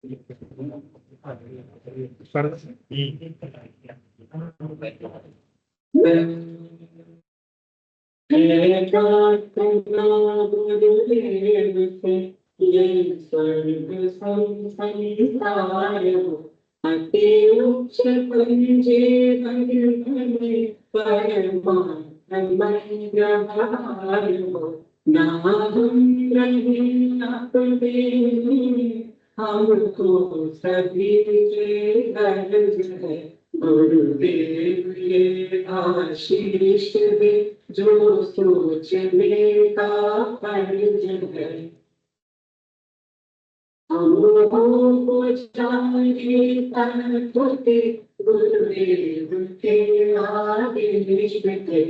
है प्रार्थना गुरुदेव से, ये स्वर्ग संसार हो, अति उच्च पंजीवन में परमात्मय व्यवहार हो। ना हम रहे अपने, हमको सभी के गर्ज है। गुरुदेव ये आशीष दे, जो सोचने का फर्ज है। हमको चाहिए तत्वते, गुरुदेव के आदेश पे,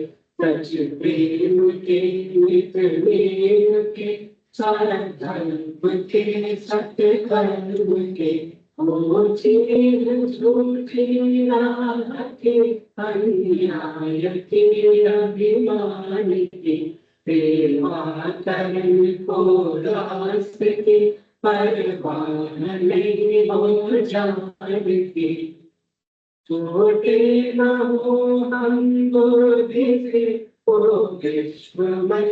सच प्रेम के नित नेम के, सारा धर्म के सत्य कर्म के। वो चीज झूठी राह के, अन्याय के अभिमान की, सेवा करने को रास्ते, परवान नहीं हो जानती। छोटे न हो हम बुद्धि से, ओ विश्वमय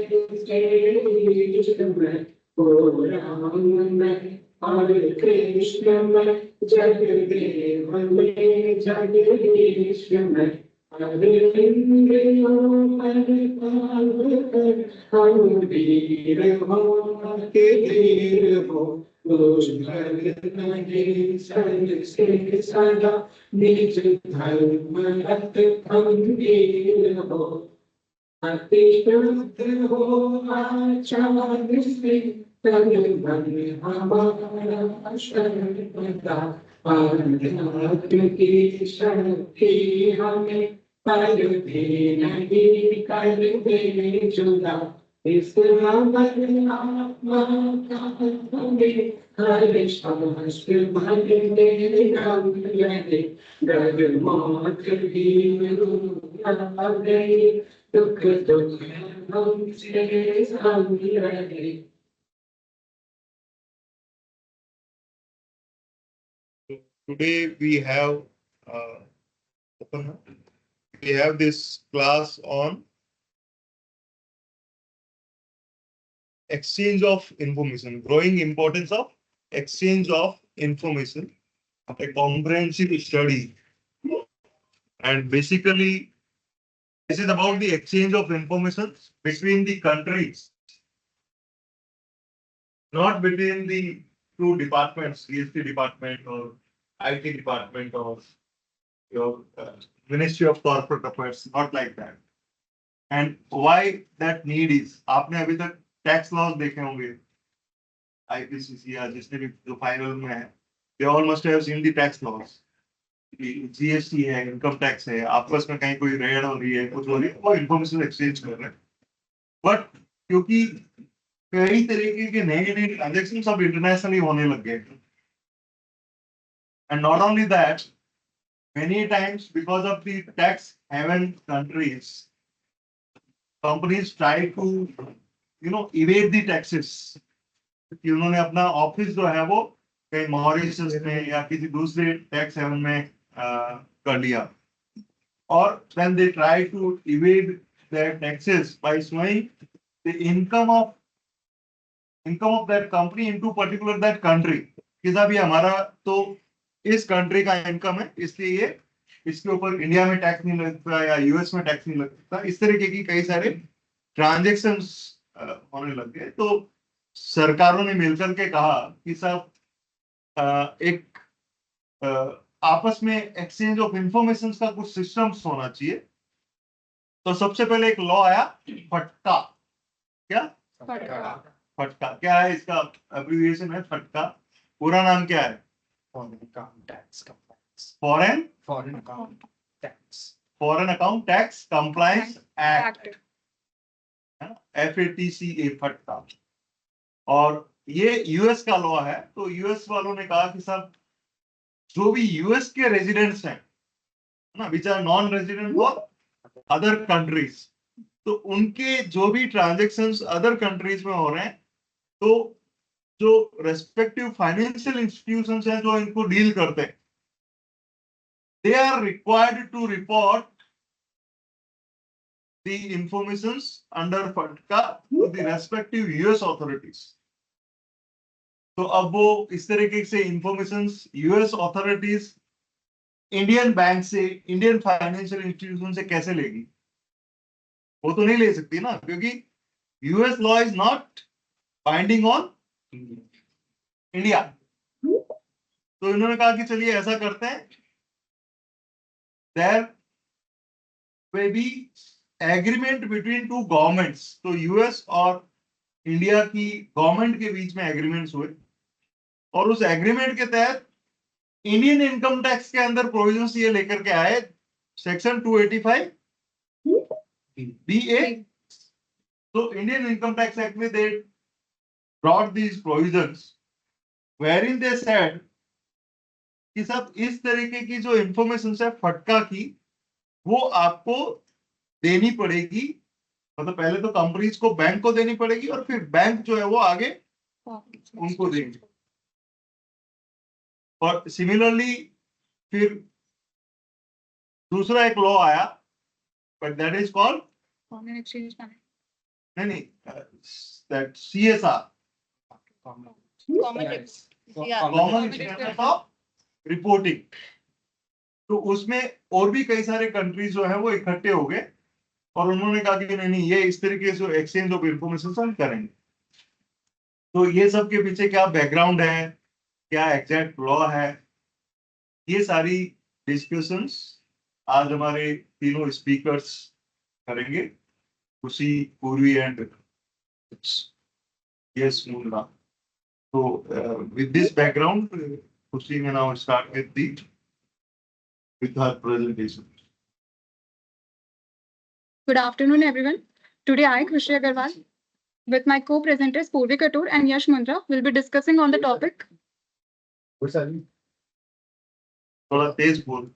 श्रेष्ठमय, ओ राम में और कृष्ण में, जगदेव में जगदीश में। हरे इंद्रियों पर पाल कर, हम वीर हो के धीर हो। नहीं संग से सदा, निज धर्म रत खंडीर हो। अति शुद्ध हो आचार से, तन मन हमारा सर्वदा। आध्यात्म की शक्ति हमें पर भी नहीं कर दे जुदा। इस अमर आत्मा का हमें हर शास्त्र भरने हम रहे। डर मौत की आ गई, दुख दुख हमसे संग रहे। Today we have we have this class on exchange of information, growing importance of exchange of information, a comprehensive study. And basically, this is about the exchange of information between the countries, not between the two departments, GST department or IT department or your Ministry of Corporate Affairs, not like that. And why that need is, आपने अभी तक tax laws देखे होंगे IPCC या जिसने भी जो final में है, they all must have seen the tax laws. GST है, इनकम टैक्स है, आपस में कहीं कोई रेड हो रही है, कुछ हो रही है, वो इन्फॉर्मेशन एक्सचेंज कर रहे हैं। बट क्योंकि कई तरीके के नए नए ट्रांजेक्शन सब इंटरनेशनली होने लग गए, and not only that, many times because of the tax haven countries, companies try to evade the taxes कि उन्होंने अपना ऑफिस जो है वो कहीं मॉरिशस में या किसी दूसरे टैक्स हेवन में कर लिया, और then they try to evade their taxes by showing the income of that company into particular that country, कि साहब ये हमारा तो इस कंट्री का इनकम है, इसलिए ये इसके ऊपर इंडिया में टैक्स नहीं लगता या यूएस में टैक्स नहीं लगता। इस तरीके की कई सारे ट्रांजेक्शन्स होने लग गए। तो सरकारों ने मिलकर के कहा कि साहब एक आपस में एक्सचेंज ऑफ इंफॉर्मेशन का कुछ सिस्टम्स होना चाहिए। तो सबसे पहले एक लॉ आया, फटका। क्या फटका क्या है? इसका एब्रिविएशन है फटका। पूरा नाम क्या है? Foreign account tax compliance act, FATCA, फटका। और ये यूएस का लॉ है। तो यूएस वालों ने कहा कि साहब जो भी यूएस के रेजिडेंट्स हैं ना, which are non resident for other countries, तो उनके जो भी ट्रांजेक्शन्स अदर कंट्रीज में हो रहे हैं, तो जो रेस्पेक्टिव फाइनेंशियल इंस्टीट्यूशंस हैं जो इनको डील करते हैं, they are required to report the informations under FATCA to the respective US authorities. तो अब वो इस तरीके से informations US authorities Indian bank से, इंडियन फाइनेंशियल इंस्टीट्यूशन से कैसे लेगी? वो तो नहीं ले सकती ना, क्योंकि US law is not binding on India. तो इन्होंने कहा कि चलिए ऐसा करते हैं, there will be agreement between two governments. तो यूएस और इंडिया की गवर्नमेंट के बीच में एग्रीमेंट्स हुए, और उस एग्रीमेंट के तहत इंडियन इनकम टैक्स के अंदर प्रोविजंस ये लेकर के आए, सेक्शन 285 BA। तो इंडियन इनकम टैक्स एक्ट में they brought these provisions wherein they said कि सब इस तरीके की जो इंफॉर्मेशन है फटका की, वो आपको देनी पड़ेगी। मतलब पहले तो कंपनीज को, बैंक को देनी पड़ेगी, और फिर बैंक जो है वो आगे उनको देंगे। और सिमिलरली फिर दूसरा एक लॉ आया, but that is called foreign exchange नहीं, that CSR, common standard of reporting. तो उसमें और भी कई सारे कंट्रीज जो है वो इकट्ठे हो गए, और उन्होंने कहा कि नहीं नहीं, ये इस तरीके से एक्सचेंज ऑफ इंफॉर्मेशन हम करेंगे। तो ये सब के पीछे क्या बैकग्राउंड है, क्या एग्जैक्ट लॉ है, ये सारी डिस्कशंस आज हमारे तीनों स्पीकर्स करेंगे, खुशी, पूर्वी एंड यस मुन्ना। तो with this background, खुशी may now start with her presentation. Good afternoon, everyone. Today, I, Khushi Agarwal, with my co-presenters Purvi Katur and Yash Mundra, will be discussing on the topic. थोड़ा तेज बोल।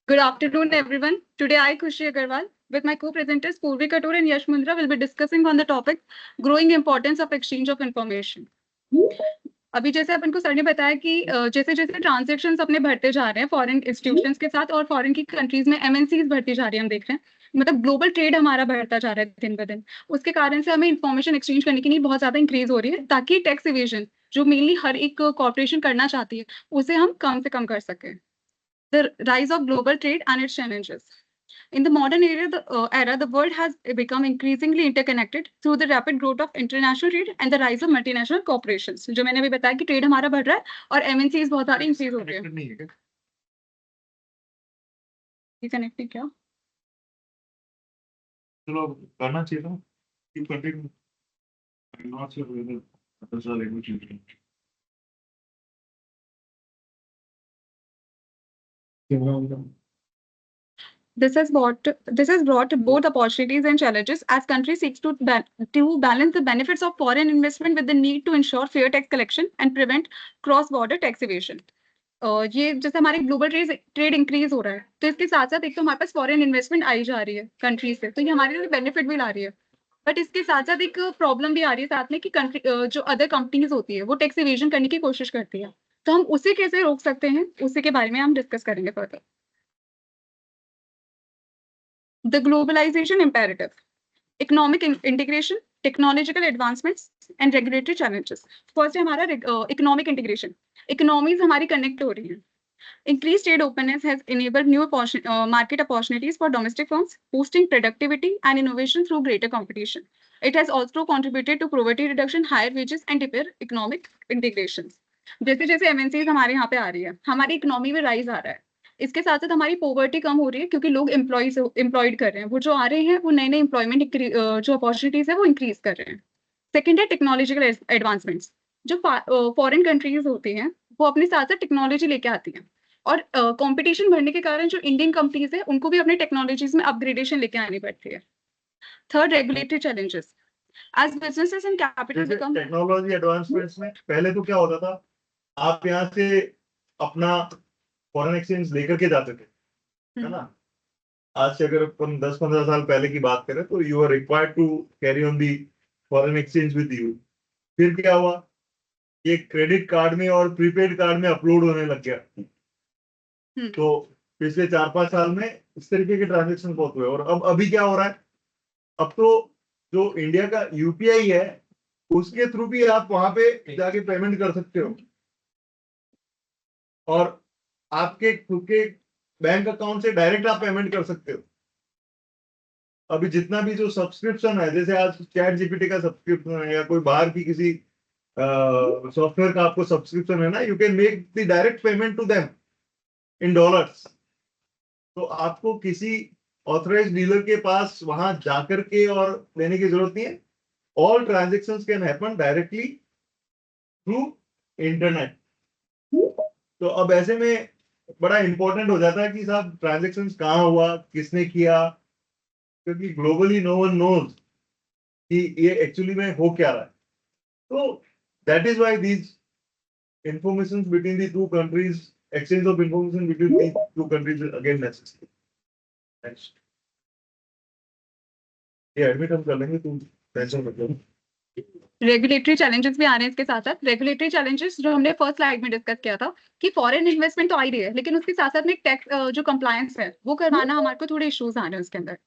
Good afternoon, everyone. Today, I, Khushi Agarwal, with my co-presenters Purvi Katur and Yash Mundra, will be discussing on the topic growing importance of exchange of information. अभी जैसे अपन को sir ने बताया कि जैसे जैसे ट्रांजेक्शन्स अपने बढ़ते जा रहे हैं फॉरेन इंस्टीट्यूशंस के साथ, और फॉरेन की कंट्रीज में MNCs बढ़ती जा रही है, हम देख रहे हैं, मतलब ग्लोबल ट्रेड हमारा बढ़ता जा रहा है दिन ब दिन। उसके कारण से हमें इंफॉर्मेशन एक्सचेंज करने की नीड बहुत ज्यादा इंक्रीज हो रही है, ताकि टैक्स इवेजन जो मेनली हर एक कॉर्पोरेशन करना चाहती है, उसे हम कम से कम कर सकें। The rise of global trade and it's challenges. In the modern era, the world has become increasingly interconnected through the rapid growth of international trade and the rise of multinational corporations. जो मैंने अभी बताया कि trade हमारा बढ़ रहा है और MNCs बहुत सारी इंक्रीज हो रही है। नहीं है कनेक्टेड क्या? चलो करना चाहिए था, keep continue. I'm not sure whether others are able to do it. This has brought both opportunities and challenges as countries seeks to balance the benefits of foreign investment with the need to ensure fair tax collection and prevent cross-border tax evasion. ये जैसे हमारे global trade increase हो रहा है, तो इसके साथ साथ एक तो हमारे पास फॉरेन इन्वेस्टमेंट आई जा रही है कंट्रीज से, तो ये हमारे लिए बेनिफिट भी ला रही है, बट इसके साथ साथ एक प्रॉब्लम भी आ रही है साथ में कि कंट्री जो अदर कंपनीज होती है वो टैक्स इवेजन करने की कोशिश करती है, तो हम उसे कैसे रोक सकते हैं, उसी के बारे में हम डिस्कस करेंगे further. The globalization imperative, economic integration, technological advancements and regulatory challenges. First है हमारा economic integration. Economies हमारी connect हो रही हैं. Increased trade openness has enabled new market opportunities for domestic firms, boosting productivity and innovation through greater competition. It has also contributed to poverty reduction, higher wages and deeper economic integration. जैसे जैसे MNCs हमारे यहाँ पे आ रही है, हमारी economy में rise आ रहा है, इसके साथ साथ हमारी पॉवर्टी कम हो रही है, क्योंकि लोग एम्प्लॉयड कर रहे हैं, वो जो आ रहे हैं वो नए नए एम्प्लॉयमेंट जो अपॉर्चुनिटीज है वो इंक्रीज कर रहे हैं। सेकेंड है टेक्नोलॉजिकल एडवांसमेंट्स। जो फॉरेन कंट्रीज होती हैं वो अपने साथ साथ टेक्नोलॉजी लेके आती हैं, और कंपटीशन बढ़ने के कारण जो इंडियन कंपनीज है उनको भी अपने टेक्नोलॉजीज में अपग्रेडेशन लेके आनी पड़ती है। Third, regulatory challenges as businesses and capital become. Technology advancements में पहले तो क्या होता था, आप यहाँ से अपना फॉरेन एक्सचेंज लेकर के जाते थे, है ना। आज से अगर अपन 10-15 साल पहले की बात करें तो you are required to carry on the foreign exchange with you. फिर क्या हुआ, ये क्रेडिट कार्ड में और प्रीपेड कार्ड में अपलोड होने लग गया। तो पिछले 4-5 साल में इस तरीके के ट्रांजेक्शन बहुत हुए। और अब अभी क्या हो रहा है, अब तो जो इंडिया का यूपीआई है उसके थ्रू भी आप वहां पे जाके पेमेंट कर सकते हो, और आपके खुद के बैंक अकाउंट से डायरेक्ट आप पेमेंट कर सकते हो। अभी जितना भी जो सब्सक्रिप्शन है, जैसे आज चैट जीपीटी का सब्सक्रिप्शन है या कोई बाहर की किसी सॉफ्टवेयर का आपको सब्सक्रिप्शन है ना, you can make the direct payment to them in dollars. तो आपको किसी ऑथराइज्ड डीलर के पास वहां जाकर के और लेने की जरूरत नहीं है। All transactions can happen directly through internet. तो अब ऐसे में बड़ा इंपॉर्टेंट हो जाता है कि साहब ट्रांजेक्शंस कहाँ हुआ, किसने किया, क्योंकि ग्लोबली नो वन नोज कि ये एक्चुअली में हो क्या रहा है। तो that is why these information between the two countries, exchange of information between the two countries is again necessary. Next. ये एडमिट हम कर लेंगे, तुम टेंशन मत लो। रेगुलेटरी चैलेंजेस भी आ रहे हैं इसके साथ साथ। रेगुलेटरी चैलेंजेस जो हमने फर्स्ट स्लाइड में डिस्कस किया था कि फॉरेन इन्वेस्टमेंट तो आ ही रही है, लेकिन उसके साथ साथ में टैक्स जो कंप्लायंस है वो करवाना हमारे को थोड़े इश्यूज आ रहे हैं उसके अंदर।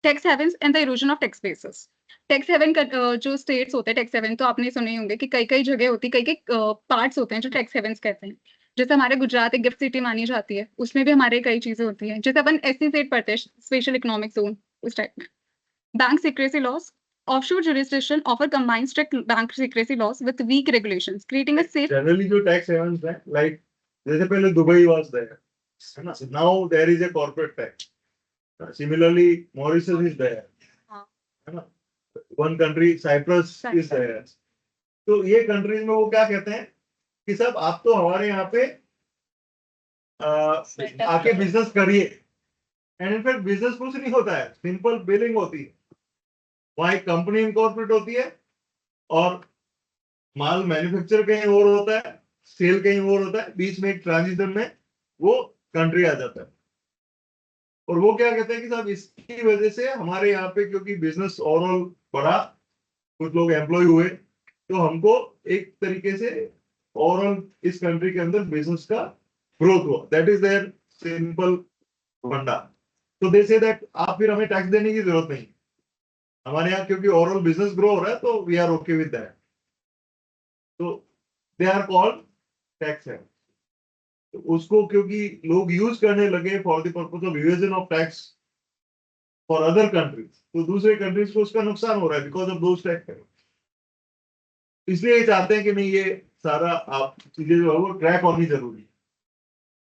Tax havens and the erosion of tax basis. Tax haven जो स्टेट्स होते हैं, टैक्स हेवन तो आपने सुने ही होंगे कि कई कई जगह होती है, कई कई पार्ट्स होते हैं जो टैक्स हेवन्स कहते हैं। जैसे हमारे गुजरात एक गिफ्ट सिटी मानी जाती है, उसमें भी हमारे कई चीजें होती हैं। जैसे अपन SEZ पढ़ते हैं, स्पेशल इकोनॉमिक जोन, उस टाइप में। Bank secrecy loss, offshore jurisdiction offer combined strict bank secrecy laws with weak regulations, creating a safe. Generally जो tax havens है, like जैसे पहले दुबई was there, है ना? Now there is a corporate tax. Similarly, Mauritius is there, है ना? One country Cyprus is there. तो ये कंट्रीज में वो क्या कहते हैं कि सब आप तो हमारे यहाँ पे आके बिजनेस करिए, एंड इनफैक्ट बिजनेस कुछ नहीं होता है, सिंपल बिलिंग होती है। वहां एक कंपनी इनकॉर्पोरेट होती है और माल मैन्युफैक्चर कहीं और होता है, सेल कहीं और होता है, बीच में एक ट्रांजिशन में वो कंट्री आ जाता है। और वो क्या कहते हैं कि साहब इसकी वजह से हमारे यहाँ पे क्योंकि बिजनेस ओवरऑल बढ़ा, कुछ लोग एम्प्लॉय हुए, तो हमको एक तरीके से ओवरऑल इस कंट्री के अंदर बिजनेस का ग्रोथ हुआ। दैट इज देयर सिंपल फंडा। तो दे से दैट आप फिर हमें टैक्स देने की जरूरत नहीं, हमारे यहाँ क्योंकि ओवरऑल बिजनेस ग्रो हो रहा है, तो we are okay with that. तो दे आर कॉल्ड टैक्स है। तो उसको क्योंकि लोग यूज करने लगे for the purpose of evasion of tax for other countries, तो दूसरे कंट्रीज को उसका नुकसान हो रहा है बिकॉज ऑफ दोस टैक्स। इसलिए ये चाहते हैं कि नहीं, ये सारा आप चीजें जो है वो ट्रैक होनी जरूरी है।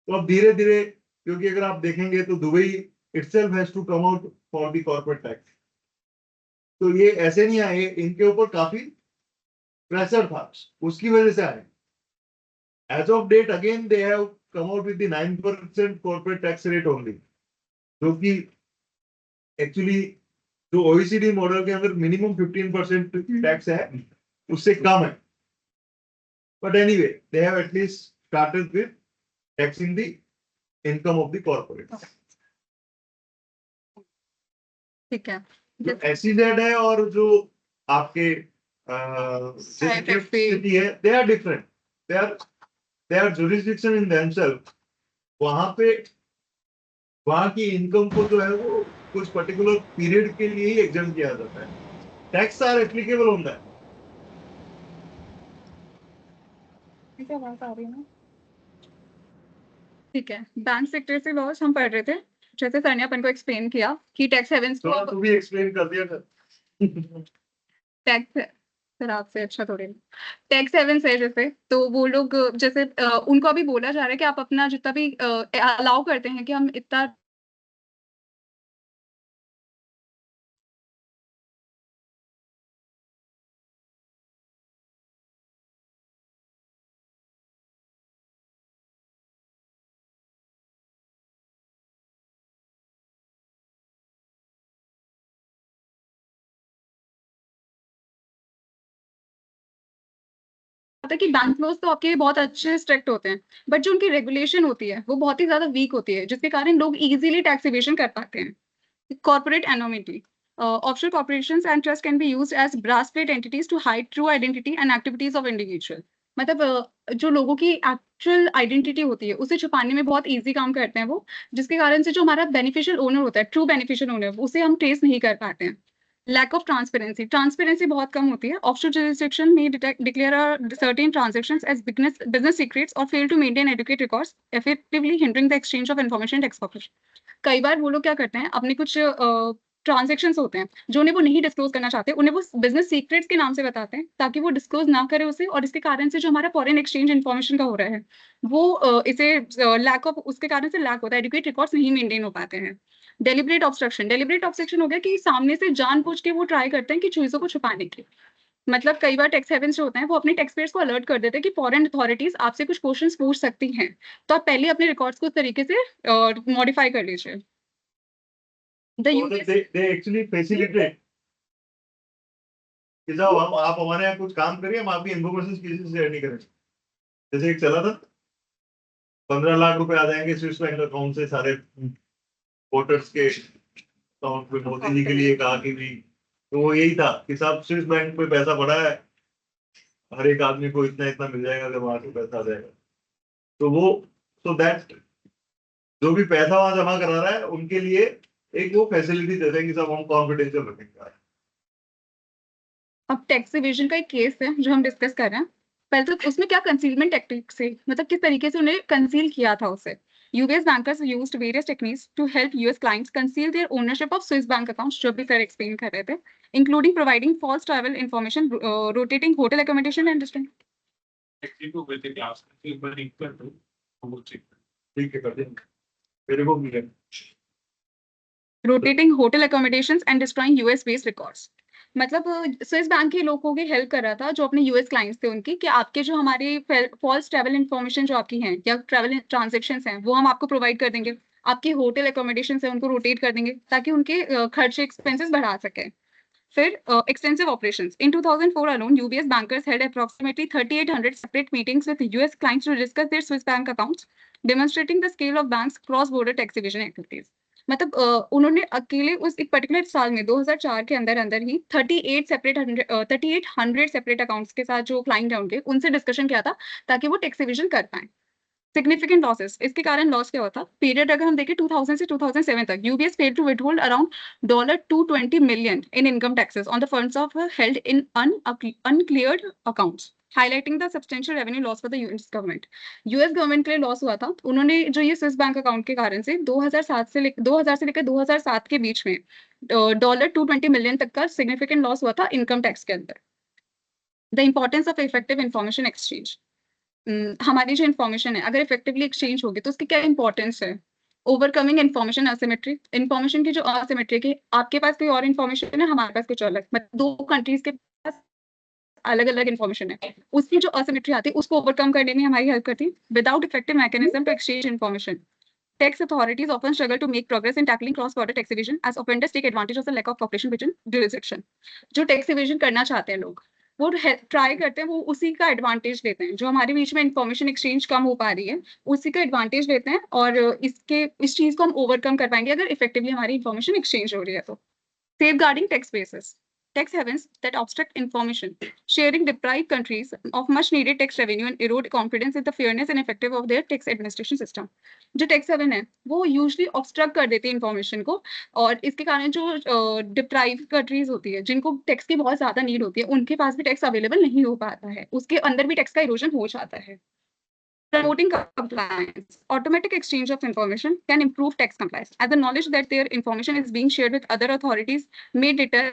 तो अब धीरे धीरे, क्योंकि अगर आप देखेंगे तो Dubai itself has to come out for the corporate tax. तो ये ऐसे नहीं आए, इनके ऊपर काफी प्रेशर था, उसकी वजह से आए। As of date again they have come out with the 9% corporate tax rate only, जो कि एक्चुअली जो OECD मॉडल के अंदर मिनिमम 15% टैक्स है उससे कम है। But anyway they have at least started with taxing the income of the corporate. ठीक है। जो SEZ है और जो आपके सिटी है, they are different, they are jurisdiction in themselves. वहां पे वहां की इनकम को जो है वो कुछ पर्टिकुलर पीरियड के लिए ही एग्जाम किया जाता है। टैक्स आर एप्लीकेबल होता है। ठीक है, बैंक सीक्रेसी लॉस हम पढ़ रहे थे, जैसे सर ने अपन को एक्सप्लेन किया कि टैक्स हेवन्स को तो भी एक्सप्लेन कर दिया था। टैक्स सर आपसे अच्छा थोड़ी। टैक्स हेवन्स है जैसे, तो वो लोग जैसे उनको अभी बोला जा रहा है कि आप अपना जितना भी अलाउ करते हैं कि हम इतना कि बैंक लॉज तो आपके बहुत अच्छे स्ट्रिक्ट होते हैं, बट जो उनकी रेगुलेशन होती है वो बहुत ही ज्यादा वीक होती है, जिसके कारण लोग इजीली टैक्स इवेशन कर पाते हैं। Corporate anonymity, Offshore corporations and trusts can be used as brass plate entities to hide true identity and activities of individual. मतलब जो लोगों की एक्चुअल आइडेंटिटी होती है उसे छुपाने में बहुत इजी काम करते हैं वो, जिसके कारण से जो हमारा बेनिफिशियल ओनर होता है, ट्रू बेनिफिशियल ओनर, उसे हम ट्रेस नहीं कर पाते हैं. लैक ऑफ ट्रांसपेरेंसी बहुत कम होती है. Offshore jurisdiction may declare certain transactions as business secrets or fail to maintain adequate records, effectively hindering the exchange of information and tax cooperation. कई बार वो लोग क्या करते हैं, अपने कुछ ट्रांजेक्शंस होते हैं जो उन्हें वो नहीं डिस्क्लोज करना चाहते, उन्हें वो बिजनेस सीक्रेट्स के नाम से बताते हैं ताकि वो डिस्क्लोज ना करे उसे, और इसके कारण से जो हमारा फॉरेन एक्सचेंज इन्फॉर्मेशन का हो रहा है वो इसे लैक ऑफ, उसके कारण से लैक होता है, एडिक्वेट रिकॉर्ड्स नहीं मेंटेन हो पाते हैं. डेलिब्रेट ऑब्स्ट्रक्शन हो गया कि सामने से जानबूझ के वो ट्राई करते हैं कि चीजों को छुपाने की. मतलब कई बार टैक्स हेवन्स जो होते हैं वो अपने टैक्स पेयर्स को अलर्ट कर देते हैं कि फॉरेन अथॉरिटीज आपसे कुछ क्वेश्चंस पूछ सकती हैं, तो आप पहले अपने रिकॉर्ड्स को उस तरीके से मॉडिफाई कर लीजिए. The So US they actually facilitate कि जब आप हमारे यहाँ कुछ काम करिए, हम आपकी इन्फॉर्मेशन किसी से शेयर नहीं करेंगे. जैसे एक चला था, 15 लाख रुपए आ जाएंगे स्विस बैंक अकाउंट से सारे वोटर्स के अकाउंट में. मोदी जी के लिए कहा कि भी, तो वो यही था कि साहब स्विस बैंक में पैसा पड़ा है, हर एक आदमी को इतना इतना मिल जाएगा अगर वहां से पैसा आ जाएगा. तो वो सो दैट जो भी पैसा वहां जमा करा रहा है उनके लिए एक वो फैसिलिटी देते हैं कि सब हम कॉन्फिडेंशियल रखेंगे. अब टैक्स इवेजन का एक केस है जो हम डिस्कस कर रहे हैं. पहले तो उसमें क्या कंसीलमेंट टेक्निक से, मतलब किस तरीके से उन्हें कंसील किया था उसे. US bankers used various techniques to help US clients conceal their ownership of Swiss bank accounts, जो भी सर एक्सप्लेन कर रहे थे, including providing false travel information, rotating hotel accommodation and distance. ठीक है, कर देंगे. मेरे को भी है. Rotating hotel accommodations and destroying US based records. मतलब स्विस बैंक के लोगों की हेल्प कर रहा था जो अपने यूएस क्लाइंट्स थे उनकी, कि आपके जो हमारे फॉल्स ट्रैवल इन्फॉर्मेशन जो आपकी हैं या ट्रैवल ट्रांजेक्शंस हैं वो हम आपको प्रोवाइड कर देंगे. आपके होटल अकोमोडेशन है उनको रोटेट कर देंगे ताकि उनके खर्चे एक्सपेंसेस बढ़ा सके. फिर extensive operations. In 2004 alone, UBS bankers held approximately 3,800 separate meetings with US clients to discuss their Swiss bank accounts, demonstrating the scale of banks' cross-border tax evasion activities. मतलब उन्होंने अकेले उस एक पर्टिकुलर साल में 2004 के अंदर अंदर ही 3,800 सेपरेट अकाउंट्स के साथ जो क्लाइंट है उनके, उनसे डिस्कशन किया था ताकि वो टैक्स एविजन कर पाए. सिग्निफिकेंट लॉसेस, इसके कारण लॉस क्या होता. पीरियड अगर हम देखें 2000 से 2007 तक, UBS failed to withhold around $220 million in income taxes on the funds of held in uncleared accounts, highlighting the substantial revenue loss for the US government. US government के लिए लॉस हुआ था. उन्होंने जो ये स्विस बैंक अकाउंट के कारण से 2000 से लेकर 2007 के बीच में $220 million तक का सिग्निफिकेंट लॉस हुआ था इनकम टैक्स के अंदर. The importance of effective information exchange. हमारी जो इन्फॉर्मेशन है अगर इफेक्टिवली एक्सचेंज होगी तो उसकी क्या इंपॉर्टेंस है. Overcoming information asymmetry. इन्फॉर्मेशन की जो असिमेट्री की, आपके पास कोई और इन्फॉर्मेशन है, हमारे पास कुछ अलग, मतलब दो कंट्रीज के पास अलग अलग इन्फॉर्मेशन है, उसकी जो असिमेट्री आती है उसको ओवरकम करने में हमारी हेल्प करती है. Without effective mechanism to exchange information, tax authorities often struggle to make progress in tackling cross-border tax evasion as offenders take advantage of the lack of cooperation between jurisdiction. जो tax evasion करना चाहते हैं लोग, वो try करते हैं, वो उसी का एडवांटेज लेते हैं. जो हमारे बीच में इंफॉर्मेशन एक्सचेंज कम हो पा रही है उसी का एडवांटेज लेते हैं, और इस चीज को हम ओवरकम कर पाएंगे अगर इफेक्टिवली हमारी इंफॉर्मेशन एक्सचेंज हो रही है तो. Safeguarding tax bases. Tax havens that obstruct information sharing deprive countries of much needed tax revenue and erode confidence in the fairness and effective of their tax administration system. जो tax haven है वो usually obstruct कर देती है information को, और इसके कारण जो डिप्राइव कंट्रीज होती है जिनको टैक्स की बहुत ज्यादा नीड होती है उनके पास भी टैक्स अवेलेबल नहीं हो पाता है, उसके अंदर भी टैक्स का इरोजन हो जाता है. Promoting compliance. Automatic exchange of information can improve tax compliance, as the knowledge that their information is being shared with other authorities may deter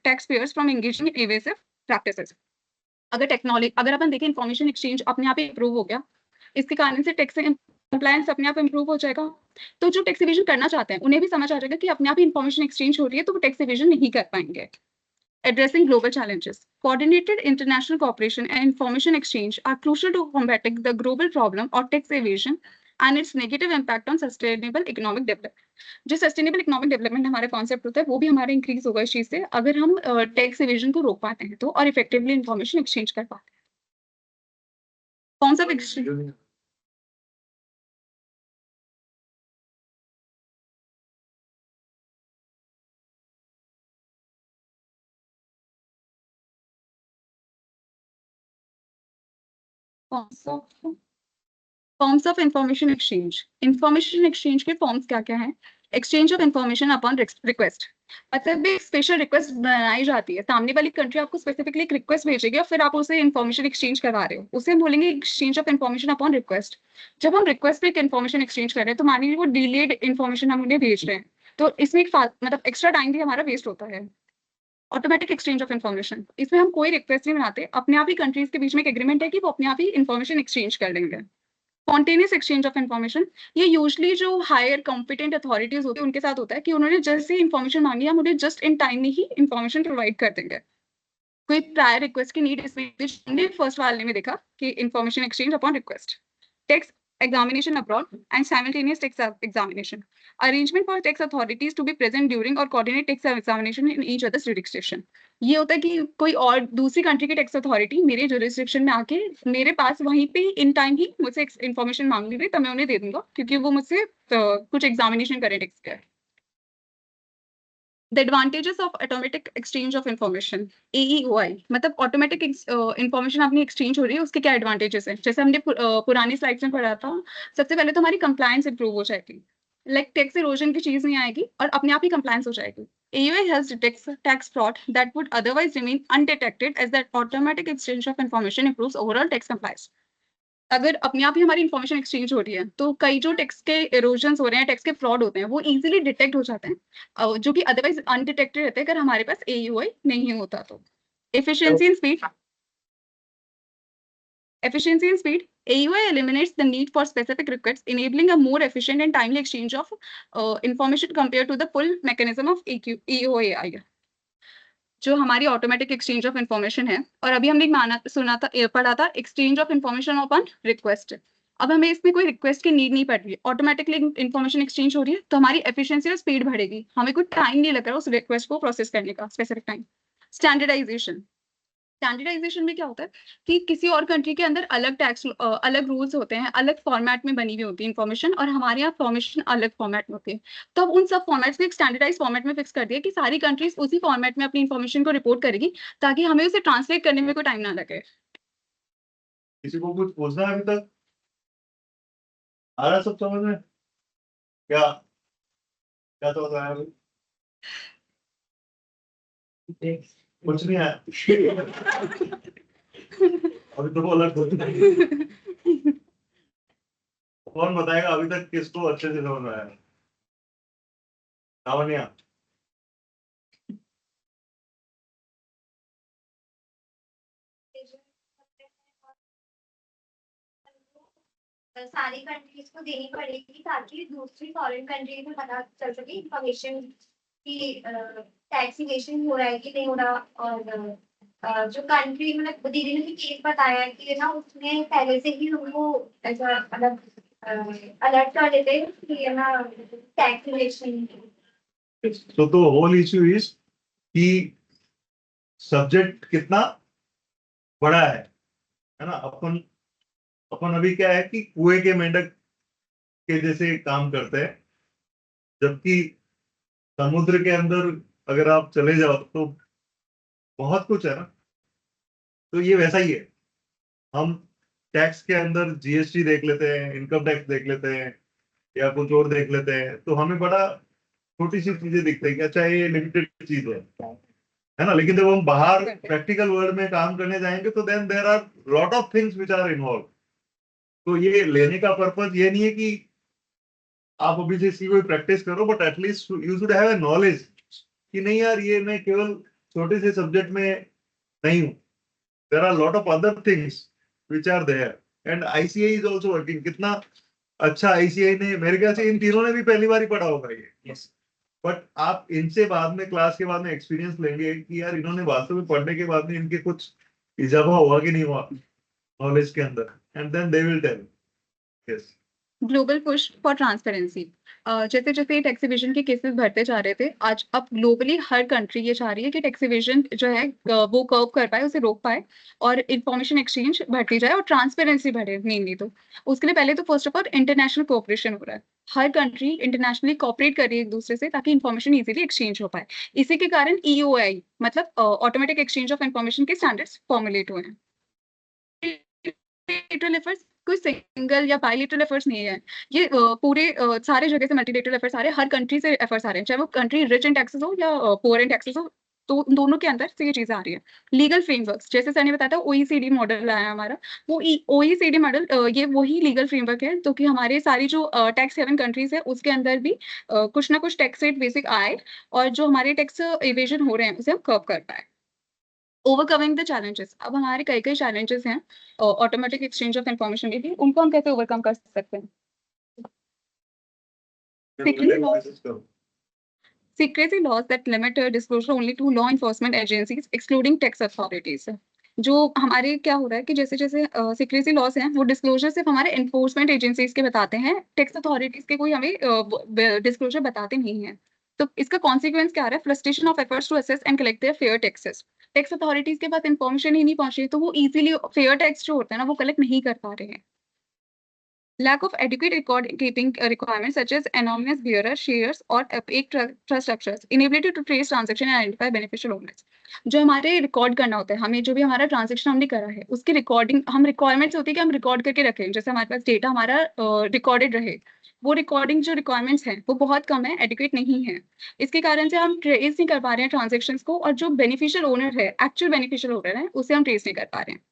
taxpayers from engaging in evasive practices. अगर अपन देखें information exchange अपने आप ही improve हो गया, इसके कारण से tax compliance अपने आप इम्प्रूव हो जाएगा, तो जो टैक्स इवेजन करना चाहते हैं उन्हें भी समझ आ जाएगा कि अपने आप ही इन्फॉर्मेशन एक्सचेंज हो रही है तो वो टैक्स इवेजन नहीं कर पाएंगे. Addressing global challenges. Coordinated international cooperation and information exchange are crucial to combating the global problem of tax evasion and its negative impact on sustainable economic development. जो sustainable economic development हमारा concept होता है वो भी हमारा increase होगा इस चीज से अगर हम tax evasion को रोक पाते हैं तो, और effectively information exchange कर पाते हैं. कौन सा exchange forms of information exchange के फॉर्म्स क्या क्या हैं? Exchange of information upon request, मतलब एक स्पेशल रिक्वेस्ट बनाई जाती है, सामने वाली कंट्री आपको स्पेसिफिकली एक रिक्वेस्ट भेजेगी और फिर आप उसे इन्फॉर्मेशन एक्सचेंज करवा रहे हो, उसे हम बोलेंगे exchange of information upon request. जब हम रिक्वेस्ट पे एक इन्फॉर्मेशन एक्सचेंज कर रहे हैं तो मान लीजिए वो डिलेड इन्फॉर्मेशन हम उन्हें भेज रहे हैं, तो इसमें एक मतलब एक्स्ट्रा टाइम भी हमारा वेस्ट होता है। ऑटोमेटिक एक्सचेंज ऑफ इन्फॉर्मेशन, इसमें हम कोई रिक्वेस्ट नहीं बनाते, अपने आप ही कंट्रीज के बीच में एक एग्रीमेंट है कि वो अपने आप ही इन्फॉर्मेशन एक्सचेंज कर लेंगे। स्पॉन्टेनियस एक्सचेंज ऑफ इन्फॉर्मेशन, ये यूजुअली जो हायर कॉम्पिटेंट अथॉरिटीज होती है उनके साथ होता है कि उन्होंने जैसे ही इन्फॉर्मेशन मांगी हम उन्हें just in time he information provide कर देंगे, कोई प्रायर रिक्वेस्ट की नीड इसमें फर्स्ट वाले में देखा कि information exchange upon request. Text examination abroad and simultaneous text examination, arrangement for tax authorities to be present during or coordinate tax examination in each other's jurisdiction। ये होता है कि कोई और दूसरी कंट्री की टैक्स अथॉरिटी मेरे जुरिस्डिक्शन में आके मेरे पास वहीं पे इन टाइम ही मुझसे इन्फॉर्मेशन मांग ली तब मैं उन्हें दे दूंगा, क्योंकि वो मुझसे कुछ एग्जामिनेशन करें टैक्स का। The advantages of automatic exchange of information, AEOI, मतलब ऑटोमेटिक इंफॉर्मेशन अपनी एक्सचेंज हो रही है, उसके क्या एडवांटेजेस हैं? जैसे हमने पुरानी स्लाइड्स में पढ़ा था, सबसे पहले तो हमारी कंप्लायंस इंप्रूव हो जाएगी, लाइक टैक्स इरोजन की चीज नहीं आएगी और अपने आप ही कंप्लायंस हो जाएगी। AEOI helps detect tax fraud that would otherwise remain undetected as that automatic exchange of information improves overall tax compliance। अगर अपने आप ही हमारी इन्फॉर्मेशन एक्सचेंज हो रही है तो कई जो टैक्स के इरोजन हो रहे हैं, टैक्स के फ्रॉड होते हैं, वो इजीली डिटेक्ट हो जाते हैं, जो कि अदरवाइज अनडिटेक्टेड रहते हैं अगर हमारे पास AEOI नहीं होता तो। Efficiency and speed, AEOI eliminates the need for specific requests, enabling a more efficient and timely exchange of information compared to the full mechanism of AEOI, जो हमारी ऑटोमेटिक एक्सचेंज ऑफ इन्फॉर्मेशन है। और अभी हमने पढ़ा था exchange of information upon request. अब हमें इसमें कोई रिक्वेस्ट की नीड नहीं पड़ रही है, ऑटोमेटिकली इन्फॉर्मेशन एक्सचेंज हो रही है, तो हमारी एफिशिएंसी और स्पीड बढ़ेगी, हमें कोई टाइम नहीं लग रहा उस रिक्वेस्ट को प्रोसेस करने का, स्पेसिफिक टाइम। स्टैंडर्डाइजेशन में क्या होता है कि किसी और कंट्री के अंदर अलग टैक्स अलग रूल्स होते हैं, अलग फॉर्मेट में बनी हुई होती है इन्फॉर्मेशन, और हमारे यहाँ फॉर्मेशन अलग फॉर्मेट में होती है। तो अब उन सब फॉर्मेट्स को एक स्टैंडर्डाइज फॉर्मेट में फिक्स कर दिया कि सारी कंट्रीज उसी फॉर्मेट में अपनी इन्फॉर्मेशन को रिपोर्ट करेगी, ताकि हमें उसे ट्रांसलेट करने में कोई टाइम ना लगे। किसी को कुछ पूछना है अभी तक? आ रहा है सब समझ में? क्या क्या समझ रहा है अभी? कुछ नहीं है अभी तो बोला कुछ नहीं। कौन बताएगा अभी तक किसको अच्छे से समझ में आया? लावण्या, सारी कंट्रीज को देनी पड़ेगी ताकि दूसरी फॉरेन कंट्रीज में पता चल सके इंफॉर्मेशन की टैक्स इवेशन हो रहा है कि नहीं हो रहा। और जो कंट्री मतलब दीदी ने भी केस बताया है कि ना उसमें पहले से ही हमको ऐसा मतलब अलर्ट कर देते हैं कि है ना tax evasion. so the whole issue is कि सब्जेक्ट कितना बड़ा है ना। अपन अभी क्या है कि कुएं के मेंढक के जैसे काम करते हैं, जबकि समुद्र के अंदर अगर आप चले जाओ तो बहुत कुछ है ना। तो ये वैसा ही है, हम टैक्स के अंदर GST देख लेते हैं, इनकम टैक्स देख लेते हैं या कुछ और देख लेते हैं, तो हमें बड़ा छोटी सी चीजें दिखते हैं कि अच्छा ये लिमिटेड चीज है ना। लेकिन जब हम बाहर प्रैक्टिकल वर्ल्ड में काम करने जाएंगे तो then there are lot of things which are involve. तो ये लेने का पर्पज ये नहीं है कि आप अभी से इसकी कोई प्रैक्टिस करो, but at least you should have a knowledge कि नहीं यार ये मैं केवल छोटे से सब्जेक्ट में नहीं हूँ, there are lot of other things which are there and ICAI is also working. कितना अच्छा ICAI ने, मेरे ख्याल से इन तीनों ने भी पहली बार ही पढ़ा होगा ये। Yes. बट आप इनसे बाद में क्लास के बाद में एक्सपीरियंस लेंगे कि यार इन्होंने वास्तव में पढ़ने के बाद में इनके कुछ इजाफा हुआ कि नहीं हुआ नॉलेज के अंदर, and then they will tell. Yes, global push for transparency, जैसे जैसे टैक्स इवेजन के केसेस बढ़ते जा रहे थे, आज अब ग्लोबली हर कंट्री ये चाह रही है कि टैक्स इवेजन जो है वो कर्व कर पाए, उसे रोक पाए और इंफॉर्मेशन एक्सचेंज बढ़ती जाए और ट्रांसपेरेंसी बढ़े मेनली। तो उसके लिए पहले तो first of all international cooperation हो रहा है, हर कंट्री इंटरनेशनली कोऑपरेट कर रही है एक दूसरे से ताकि इन्फॉर्मेशन इजीली एक्सचेंज हो पाए। इसी के कारण EOI मतलब ऑटोमेटिक एक्सचेंज ऑफ इन्फॉर्मेशन के स्टैंडर्ड्स फॉर्मुलेट हुए हैं। मल्टीलेटरल एफर्ट्स कोई सिंगल या बायलेटरल एफर्ट्स नहीं है, ये पूरे सारे जगह से मल्टीलेटरल एफर्ट्स आ रहे हैं, हर कंट्री से एफर्ट्स आ रहे हैं, चाहे वो कंट्री रिच इन टैक्सेस हो या पुअर इन टैक्सेस हो, तो उन दोनों के अंदर से ये चीजें आ रही है। लीगल फ्रेमवर्क्स, जैसे सर ने बताया था OECD मॉडल आया हमारा, वो OECD मॉडल ये वही लीगल फ्रेमवर्क है तो कि हमारे सारी जो टैक्स हेवन कंट्रीज है उसके अंदर भी कुछ ना कुछ टैक्स रेट बेसिक आए और जो हमारे टैक्स इवेजन हो रहे हैं उसे हम कर्व कर पाए। ओवरकमिंग द चैलेंजेस, अब हमारे कई कई चैलेंजेस हैं ऑटोमेटिक एक्सचेंज ऑफ इंफॉर्मेशन में भी, उनको हम कैसे ओवरकम कर सकते हैं? Secrecy laws that limit disclosure only to law enforcement agencies, excluding tax authorities. जो हमारे क्या हो रहा है कि जैसे जैसे सिक्रेसी लॉस हैं वो डिस्क्लोजर सिर्फ हमारे एनफोर्समेंट एजेंसीज के बताते हैं, टैक्स अथॉरिटीज के कोई हमें डिस्क्लोजर बताते नहीं है। तो इसका कॉन्सिक्वेंस क्या आ रहा है? Frustration of efforts to assess and collect their fair taxes. Tax authorities के पास इन्फॉर्मेशन ही नहीं पहुंची तो वो इजीली फेयर टैक्स जो होता है ना वो कलेक्ट नहीं कर पा रहे हैं। Lack of adequate record keeping requirements such as anonymous bearer shares or opaque trust structures, inability to trace transaction and identify beneficial owners. जो हमारे रिकॉर्ड करना होता है, हमें जो भी हमारा ट्रांजेक्शन हमने करा है उसकी रिकॉर्डिंग, हम रिक्वायरमेंट्स होती है कि हम रिकॉर्ड करके रखें, जैसे हमारे पास डेटा हमारा रिकॉर्डेड रहे, वो रिकॉर्डिंग जो रिक्वायरमेंट्स हैं वो बहुत कम है, एडिक्वेट नहीं है। इसके कारण से हम ट्रेस नहीं कर पा रहे हैं ट्रांजेक्शन्स को, और जो बेनिफिशियल ओनर है, एक्चुअल बेनिफिशियल ओनर है, उसे हम ट्रेस नहीं कर पा रहे हैं।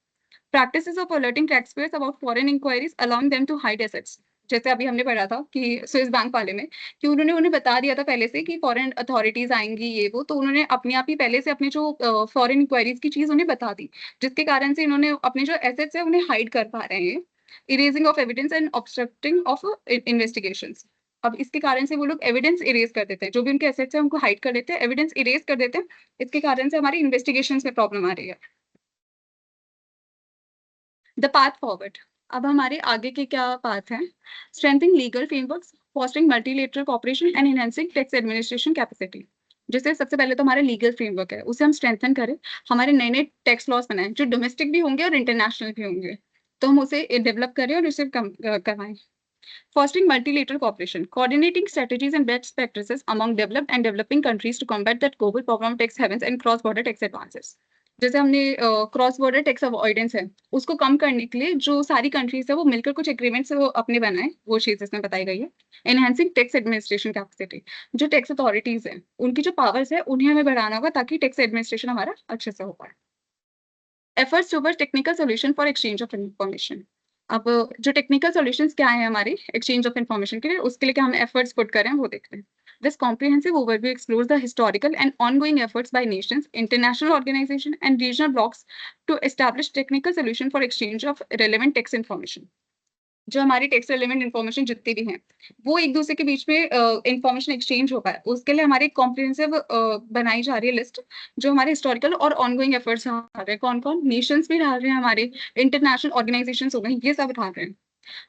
Practices of alerting taxpayers about foreign inquiries, allowing them to hide assets. जैसे अभी हमने पढ़ा था कि स्विस बैंक वाले में कि उन्होंने उन्हें बता दिया था पहले से कि फॉरेन अथॉरिटीज आएंगी ये वो, तो उन्होंने अपने आप ही पहले से अपनी जो फॉरेन इंक्वायरीज की चीज उन्हें बता दी, जिसके कारण से इन्होंने अपने जो एसेट्स है उन्हें हाइड कर पा रहे हैं। Erasing of evidence and obstructing of investigations. अब इसके कारण से वो लोग एविडेंस इरेज कर देते हैं, जो भी उनके एसेट्स है उनको हाइड कर देते हैं, एविडेंस इरेज कर देते हैं। इसके कारण से हमारी इन्वेस्टिगेशंस में प्रॉब्लम आ रही है। द पाथ फॉरवर्ड, अब हमारे आगे के क्या पाथ हैं? Strengthening legal frameworks, fostering multilateral cooperation and enhancing tax administration capacity. जैसे सबसे पहले तो हमारा लीगल फ्रेमवर्क है उसे हम स्ट्रेंथन करें, हमारे नए नए टैक्स लॉस बनाएं जो डोमेस्टिक भी होंगे और इंटरनेशनल भी होंगे, तो हम उसे डेवलप करें और उसे करवाएं। Fostering multilateral cooperation, coordinating strategies and best practices among developed and developing countries to combat that global problem of tax havens and cross-border tax advances. जैसे हमने क्रॉस बॉर्डर टैक्स अवॉइडेंस है उसको कम करने के लिए जो सारी कंट्रीज है वो मिलकर कुछ एग्रीमेंट्स वो अपने बनाए, वो चीज इसमें बताई गई है। एनहांसिंग टैक्स एडमिनिस्ट्रेशन कैपेसिटी, जो टैक्स अथॉरिटीज है उनकी जो पावर्स है उन्हें हमें बढ़ाना होगा ताकि टैक्स एडमिनिस्ट्रेशन हमारा अच्छे से हो पाए। Efforts towards technical solution for exchange of information, अब जो टेक्निकल सॉल्यूशंस क्या है हमारे एक्सचेंज ऑफ इन्फॉर्मेशन के लिए, उसके लिए क्या हम एफर्ट्स पुट करें वो देखते हैं। This comprehensive overview explores the historical and ongoing efforts by nations, international organisation and regional blocks to establish technical solution for exchange of relevant tax information. जो हमारी टैक्स रेलेवेंट इन्फॉर्मेशन जितनी भी हैं वो एक दूसरे के बीच में इन्फॉर्मेशन एक्सचेंज हो पाए, उसके लिए हमारी कॉम्प्रिहेंसिव बनाई जा रही है लिस्ट, जो हमारे हिस्टोरिकल और ऑनगोइंग एफर्ट्स आ रहे हैं, कौन कौन नेशंस भी डाल रहे हैं, हमारे इंटरनेशनल ऑर्गेनाइजेशंस हो गए, ये सब डाल रहे हैं।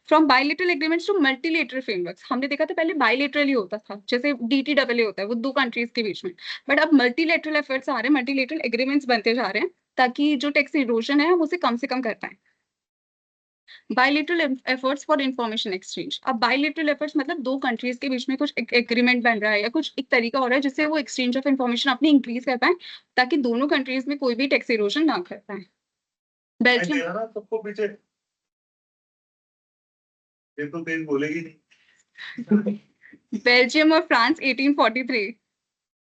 From bilateral agreements to multilateral frameworks, हमने देखा था पहले बायलेटरल ही होता था, जैसे DTAA होता है वो दो कंट्रीज के बीच में, बट अब मल्टीलेटरल एफर्ट्स आ रहे हैं, मल्टीलेटरल एग्रीमेंट्स बनते जा रहे हैं ताकि जो टैक्स इरोजन है हम उसे कम से कम कर पाए। Bilateral efforts for information exchange, अब बायलेटरल एफर्ट्स मतलब दो कंट्रीज के बीच में कुछ एग्रीमेंट बन रहा है या कुछ एक तरीका हो रहा है जिससे वो एक्सचेंज ऑफ इंफॉर्मेशन अपनी इंक्रीज कर पाए ताकि दोनों कंट्रीज में कोई भी टैक्स इरोजन ना कर पाए। बेल्जियम, सबको पीछे ये तो तेज बोलेगी नहीं। Belgium or France 1843.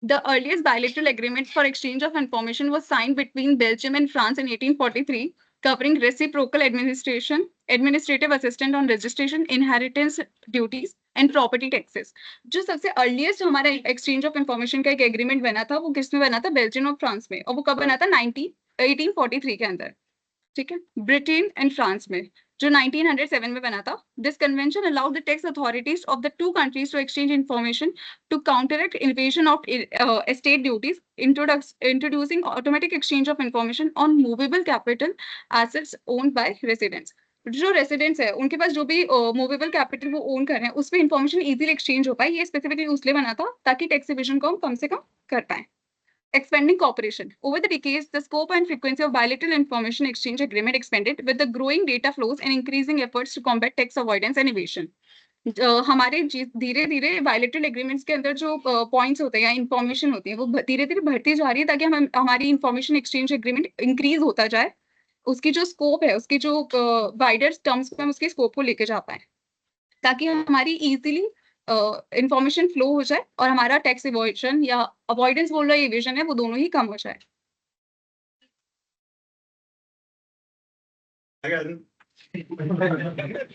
The earliest bilateral agreement for exchange of information was signed between Belgium and France in 1843, covering reciprocal administration, administrative assistance on registration, inheritance duties and property taxes. जो सबसे earliest हमारा exchange of information का एक agreement बना था वो किसमें बना था? बेल्जियम और फ्रांस में, और वो कब बना था? 1843 के अंदर, ठीक है। ब्रिटेन एंड फ्रांस में जो 1907 में बना था। This convention allowed the tax authorities of the two countries to exchange information to counteract invasion of estate duties, introducing automatic exchange of information on movable capital assets owned by residents. जो residents है उनके पास जो भी movable capital वो own कर रहे हैं उस पर इंफॉर्मेशन इजीली एक्सचेंज हो पाए, ये स्पेसिफिकली उसलिए बना था ताकि टैक्स इवेजन को हम कम से कम कर पाए। Expanding cooperation. Over the decades, the scope and frequency of bilateral information exchange agreement expanded with the growing data flows and increasing efforts to combat tax avoidance and evasion. हमारे धीरे धीरे bilateral agreements के अंदर जो points होते हैं या information होती है वो धीरे धीरे बढ़ती जा रही है ताकि हम हमारी इंफॉर्मेशन एक्सचेंज एग्रीमेंट इंक्रीज होता जाए उसकी जो स्कोप है, उसकी जो वाइडर टर्म्स में हम उसके स्कोप को लेके जा पाए, ताकि हमारी इजीली इंफॉर्मेशन फ्लो हो जाए और हमारा टैक्स इवॉइशन या अवॉइडेंस बोल लो, एविजन है, वो दोनों ही कम हो जाए।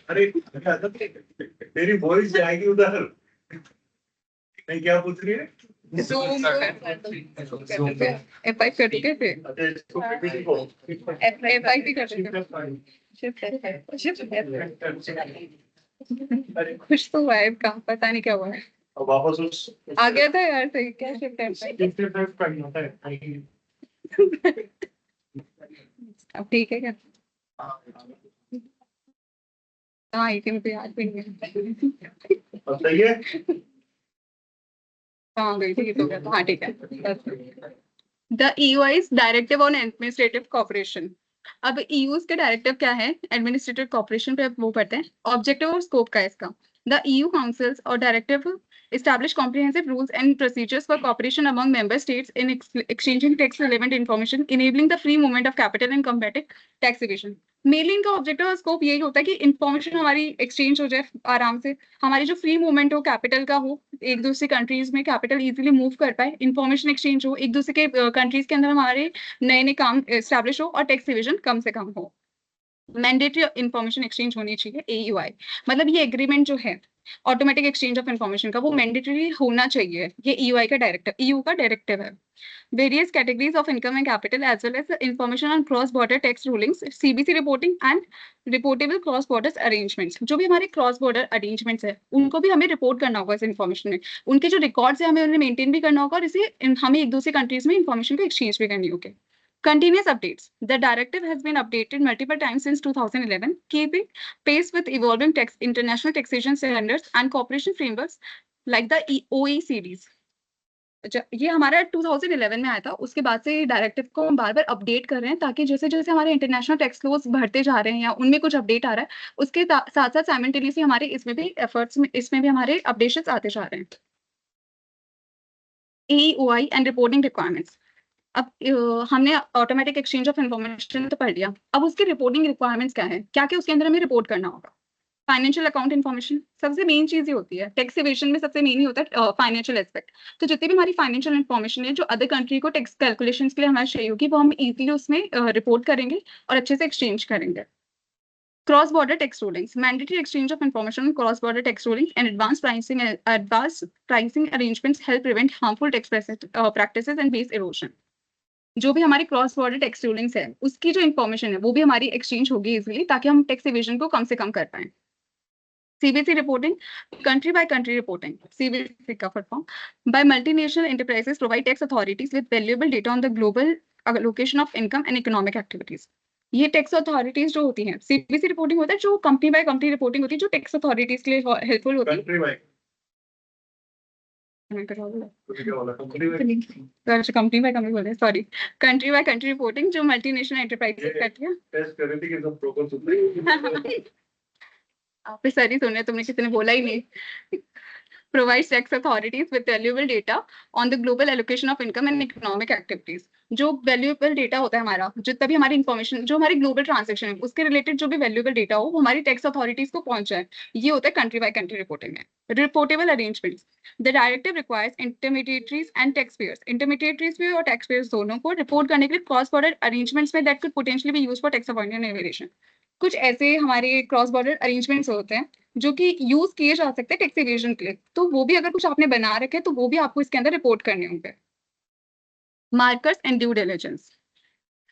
अरे तेरी वॉइस जाएगी उधर। नहीं, क्या पूछ रही है? Zoom कर दो, F5 कर दो कैसे? अच्छा, इसको PPT को F5 भी कर दो। Shift खुश तो हुआ है का, पता नहीं क्या हुआ है। अब वापस उस आ गया था यार, सही क्या शिफ्ट है? अब ठीक है क्या? हाँ, ये मुझे याद भी नहीं है। अब सही है। हाँ गई थी तो, हाँ ठीक है। The EU's directive on administrative cooperation. अब EU's के डायरेक्टिव क्या है, एडमिनिस्ट्रेटिव कॉपरेशन पे वो पढ़ते हैं। ऑब्जेक्टिव और स्कोप का इसका, द EU काउंसिल्स और directive establish comprehensive rules and procedures for cooperation among member states in exchanging tax relevant information, enabling the free movement of capital and combating tax evasion. Mainly इनका objective और scope यही होता है कि information हमारी exchange हो जाए आराम से, हमारी जो फ्री मूवमेंट हो कैपिटल का हो, एक दूसरे कंट्रीज में कैपिटल इजीली मूव कर पाए, इंफॉर्मेशन एक्सचेंज हो, एक दूसरे के कंट्रीज के अंदर हमारे नए नए काम एस्टैब्लिश हो और टैक्स डिविजन कम से कम हो। मैंडेटरी इंफॉर्मेशन एक्सचेंज होनी चाहिए AUI, मतलब ये एग्रीमेंट जो है ऑटोमेटिक एक्सचेंज ऑफ इंफॉर्मेशन का, वो मैंडेटरी होना चाहिए। ये EU का डायरेक्टिव, EU का डायरेक्टिव है। Various categories of income and capital as well as the information on cross-border tax rulings, CBC reporting and reportable cross-border arrangements. जो भी हमारे cross-border arrangements है, उनको भी हमें रिपोर्ट करना होगा इस इंफॉर्मेशन में। उनके जो रिकॉर्ड्स है हमें उन्हें मेंटेन भी करना होगा और इसे हमें एक दूसरे कंट्रीज में इंफॉर्मेशन को एक्सचेंज भी करनी होगी। Continuous updates. The directive has been updated multiple times since 2011, keeping pace with evolving international taxation standards and cooperation frameworks like the OECDs. ये हमारा 2011 में आया था, उसके बाद से डायरेक्टिव को हम बार बार अपडेट कर रहे हैं, ताकि जैसे जैसे हमारे इंटरनेशनल टैक्स लॉज बढ़ते जा रहे हैं या उनमें कुछ अपडेट आ रहा है, उसके साथ साथ साइमल्टेनियसली हमारे इसमें भी एफर्ट्स में, इसमें भी हमारे अपडेशंस आते जा रहे हैं। AEOI and reporting requirements. अब हमने ऑटोमेटिक एक्सचेंज ऑफ इन्फॉर्मेशन तो पढ़ लिया, अब उसकी रिपोर्टिंग रिक्वायरमेंट्स क्या है, क्या क्या उसके अंदर हमें रिपोर्ट करना होगा। फाइनेंशियल अकाउंट इन्फॉर्मेशन सबसे मेन चीज ही होती है, टैक्स इवेशन में सबसे मेन ही होता है फाइनेंशियल एस्पेक्ट। तो जितनी भी हमारी फाइनेंशियल इन्फॉर्मेशन है जो अदर कंट्री को टैक्स कैलकुलेशंस के लिए हमारी चाहिए होगी, वो हम इजीली उसमें रिपोर्ट करेंगे और अच्छे से एक्सचेंज करेंगे। Cross border tax rulings, mandatory exchange of information, cross border tax rulings and advance pricing arrangements help prevent harmful tax practices and base erosion. जो भी हमारी क्रॉस बॉर्डर टैक्स रूलिंग्स है, उसकी जो इन्फॉर्मेशन है वो भी हमारी एक्सचेंज होगी इजीली, ताकि हम टैक्स इवेजन को कम से कम कर पाए। CBC reporting, country by country reporting, CBC का full form, by multinational enterprises provide tax authorities with valuable data on the global allocation of income and economic activities. ये tax authorities जो होती हैं, CBC reporting होता है जो company by company reporting होती है, जो टैक्स अथॉरिटीज के लिए हेल्पफुल होती है। Country by company by company बोल रहे हैं, sorry, country by country reporting जो मल्टीनेशनल एंटरप्राइजेस करती है। टेस्ट कर रही थी कि सब प्रॉपर सुन रहे हैं। आप भी सही सुन रहे, तुमने किसी ने बोला ही नहीं। Provides tax authorities with valuable data on the global allocation of income and economic activities. जो वैल्यूएबल डेटा होता है हमारा, जितना भी हमारी इंफॉर्मेशन जो हमारी ग्लोबल ट्रांजेक्शन है उसके रिलेटेड जो भी वैल्यूएबल डेटा हो वो हमारी टैक्स अथॉरिटीज को पहुंच जाए, ये होता है कंट्री बाय कंट्री रिपोर्टिंग में। Reportable arrangements, the directive requires intermediaries and tax payers, intermediaries भी और टैक्स पेयर्स दोनों को रिपोर्ट करने के लिए क्रॉस बॉर्डर अरेंजमेंट्स में that could potentially be used for tax avoidance and evasion. कुछ ऐसे हमारे क्रॉस बॉर्डर अरेंजमेंट्स होते हैं जो कि यूज किए जा सकते हैं टैक्स इवेजन के लिए, तो वो भी अगर कुछ आपने बना रखे तो वो भी आपको इसके अंदर रिपोर्ट करने होंगे। Markers and due diligence,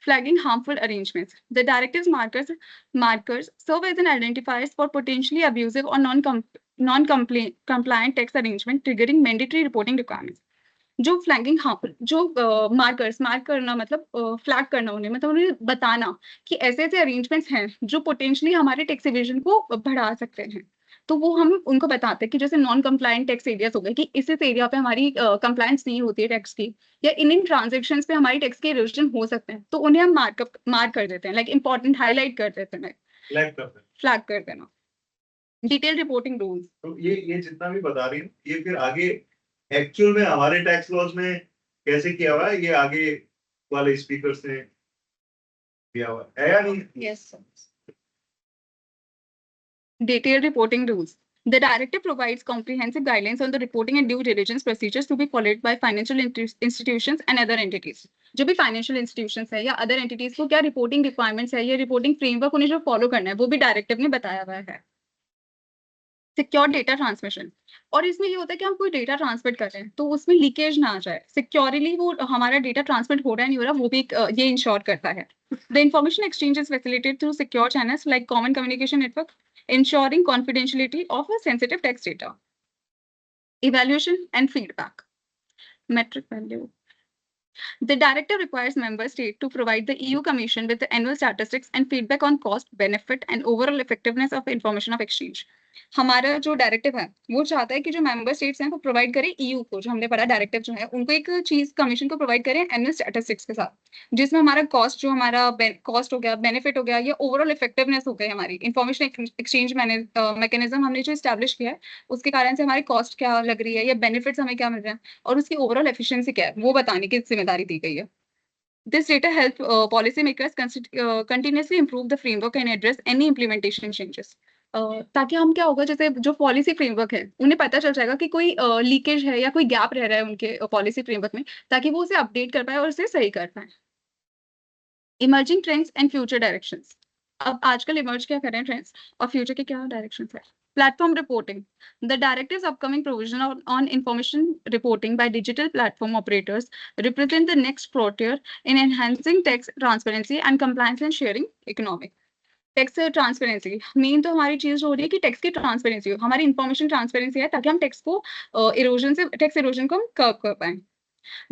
flagging harmful arrangements. The directive's markers serve as an identifiers for potentially abusive or non-compliant tax arrangement triggering mandatory reporting requirements. जो फ्लैगिंग हार्मफुल जो मार्कर्स, मार्क करना मतलब फ्लैग करना उन्हें, मतलब उन्हें बताना कि ऐसे ऐसे अरेंजमेंट्स हैं जो पोटेंशियली हमारे टैक्स इवेजन को बढ़ा सकते हैं, तो वो हम उनको बताते हैं कि जैसे नॉन कंप्लायंट टैक्स एरियाज हो गए कि इस एरिया पे हमारी कंप्लायंस नहीं होती है टैक्स की, या इन ट्रांजेक्शंस पे हमारी टैक्स के इरोजन हो सकते हैं, तो उन्हें हम मार्क कर देते हैं, लाइक इंपॉर्टेंट हाईलाइट कर देते हैं, फ्लैग कर देना। डिटेल रिपोर्टिंग रूल्स, तो ये जितना भी बता रही हूँ ये फिर आगे एक्चुअल में हमारे टैक्स लॉज में कैसे किया हुआ है, ये आगे वाले स्पीकर्स ने दिया हुआ है या नहीं? Yes, sir. Detailed reporting rules. The directive provides comprehensive guidelines on the reporting and due diligence procedures to be followed by financial institutions and other entities. जो भी financial institutions है या other entities को क्या reporting requirements है या reporting framework उन्हें जो follow करना है वो भी directive ने बताया हुआ है. सिक्योर डेटा ट्रांसमिशन, और इसमें ये होता है कि हम कोई डेटा ट्रांसमिट कर रहे हैं तो उसमें लीकेज ना आ जाए, सिक्योरली वो हमारा डेटा ट्रांसमिट हो रहा है नहीं हो रहा वो भी ये इंश्योर करता है. The information exchange is facilitated through secure channels like common communication network, ensuring confidentiality of a sensitive text data. Evaluation and feedback. Metric value. The directive requires member state to provide the EU Commission with the annual statistics and feedback on cost, benefit and overall effectiveness of information of exchange. हमारा जो directive है वो चाहता है कि जो member states हैं वो प्रोवाइड करें ईयू को, जो हमने पढ़ा डायरेक्टिव जो है उनको एक चीज कमीशन को प्रोवाइड करें एनुअल स्टैटिस्टिक्स के साथ, जिसमें हमारा कॉस्ट जो हमारा कॉस्ट हो गया, बेनिफिट हो गया, या ओवरऑल इफेक्टिवनेस हो गई हमारी इंफॉर्मेशन एक्सचेंज मैकेनिज्म हमने जो इस्टेब्लिश किया है उसके कारण से हमारी कॉस्ट क्या लग रही है या बेनिफिट्स हमें क्या मिल रहे हैं और उसकी ओवरऑल एफिशिएंसी क्या है वो बताने की जिम्मेदारी दी गई है. This data help policymakers continuously improve the framework and address any implementation changes. ताकि हम क्या होगा, जैसे जो पॉलिसी फ्रेमवर्क है उन्हें पता चल जाएगा कि कोई लीकेज है या कोई गैप रह रहा है उनके पॉलिसी फ्रेमवर्क में, ताकि वो उसे अपडेट कर पाए और उसे सही कर पाए. Emerging trends and future directions. अब आजकल इमर्ज क्या कर रहे हैं ट्रेंड्स और फ्यूचर के क्या डायरेक्शंस है. Platform reporting. The directive's upcoming provision on information reporting by digital platform operators represent the next frontier in enhancing tax transparency and compliance and sharing economy. Tax transparency main तो हमारी चीज जो हो रही है कि टैक्स की ट्रांसपेरेंसी हो, हमारी इंफॉर्मेशन ट्रांसपेरेंसी है ताकि हम टैक्स को इरोजन से टैक्स इरोजन को हम कर्व कर पाए.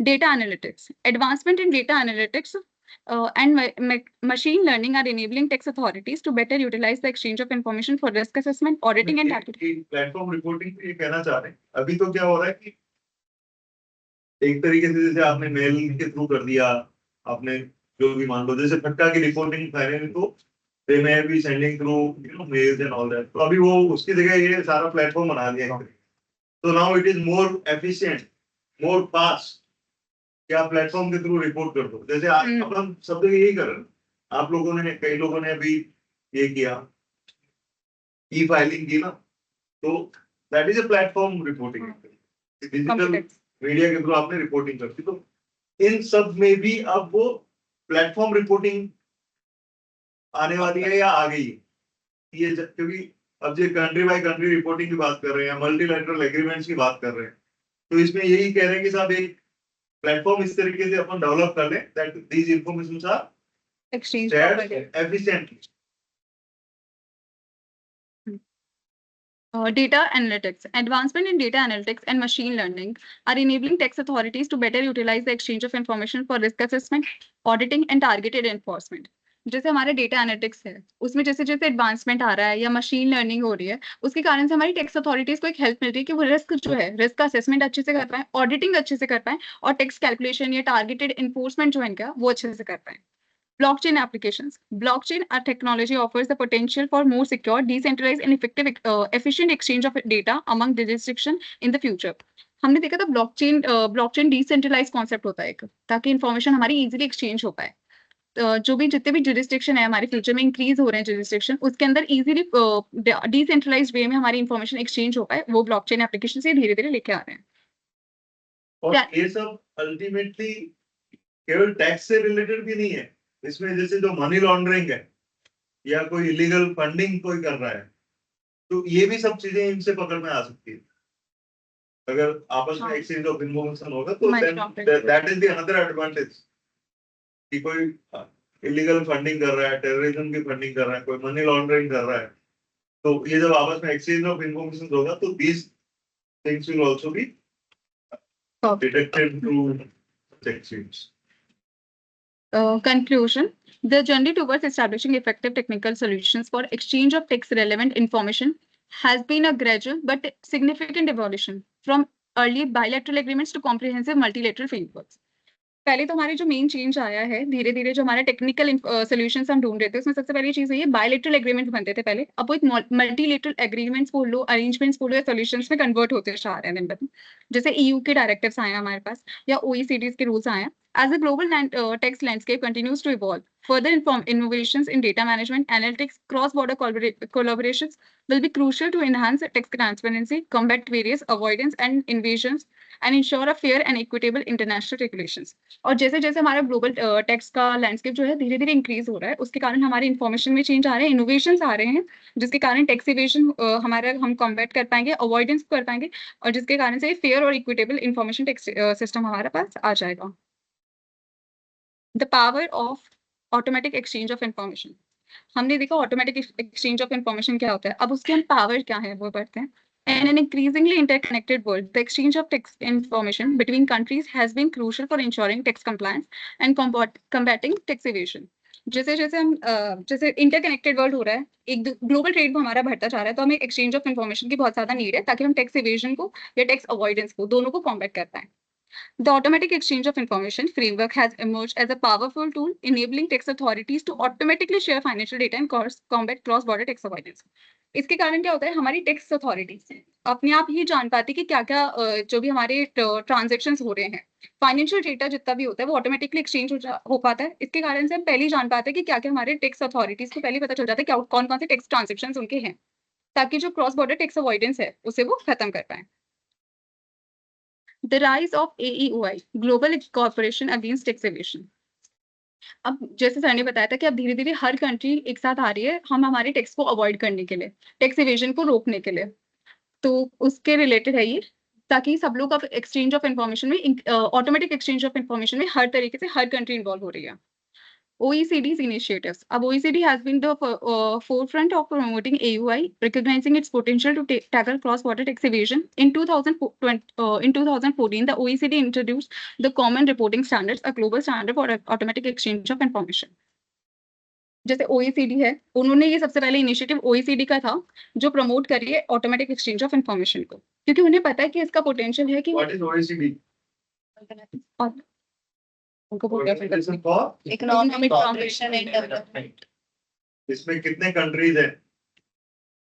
Data analytics. Advancement in data analytics and machine learning are enabling tax authorities to better utilize the exchange of information for risk assessment, auditing and targeting. Platform reporting ये कहना चाह रहे हैं. अभी तो क्या हो रहा है कि एक तरीके से जैसे आपने मेल के थ्रू कर दिया, आपने जो भी मान लो जैसे फटका की रिपोर्टिंग फाइनली तो they may be sending through mails and all that. तो अभी वो उसकी जगह ये सारा प्लेटफॉर्म बना दिया है. तो now it is more efficient, more fast. क्या प्लेटफॉर्म के थ्रू रिपोर्ट कर दो, जैसे आज अपन सब जगह यही कर रहे हैं. आप लोगों ने, कई लोगों ने अभी ये किया, ई फाइलिंग की ना, तो that is a platform reporting. Digital media के थ्रू आपने रिपोर्टिंग करती, तो इन सब में भी अब वो प्लेटफॉर्म रिपोर्टिंग आने वाली है या आ गई है. ये क्योंकि अब जो कंट्री बाय कंट्री रिपोर्टिंग की बात कर रहे हैं, मल्टीलैटरल एग्रीमेंट्स की बात कर रहे हैं, तो इसमें यही कह रहे हैं कि साहब एक प्लेटफॉर्म इस तरीके से अपन डेवलप कर लें that these informations are exchange efficiently. Data analytics. Advancement in data analytics and machine learning are enabling tax authorities to better utilize the exchange of information for risk assessment, auditing and targeted enforcement. जैसे हमारे data analytics है उसमें जैसे जैसे advancement आ रहा है या machine learning हो रही है, उसके कारण से हमारी टैक्स अथॉरिटीज को एक हेल्प मिल रही है कि वो रिस्क जो है, रिस्क का असेसमेंट अच्छे से कर पाए, ऑडिटिंग अच्छे से कर पाए और टैक्स कैलकुलेशन या टारगेटेड एनफोर्समेंट जो है इनका वो अच्छे से कर पाए. Blockchain applications. Blockchain technology offers the potential for more secure, decentralized and effective, efficient exchange of data among jurisdictions in the future. हमने देखा था ब्लॉकचेन डिसेंट्रलाइज कॉन्सेप्ट होता है एक, ताकि इंफॉर्मेशन हमारी इजीली एक्सचेंज हो पाए. जो भी जितने भी जुरिस्डिक्शन है हमारे फ्यूचर में इंक्रीज हो रहे हैं जुरिस्डिक्शन, उसके अंदर इजीली डिसेंट्रलाइज्ड वे में हमारी इंफॉर्मेशन एक्सचेंज हो पाए, वो ब्लॉकचेन एप्लीकेशन से धीरे धीरे लेके आ रहे हैं. और ये सब अल्टीमेटली केवल टैक्स से रिलेटेड भी नहीं है. इसमें जैसे जो मनी लॉन्ड्रिंग है या कोई इलीगल फंडिंग कोई कर रहा है, तो ये भी सब चीजें इनसे पकड़ में आ सकती है अगर आपस में एक्सचेंज ऑफ इन्फॉर्मेशन होगा. तो that is the another advantage कि कोई इलीगल फंडिंग कर रहा है, टेररिज्म की फंडिंग कर रहा है, कोई मनी लॉन्ड्रिंग कर रहा है, तो ये जब आपस में एक्सचेंज ऑफ इन्फॉर्मेशन होगा तो these things will also be detected through exchange. Conclusion. The journey towards establishing effective technical solutions for exchange of tax relevant information has been a gradual but significant evolution from early bilateral agreements to comprehensive multilateral frameworks. पहले तो हमारी जो main change आया है धीरे धीरे, जो हमारे टेक्निकल सॉल्यूशंस हम ढूंढ रहे थे उसमें सबसे पहली चीज है ये बायलैटरल एग्रीमेंट बनते थे पहले, अब वो एक मल्टीलेटरल एग्रीमेंट्स बोल लो, अरेंजमेंट्स बोलो या सॉल्यूशंस में कन्वर्ट होते जा रहे हैं दिन ब दिन. जैसे ईयू के डायरेक्टिव्स आए हैं हमारे पास या ओईसीडीज के रूल्स आए हैं, As the global tax landscape continues to evolve, further innovations in data management, analytics, cross-border collaborations will be crucial to enhance tax transparency, combat various avoidance and invasions, and ensure a fair and equitable international regulations. और जैसे जैसे हमारा global tax का landscape जो है धीरे धीरे increase हो रहा है, उसके कारण हमारे इन्फॉर्मेशन में चेंज आ रहे हैं, इनोवेशंस आ रहे हैं, जिसके कारण टैक्स इवेशन हमारा हम कॉम्बैट कर पाएंगे, अवॉइडेंस कर पाएंगे, और जिसके कारण से फेयर और इक्विटेबल इन्फॉर्मेशन टैक्स सिस्टम हमारे पास आ जाएगा। The power of automatic exchange of information. हमने देखा ऑटोमेटिक एक्सचेंज ऑफ इंफॉर्मेशन क्या होता है, अब उसके हम पावर क्या है वो पढ़ते हैं। In an increasingly interconnected world, the exchange of tax information between countries has been crucial for ensuring tax compliance and combating tax evasion. जैसे जैसे हम जैसे इंटरकनेक्टेड वर्ल्ड हो रहा है, एक ग्लोबल ट्रेड हमारा बढ़ता जा रहा है, तो हमें एक्सचेंज ऑफ इन्फॉर्मेशन की बहुत ज्यादा नीड है ताकि हम टैक्स इवेजन को या टैक्स अवॉइडेंस को दोनों को कॉम्बैट कर पाए। The automatic exchange of information framework has emerged as a powerful tool enabling tax authorities to automatically share financial data and combat cross-border tax avoidance. इसके कारण क्या होता है, हमारी टैक्स अथॉरिटीज अपने आप ही जान पाती कि क्या क्या जो भी हमारे ट्रांजेक्शंस हो रहे हैं, फाइनेंशियल डेटा जितना भी होता है वो ऑटोमेटिकली एक्सचेंज हो पाता है। इसके कारण से हम पहले ही जान पाते हैं कि क्या क्या हमारे टैक्स अथॉरिटीज को पहले पता चल जाता है क्या कौन कौन से टैक्स ट्रांजेक्शंस उनके हैं, ताकि जो क्रॉस बॉर्डर टैक्स अवॉइडेंस है उसे वो खत्म कर पाए। The rise of AEOI, Global Cooperation Against Tax Evasion. अब जैसे सर ने बताया था कि अब धीरे धीरे हर कंट्री एक साथ आ रही है हम हमारे टैक्स को अवॉइड करने के लिए, टैक्स इवेजन को रोकने के लिए, तो उसके रिलेटेड है ये, ताकि सब लोग अब एक्सचेंज ऑफ इन्फॉर्मेशन में ऑटोमेटिक एक्सचेंज ऑफ इन्फॉर्मेशन में हर तरीके से हर कंट्री इन्वॉल्व हो रही है। OECD's initiatives. Ab OECD has been the forefront of promoting AUI, recognizing its potential to tackle cross-border tax evasion. In 2014, the OECD introduced the Common Reporting Standards, a global standard for automatic exchange of information. जैसे OECD है, उन्होंने ये सबसे पहले initiative OECD का था जो promote कर रही है ऑटोमेटिक एक्सचेंज ऑफ इन्फॉर्मेशन को, क्योंकि उन्हें पता है कि इसका पोटेंशियल है कि What is OECD? Organization for economic corporation and development. इसमें कितने कंट्रीज हैं?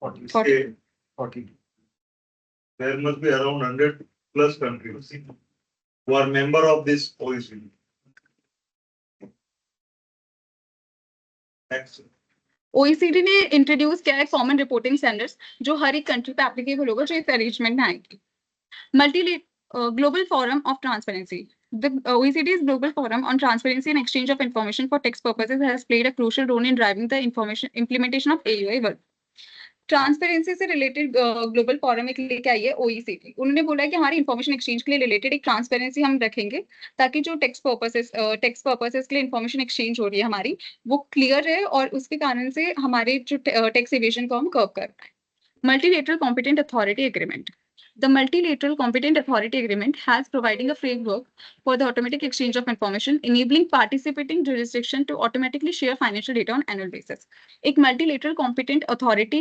40. There must be around 100 plus countries who are member of this OECD. Next. OECD ने इंट्रोड्यूस किया है कॉमन रिपोर्टिंग स्टैंडर्ड्स जो हर एक कंट्री पे एप्लीकेबल होगा, जो इस अरेंजमेंट में आएगी। Global Forum of Transparency. The OECD's Global Forum on Transparency and Exchange of Information for Tax Purposes has played a crucial role in driving the implementation of AUI work. Transparency से related global forum एक लेके आई है OECD। उन्होंने बोला है कि हमारी information exchange के लिए रिलेटेड एक ट्रांसपेरेंसी हम रखेंगे, ताकि जो टैक्स पर्पसेस के लिए इन्फॉर्मेशन एक्सचेंज हो रही है हमारी, वो क्लियर रहे और उसके कारण से हमारे जो टैक्स इवेजन को हम कर्व कर पाए। Multilateral competent authority agreement. The Multilateral Competent Authority Agreement has providing a framework for the automatic exchange of information, enabling participating jurisdiction to automatically share financial data on annual basis. एक Multilateral Competent Authority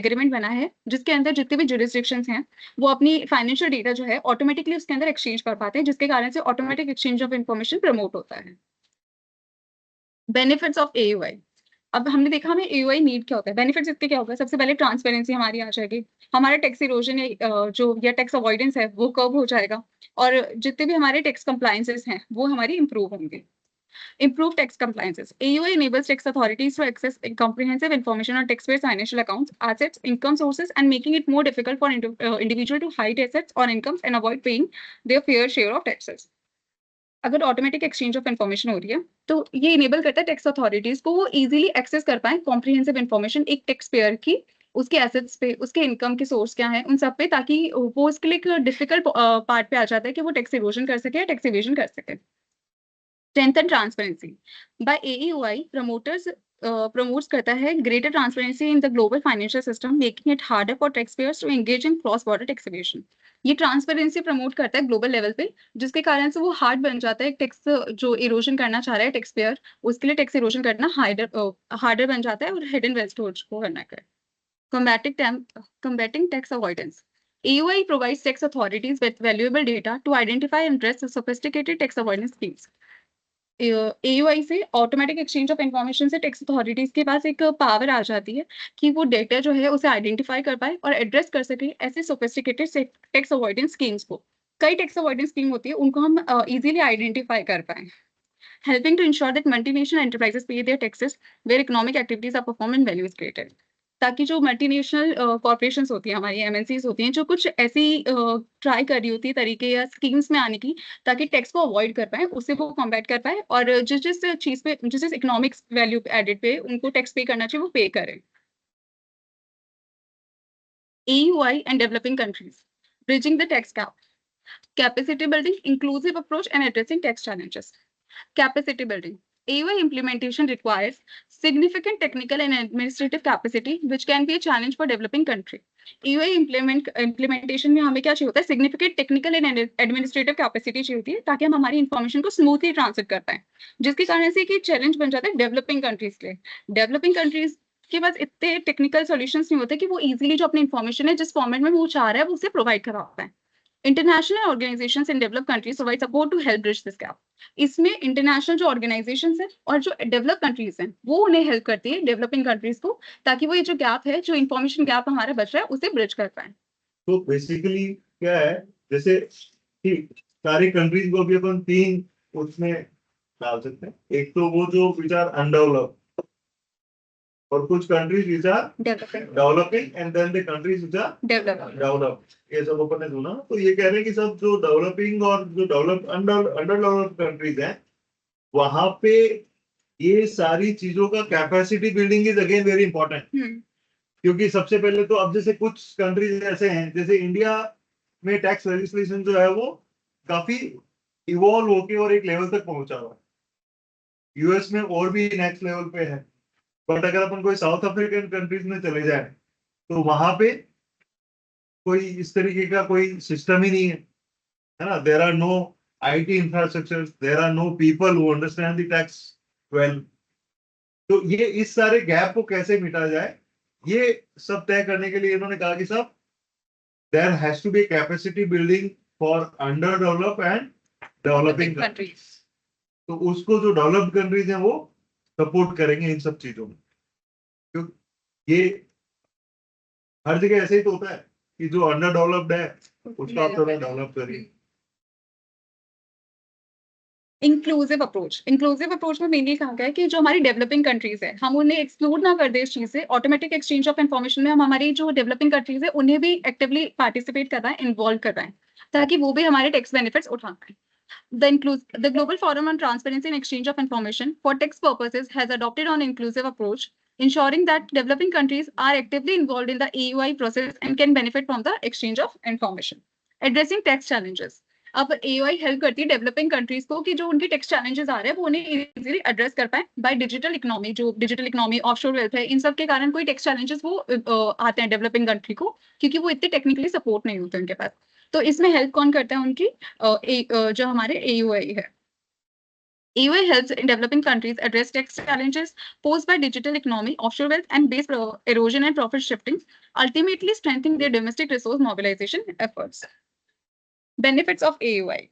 Agreement बना है जिसके अंदर जितने भी jurisdictions हैं वो अपनी financial data जो है automatically उसके अंदर exchange कर पाते हैं, जिसके कारण से automatic exchange of information promote होता है। Benefits of AUI. अब हमने देखा हमें AUI नीड क्या होता है, बेनिफिट्स इसके क्या होगा। सबसे पहले ट्रांसपेरेंसी हमारी आ जाएगी, हमारा टैक्स इरोजन जो या टैक्स अवॉइडेंस है वो कम हो जाएगा, और जितने भी हमारे टैक्स कंप्लायंसेस हैं वो हमारी इंप्रूव होंगे। Improve tax compliances. AUI enables tax authorities to access comprehensive information on taxpayers' financial accounts, assets, income sources, and making it more difficult for individual to hide assets or incomes and avoid paying their fair share of taxes. अगर automatic exchange of information हो रही है तो ये enable करता है tax authorities को वो इजीली एक्सेस कर पाए कॉम्प्रिहेंसिव इन्फॉर्मेशन एक टैक्स पेयर की, उसके एसेट्स पे, उसके इनकम के सोर्स क्या है, उन सब पे, ताकि वो उसके लिए एक डिफिकल्ट पार्ट पे आ जाता है कि वो टैक्स इरोजन कर सके या टैक्स इवेजन कर सके। Strengthen transparency. By AEOI, promotes करता है greater transparency in the global financial system, making it harder for taxpayers to engage in cross-border tax evasion. ये ट्रांसपेरेंसी प्रमोट करता है ग्लोबल लेवल पे, जिसके कारण से वो हार्ड बन जाता है टैक्स जो इरोजन करना चाह रहा है टैक्स पेयर, उसके लिए टैक्स इरोजन करना हार्डर बन जाता है और हिडन वेस्ट को करना है। Combating tax avoidance. AUI provides tax authorities with valuable data to identify and address sophisticated tax avoidance schemes. AUI से ऑटोमेटिक एक्सचेंज ऑफ इन्फॉर्मेशन से टैक्स अथॉरिटीज के पास एक पावर आ जाती है कि वो डेटा जो है उसे आइडेंटिफाई कर पाए और एड्रेस कर सके ऐसे सोफिस्टिकेटेड टैक्स अवॉइडेंस स्कीम्स को। कई टैक्स अवॉइडेंस स्कीम होती है, उनको हम इजीली आइडेंटिफाई कर पाए। helping to ensure that multinational enterprises pay their taxes where economic activities are performed and value is created. ताकि जो मल्टीनेशनल कॉर्पोरेशंस होती हैं हमारी एमएनसीज होती हैं जो कुछ ऐसी ट्राई कर रही होती है तरीके या स्कीम्स में आने की ताकि टैक्स को अवॉइड कर पाए उससे वो कॉम्बैट कर पाए और जिस जिस चीज पे जिस जिस इकोनॉमिक्स वैल्यू एडेड पे उनको टैक्स पे करना चाहिए वो पे करें. AUI and developing countries bridging the tax gap. Capacity building, inclusive approach, and addressing tax challenges. Capacity building. AUI implementation requires significant technical and administrative capacity, which can be a challenge for developing country. AUI implementation में हमें क्या चाहिए होता है? Significant technical and administrative capacity चाहिए होती है ताकि हम हमारी information को smoothly ट्रांसफर कर पाए, जिसके कारण से कि चैलेंज बन जाता है डेवलपिंग कंट्रीज के लिए. डेवलपिंग कंट्रीज के पास इतने टेक्निकल सॉल्यूशंस नहीं होते कि वो इजीली जो अपनी इंफॉर्मेशन है जिस फॉर्मेट में वो चाह रहा है वो उसे प्रोवाइड करा पाए. International organisations in develop countries provide support to help bridge this gap. इसमें इंटरनेशनल जो ऑर्गेनाइजेशंस हैं और जो डेवलप कंट्रीज हैं वो उन्हें हेल्प करती है डेवलपिंग कंट्रीज को ताकि वो ये जो गैप है जो इंफॉर्मेशन गैप हमारा बच रहा है उसे ब्रिज कर पाए. तो बेसिकली क्या है, जैसे कि सारी कंट्रीज को भी अपन 3 उसमें डाल सकते हैं. एक तो वो जो विचार अनडेवलप और कुछ countries which are developing and then the countries which are develop. ये सब अपन ने सुना. तो ये कह रहे हैं कि सब जो डेवलपिंग और जो डेवलप अंडर डेवलप्ड कंट्रीज हैं वहां पे ये सारी चीजों का capacity building is again very important. क्योंकि सबसे पहले तो अब जैसे कुछ कंट्रीज ऐसे हैं जैसे इंडिया में टैक्स लेजिस्लेशन जो है वो काफी इवॉल्व होके और एक लेवल तक पहुंचा हुआ है. यूएस में और भी नेक्स्ट लेवल पे है. बट अगर अपन कोई साउथ अफ्रीकन कंट्रीज में चले जाए तो वहां पे कोई इस तरीके का कोई सिस्टम ही नहीं है ना. There are no IT infrastructure, there are no people who understand the tax well. तो ये इस सारे गैप को कैसे मिटा जाए ये सब तय करने के लिए इन्होंने कहा कि सब there has to be capacity building for under develop and developing countries. तो उसको जो डेवलप्ड कंट्रीज हैं वो सपोर्ट करेंगे इन सब चीजों में. क्योंकि ये हर जगह ऐसे ही तो होता है कि जो अंडर डेवलप्ड है उसको आप थोड़ा डेवलप करिए. इंक्लूसिव अप्रोच में मेनली कहा गया है कि जो हमारी डेवलपिंग कंट्रीज है हम उन्हें एक्सक्लूड ना कर दे इस चीज से. ऑटोमेटिक एक्सचेंज ऑफ इन्फॉर्मेशन में हम हमारी जो डेवलपिंग कंट्रीज है उन्हें भी एक्टिवली पार्टिसिपेट करवाएं, इन्वॉल्व करवाएं ताकि वो भी हमारे टैक्स बेनिफिट्स उठा पाएं. The Global Forum on Transparency and Exchange of Information for Tax Purposes has adopted an inclusive approach, ensuring that developing countries are actively involved in the AUI process and can benefit from the exchange of information. Addressing tax challenges. अब AUI help करती है developing countries को कि जो उनके tax challenges आ रहे हैं वो उन्हें इजीली एड्रेस कर पाए बाय डिजिटल इकोनॉमी. जो डिजिटल इकोनॉमी, ऑफशोर वेल्थ है, इन सब के कारण कोई टैक्स चैलेंजेस वो आते हैं डेवलपिंग कंट्री को क्योंकि वो इतने टेक्निकली सपोर्ट नहीं होते उनके पास. तो इसमें हेल्प कौन करता है उनकी जो हमारे AUI है. AUI helps in developing countries address tax challenges posed by digital economy, offshore wealth, and base erosion and profit shifting, ultimately strengthening their domestic resource mobilization efforts. Benefits of AUI.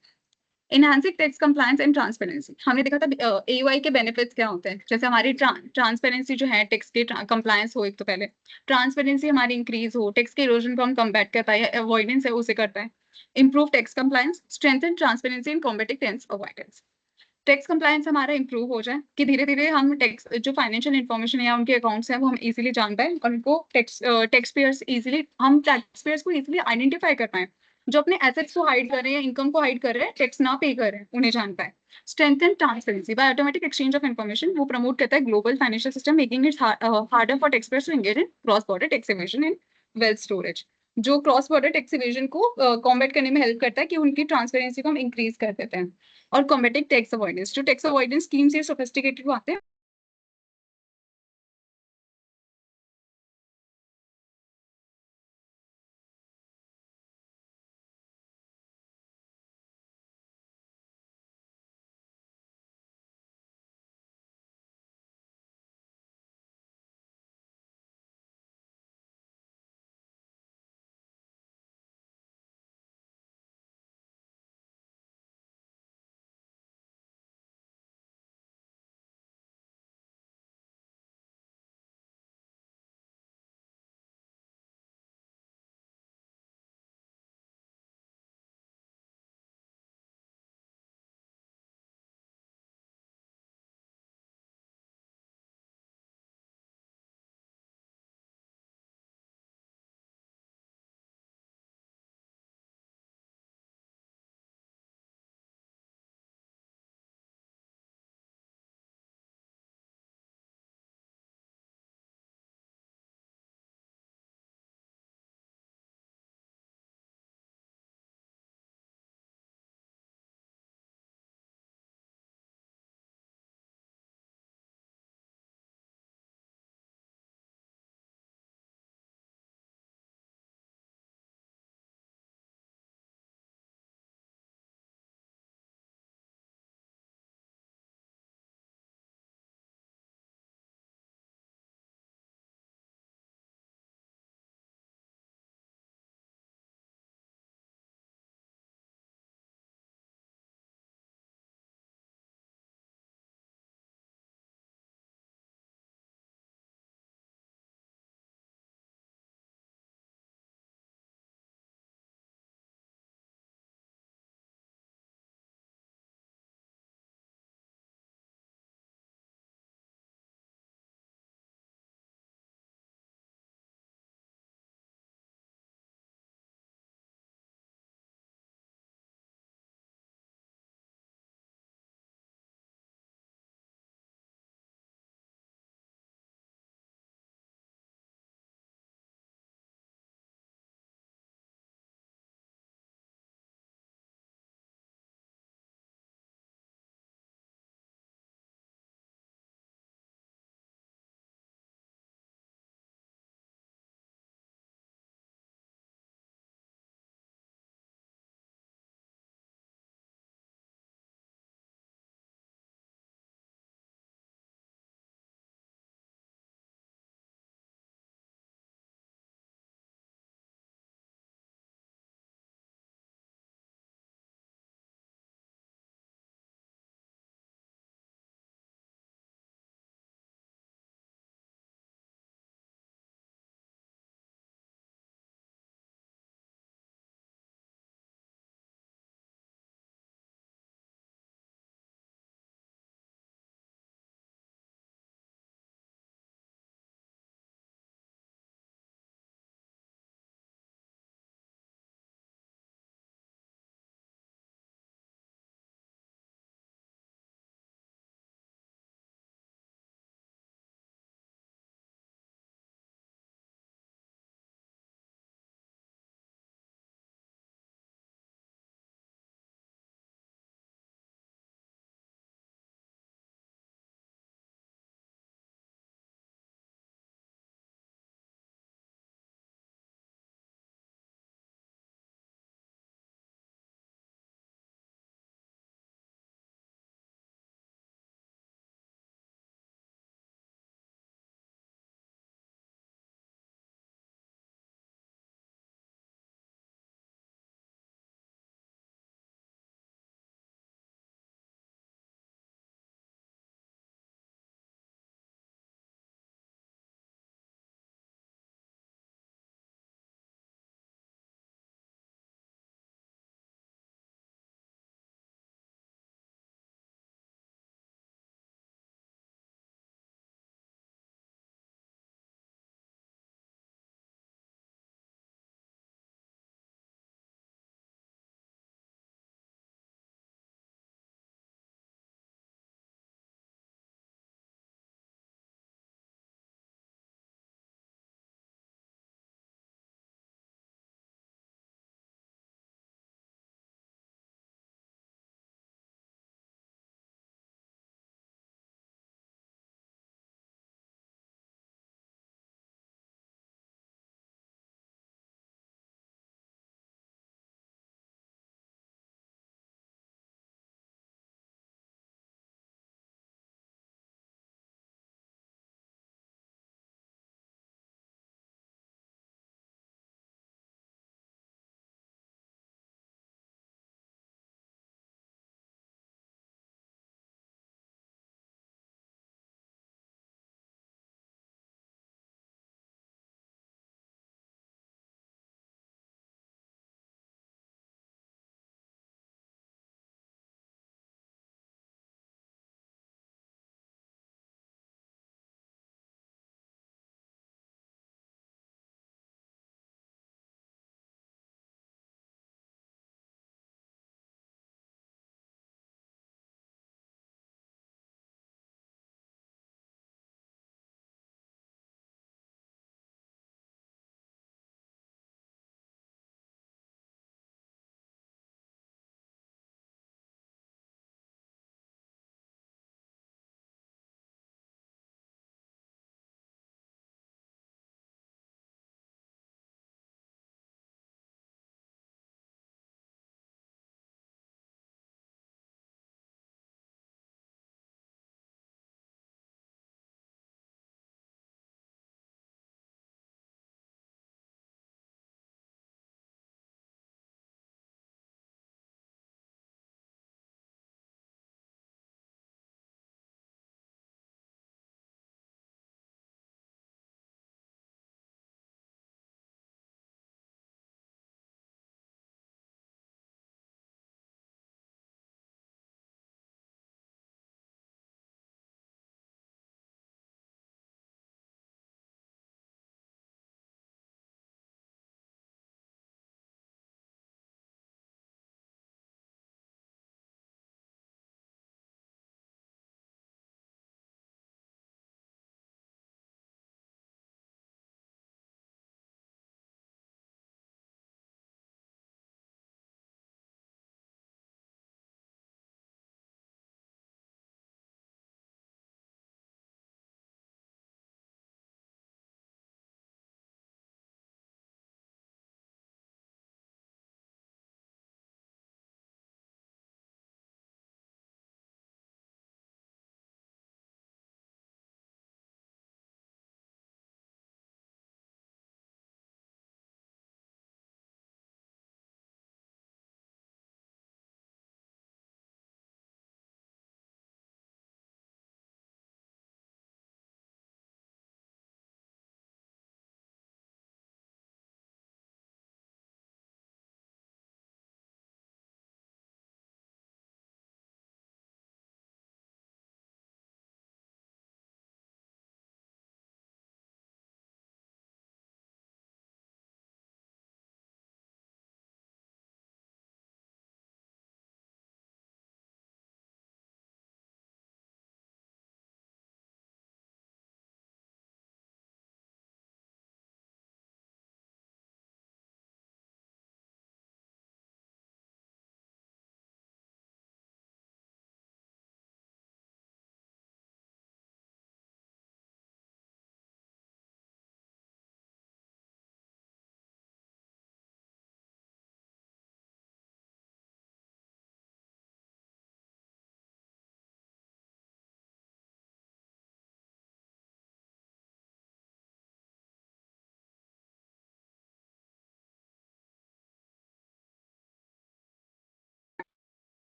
Enhancing tax compliance and transparency. हमने देखा था AUI के benefits क्या होते हैं. जैसे हमारी transparency जो है टैक्स के कंप्लायंस हो, एक तो पहले ट्रांसपेरेंसी हमारी इंक्रीज हो, टैक्स के इरोजन को हम कम्बैट कर पाए, अवॉइडेंस है उसे कर पाए. Improve tax compliance, strengthen transparency in combating tax avoidance. Tax compliance हमारा इंप्रूव हो जाए कि धीरे धीरे हम टैक्स जो फाइनेंशियल इन्फॉर्मेशन है या उनके अकाउंट्स हैं वो हम इजीली जान पाए और उनको टैक्स पेयर्स इजीली हम टैक्स पेयर्स को इजीली आइडेंटिफाई कर पाए जो अपने एसेट्स को हाइड कर रहे हैं, इनकम को हाइड कर रहे हैं, टैक्स ना पे कर रहे हैं, उन्हें जान पाए. Strengthen transparency by automatic exchange of information. वो प्रमोट करता है global financial system making it harder for tax payers to engage in cross border tax evasion and wealth storage. जो क्रॉस बॉर्डर टैक्स इवेजन को combat करने में help करता है कि उनकी ट्रांसपेरेंसी को हम इंक्रीज कर देते हैं. और कॉम्बैटिंग टैक्स अवॉइडेंस. जो टैक्स अवॉइडेंस स्कीम्स ये सोफिस्टिकेटेड आते हैं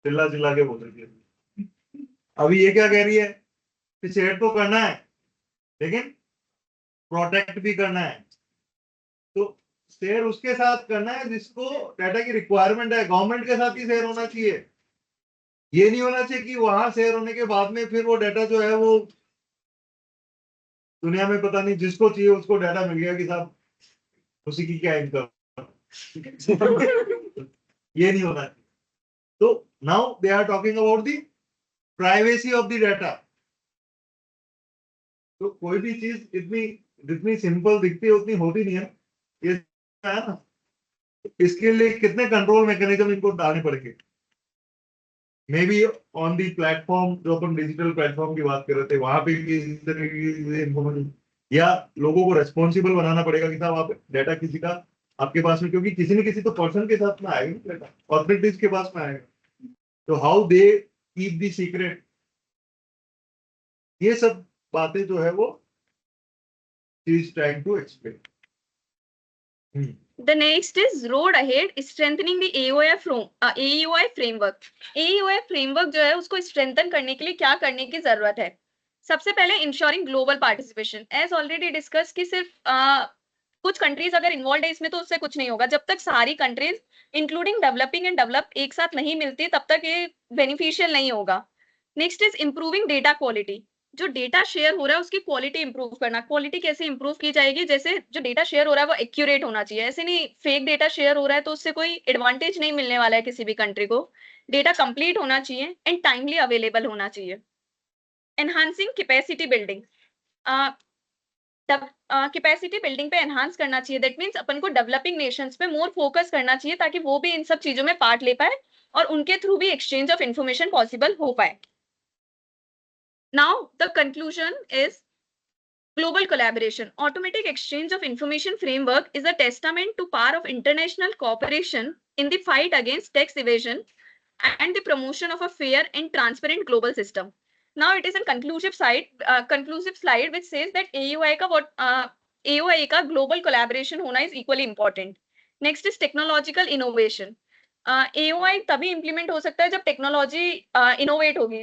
चिल्ला चिल्ला के बोल रही है। अभी ये क्या कह रही है कि शेयर तो करना है लेकिन प्रोटेक्ट भी करना है। तो शेयर उसके साथ करना है जिसको डाटा की रिक्वायरमेंट है, गवर्नमेंट के साथ ही शेयर होना चाहिए। ये नहीं होना चाहिए कि वहां शेयर होने के बाद में फिर वो डाटा जो है वो दुनिया में पता नहीं जिसको चाहिए उसको डाटा मिल गया कि साहब उसी की क्या इनकम। ये नहीं होना चाहिए। तो now they are talking about the privacy of the data. तो कोई भी चीज इतनी जितनी सिंपल दिखती है उतनी होती नहीं है। ये है ना, इसके लिए कितने कंट्रोल मैकेनिज्म इनको डालने पड़ेंगे। May be on the platform, जो अपन डिजिटल प्लेटफॉर्म की बात कर रहे थे, वहां पे किसी तरह की इंफॉर्मेशन, या लोगों को रेस्पॉन्सिबल बनाना पड़ेगा कि साहब आप डाटा किसी का आपके पास में, क्योंकि किसी न किसी तो पर्सन के साथ में आएगा डाटा, ऑथोरिटीज के पास में आएगा। तो how they keep the secret, ये सब बातें जो है वो is trying to explain. The next is road ahead, strengthening the AEOI framework. AEOI framework जो है उसको strengthen करने के लिए क्या करने की जरूरत है? सबसे पहले ensuring global participation. As already discussed कि सिर्फ कुछ कंट्रीज अगर इन्वॉल्व है इसमें तो उससे कुछ नहीं होगा। जब तक सारी countries including developing and develop एक साथ नहीं मिलती तब तक ये बेनिफिशियल नहीं होगा। Next is improving data quality. जो डेटा शेयर हो रहा है उसकी क्वालिटी इंप्रूव करना। क्वालिटी कैसे इंप्रूव की जाएगी? जैसे जो डेटा शेयर हो रहा है वो एक्यूरेट होना चाहिए। ऐसे नहीं फेक डेटा शेयर हो रहा है तो उससे कोई एडवांटेज नहीं मिलने वाला है किसी भी कंट्री को। डेटा कंप्लीट होना चाहिए एंड टाइमली अवेलेबल होना चाहिए। Enhancing capacity building, capacity building पे एनहांस करना चाहिए। दैट मीन्स अपन को डेवलपिंग नेशंस पे मोर फोकस करना चाहिए ताकि वो भी इन सब चीजों में पार्ट ले पाए और उनके थ्रू भी एक्सचेंज ऑफ इंफॉर्मेशन पॉसिबल हो पाए। Now, the conclusion is global collaboration. Automatic exchange of information framework is a testament to power of international cooperation in the fight against tax evasion and the promotion of a fair and transparent global system. Now, it is a conclusive slide which says that AUI का global collaboration होना is equally important. Next is technological innovation. AOI तभी implement हो सकता है जब technology innovate होगी।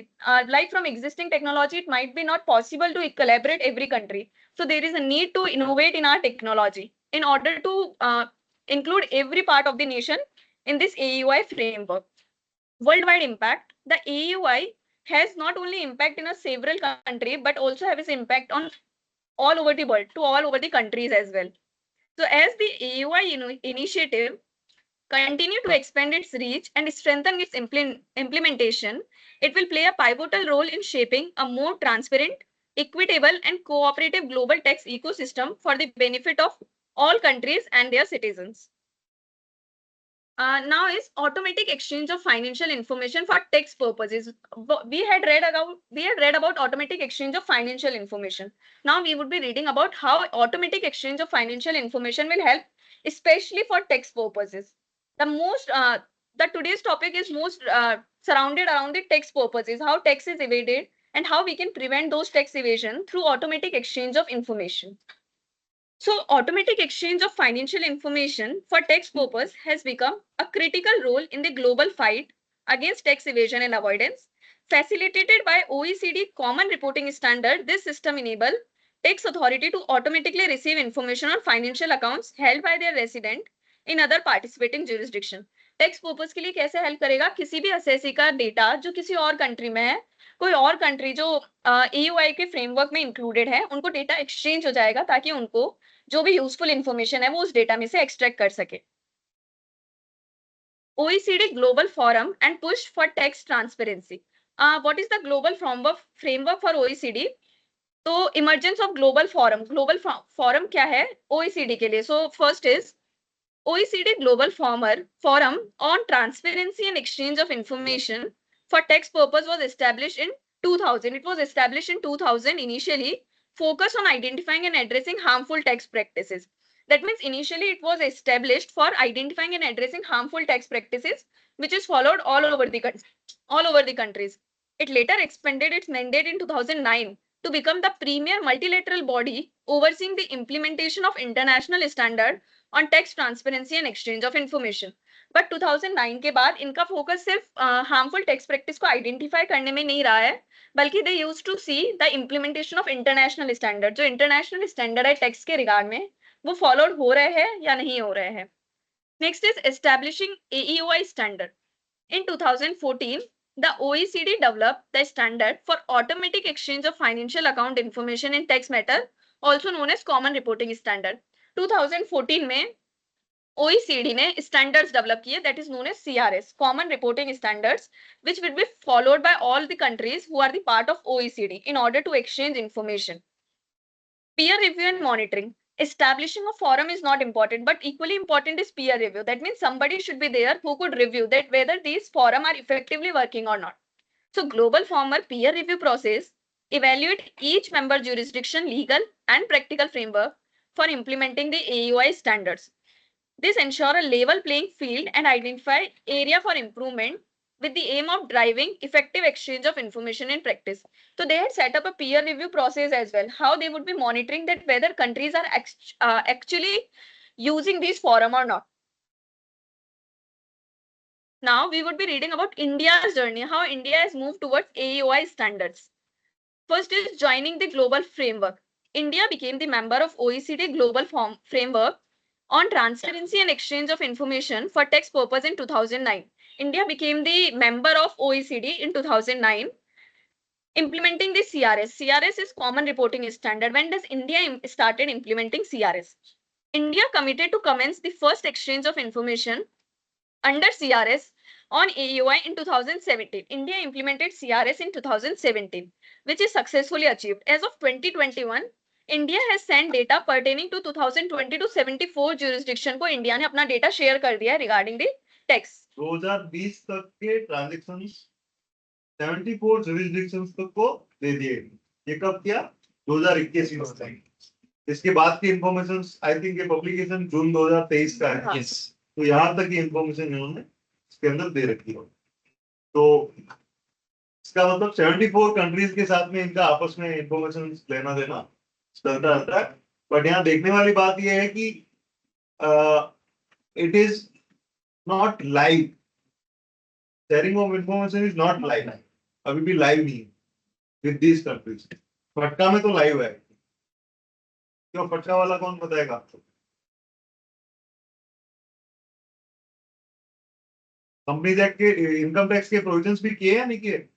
Like from existing technology it might be not possible to collaborate every country, so there is a need to innovate in our technology in order to include every part of the nation in this AUI framework. Worldwide impact, the AUI has not only impact in a several country but also have its impact on all over the world, to all over the countries as well. So as the AUI initiative continue to expand its reach and strengthen its implementation, it will play a pivotal role in shaping a more transparent, equitable, and cooperative global tax ecosystem for the benefit of all countries and their citizens. Now is automatic exchange of financial information for tax purposes. We had read about automatic exchange of financial information. Now we would be reading about how automatic exchange of financial information will help, especially for tax purposes. The today's topic is most surrounded around the tax purposes, how tax is evaded and how we can prevent those tax evasion through automatic exchange of information. So automatic exchange of financial information for tax purpose has become a critical role in the global fight against tax evasion and avoidance. Facilitated by OECD Common Reporting Standard, this system enables tax authority to automatically receive information on financial accounts held by their resident in other participating jurisdiction. Tax purpose के लिए कैसे help करेगा? किसी भी assessee का data जो किसी और कंट्री में है, कोई और कंट्री जो AUI के फ्रेमवर्क में इंक्लूडेड है, उनको डेटा एक्सचेंज हो जाएगा ताकि उनको जो भी यूजफुल इंफॉर्मेशन है वो उस डेटा में से एक्सट्रैक्ट कर सके। OECD Global Forum and push for tax transparency. What is the global framework for OECD? तो emergence of global forum. Global forum क्या है OECD के लिए? So first is OECD Global Forum on Transparency and Exchange of Information for Tax Purpose was established in 2000. It was established in 2000 initially, focused on identifying and addressing harmful tax practices. That means initially it was established for identifying and addressing harmful tax practices, which is followed all over the countries. It later expanded its mandate in 2009 to become the premier multilateral body overseeing the implementation of international standard on tax transparency and exchange of information. But 2009 के बाद इनका focus सिर्फ harmful tax practice को identify करने में नहीं रहा है, बल्कि they use to see the implementation of international standard. जो इंटरनेशनल स्टैंडर्ड है टैक्स के रिगार्ड में, वो फॉलोड हो रहे हैं या नहीं हो रहे हैं। Next is establishing AEOI standard. In 2014, the OECD developed the standard for automatic exchange of financial account information in tax matter, also known as Common Reporting Standard. 2014 में OECD ने standards develop किए, that is known as CRS, Common Reporting Standards, which will be followed by all the countries who are the part of OECD in order to exchange information. Peer review and monitoring. Establishing a forum is not important, but equally important is peer review. That means somebody should be there who could review that whether these forum are effectively working or not. So global formal peer review process evaluate each member jurisdiction legal and practical framework for implementing the AEOI standards. This ensure a level playing field and identify area for improvement with the aim of driving effective exchange of information in practice. So they had set up a peer review process as well, how they would be monitoring that whether countries are actually using these forum or not. Now we would be reading about India's journey, how India has moved towards AEOI standards. First is joining the global framework. India became the member of OECD Global Framework on Transparency and Exchange of Information for Tax Purpose in 2009. India became the member of OECD in 2009. Implementing the CRS. CRS is Common Reporting Standard. When does India started implementing CRS? India committed to commence the first exchange of information under CRS on AEOI in 2017. India implemented CRS in 2017, which is successfully achieved. As of 2021, India has sent data pertaining to 2020 to 74 jurisdiction को India ने अपना data share कर दिया है regarding the tax. 2020 तक के transactions 74 jurisdictions तक को दे दिए। ये कब किया? 2021 में। इसके बाद की इंफॉर्मेशन आई थिंक ये पब्लिकेशन जून 2023 का है। Yes. तो यहाँ तक की इंफॉर्मेशन इन्होंने इसके अंदर दे रखी है। तो इसका मतलब 74 कंट्रीज के साथ में इनका आपस में इंफॉर्मेशन लेना देना चलता रहता है। बट यहाँ देखने वाली बात यह है कि it is not live, sharing of information is not live, अभी भी लाइव नहीं विद दीज कंट्रीज। फटका में तो लाइव है, क्यों फटका वाला कौन बताएगा आपको? कंपनीज एक्ट के इनकम टैक्स के प्रोविजंस भी किए या नहीं किए?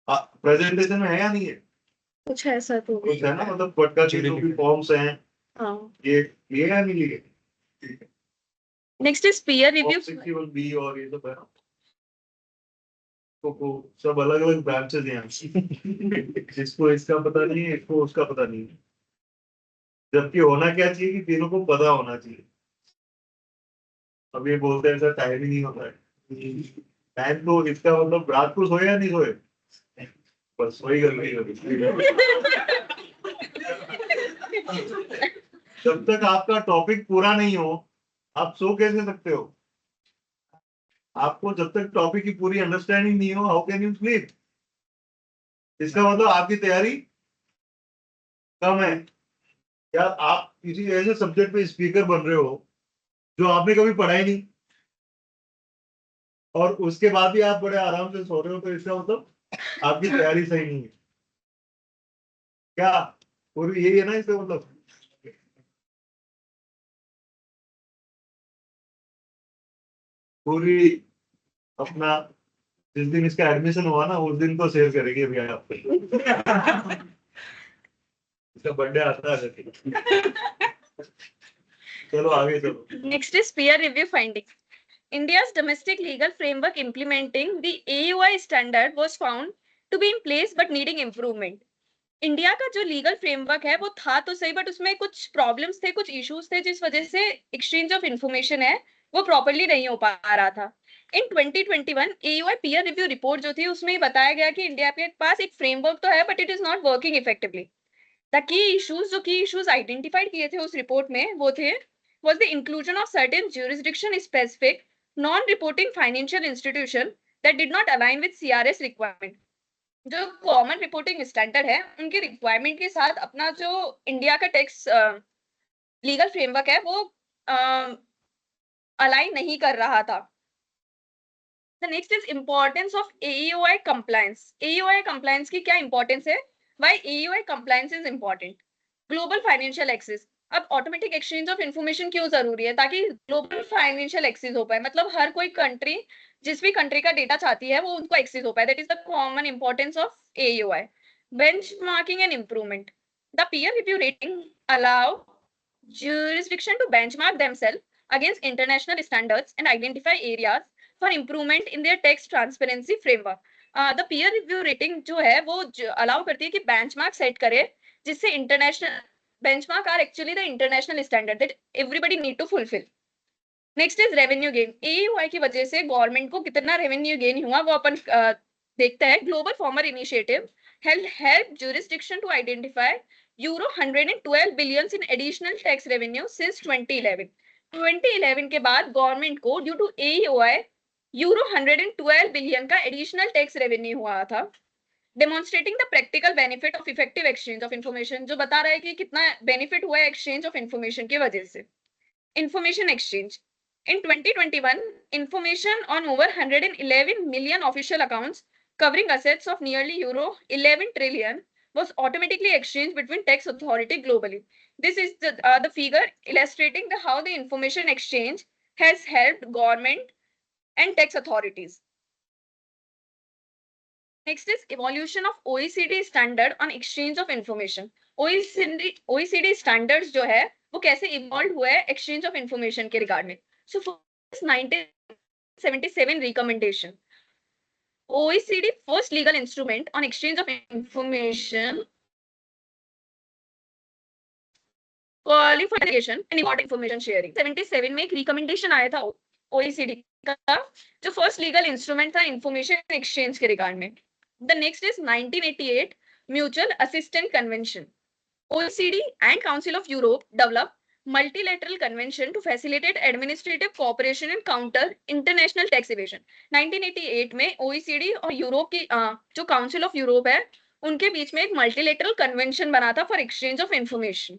प्रेजेंटेशन में है या नहीं है? कुछ है सर, कुछ है ना, मतलब फटका के जो भी फॉर्म्स हैं ये लिए या नहीं लिए? Next is peer review. 61B और ये सब है ना, तो सब अलग अलग ब्रांचेस हैं। जिसको इसका पता नहीं है, इसको उसका पता नहीं है, जबकि होना क्या चाहिए कि तीनों को पता होना चाहिए। अब ये बोलते हैं सर टाइम ही नहीं होता है। टाइम तो इसका मतलब रात को सोए या नहीं सोए, बस सोई गलती होगी। जब तक आपका टॉपिक पूरा नहीं हो आप सो कैसे सकते हो? आपको जब तक टॉपिक की पूरी अंडरस्टैंडिंग नहीं हो, हाउ कैन यू स्लीप? इसका मतलब आपकी तैयारी कम है। या आप किसी ऐसे सब्जेक्ट पे स्पीकर बन रहे हो जो आपने कभी पढ़ा ही नहीं, और उसके बाद भी आप बड़े आराम से सो रहे हो, तो इसका मतलब आपकी तैयारी सही नहीं है। क्या पूरी यही है ना इसका मतलब? पूरी अपना जिस दिन इसका एडमिशन हुआ ना उस दिन को शेयर करेंगे भैया आपको। इसका बर्थडे आता है। चलो आगे चलो। Next is peer review finding. India's domestic legal framework implementing the AEOI standard was found to be in place but needing improvement. India का जो लीगल फ्रेमवर्क है वो था तो सही, बट उसमें कुछ प्रॉब्लम्स थे, कुछ इश्यूज थे, जिस वजह से एक्सचेंज ऑफ इंफॉर्मेशन है वो प्रॉपर्ली नहीं हो पा रहा था। इन 2021 AEOI पीयर रिव्यू रिपोर्ट जो थी उसमें बताया गया कि इंडिया के पास एक फ्रेमवर्क तो है but it is not working effectively. The key issues identified किए थे उस रिपोर्ट में वो थे was the inclusion of certain jurisdiction specific non-reporting financial institution that did not align with CRS requirement. जो कॉमन रिपोर्टिंग स्टैंडर्ड है उनके requirement के साथ अपना जो इंडिया का टैक्स लीगल फ्रेमवर्क है वो अलाइन नहीं कर रहा था। The next is importance of AEOI compliance. AEOI compliance की क्या importance है? Why AEOI compliance is important? Global financial access. अब ऑटोमेटिक एक्सचेंज ऑफ इंफॉर्मेशन क्यों जरूरी है? ताकि ग्लोबल फाइनेंशियल एक्सेस हो पाए, मतलब हर कोई कंट्री जिस भी कंट्री का डेटा चाहती है वो उनको एक्सेस हो पाए। That is the common importance of AEOI. Benchmarking and improvement. The peer review rating allow jurisdiction to benchmark themselves against international standards and identify areas for improvement in their tax transparency framework. The peer review rating जो है वो allow करती है कि benchmark set करे, जिससे international benchmark are actually the international standard that everybody need to fulfill. Next is revenue gain. AEOI की वजह से गवर्नमेंट को कितना रेवेन्यू गेन हुआ वो अपन देखते हैं. Global farmer initiative help jurisdiction to identify euro 112 billions in additional tax revenue since 2011. 2011 के बाद गवर्नमेंट को due to AEOI euro 112 billion का एडिशनल टैक्स रेवेन्यू हुआ था. Demonstrating the practical benefit of effective exchange of information, जो बता रहा है कि कितना बेनिफिट हुआ है एक्सचेंज ऑफ इंफॉर्मेशन की वजह से. Information exchange. In 2021, information on over 111 million official accounts covering assets of nearly euro 11 trillion was automatically exchanged between tax authority globally. This is the figure illustrating how the information exchange has helped government and tax authorities. Next is evolution of OECD standard on exchange of information. OECD standards जो है वो कैसे evolved हुआ है exchange of information के regard में. So first 1977 recommendation. OECD first legal instrument on exchange of information, qualification and important information sharing. 77 में एक recommendation आया था OECD का, जो first legal instrument था information exchange के regard में. The next is 1988 Mutual Assistance Convention. OECD and Council of Europe developed multilateral convention to facilitate administrative cooperation and counter international tax evasion. 1988 में OECD और Europe की जो council of Europe है उनके बीच में एक मल्टीलेटरल कन्वेंशन बना था for exchange of information.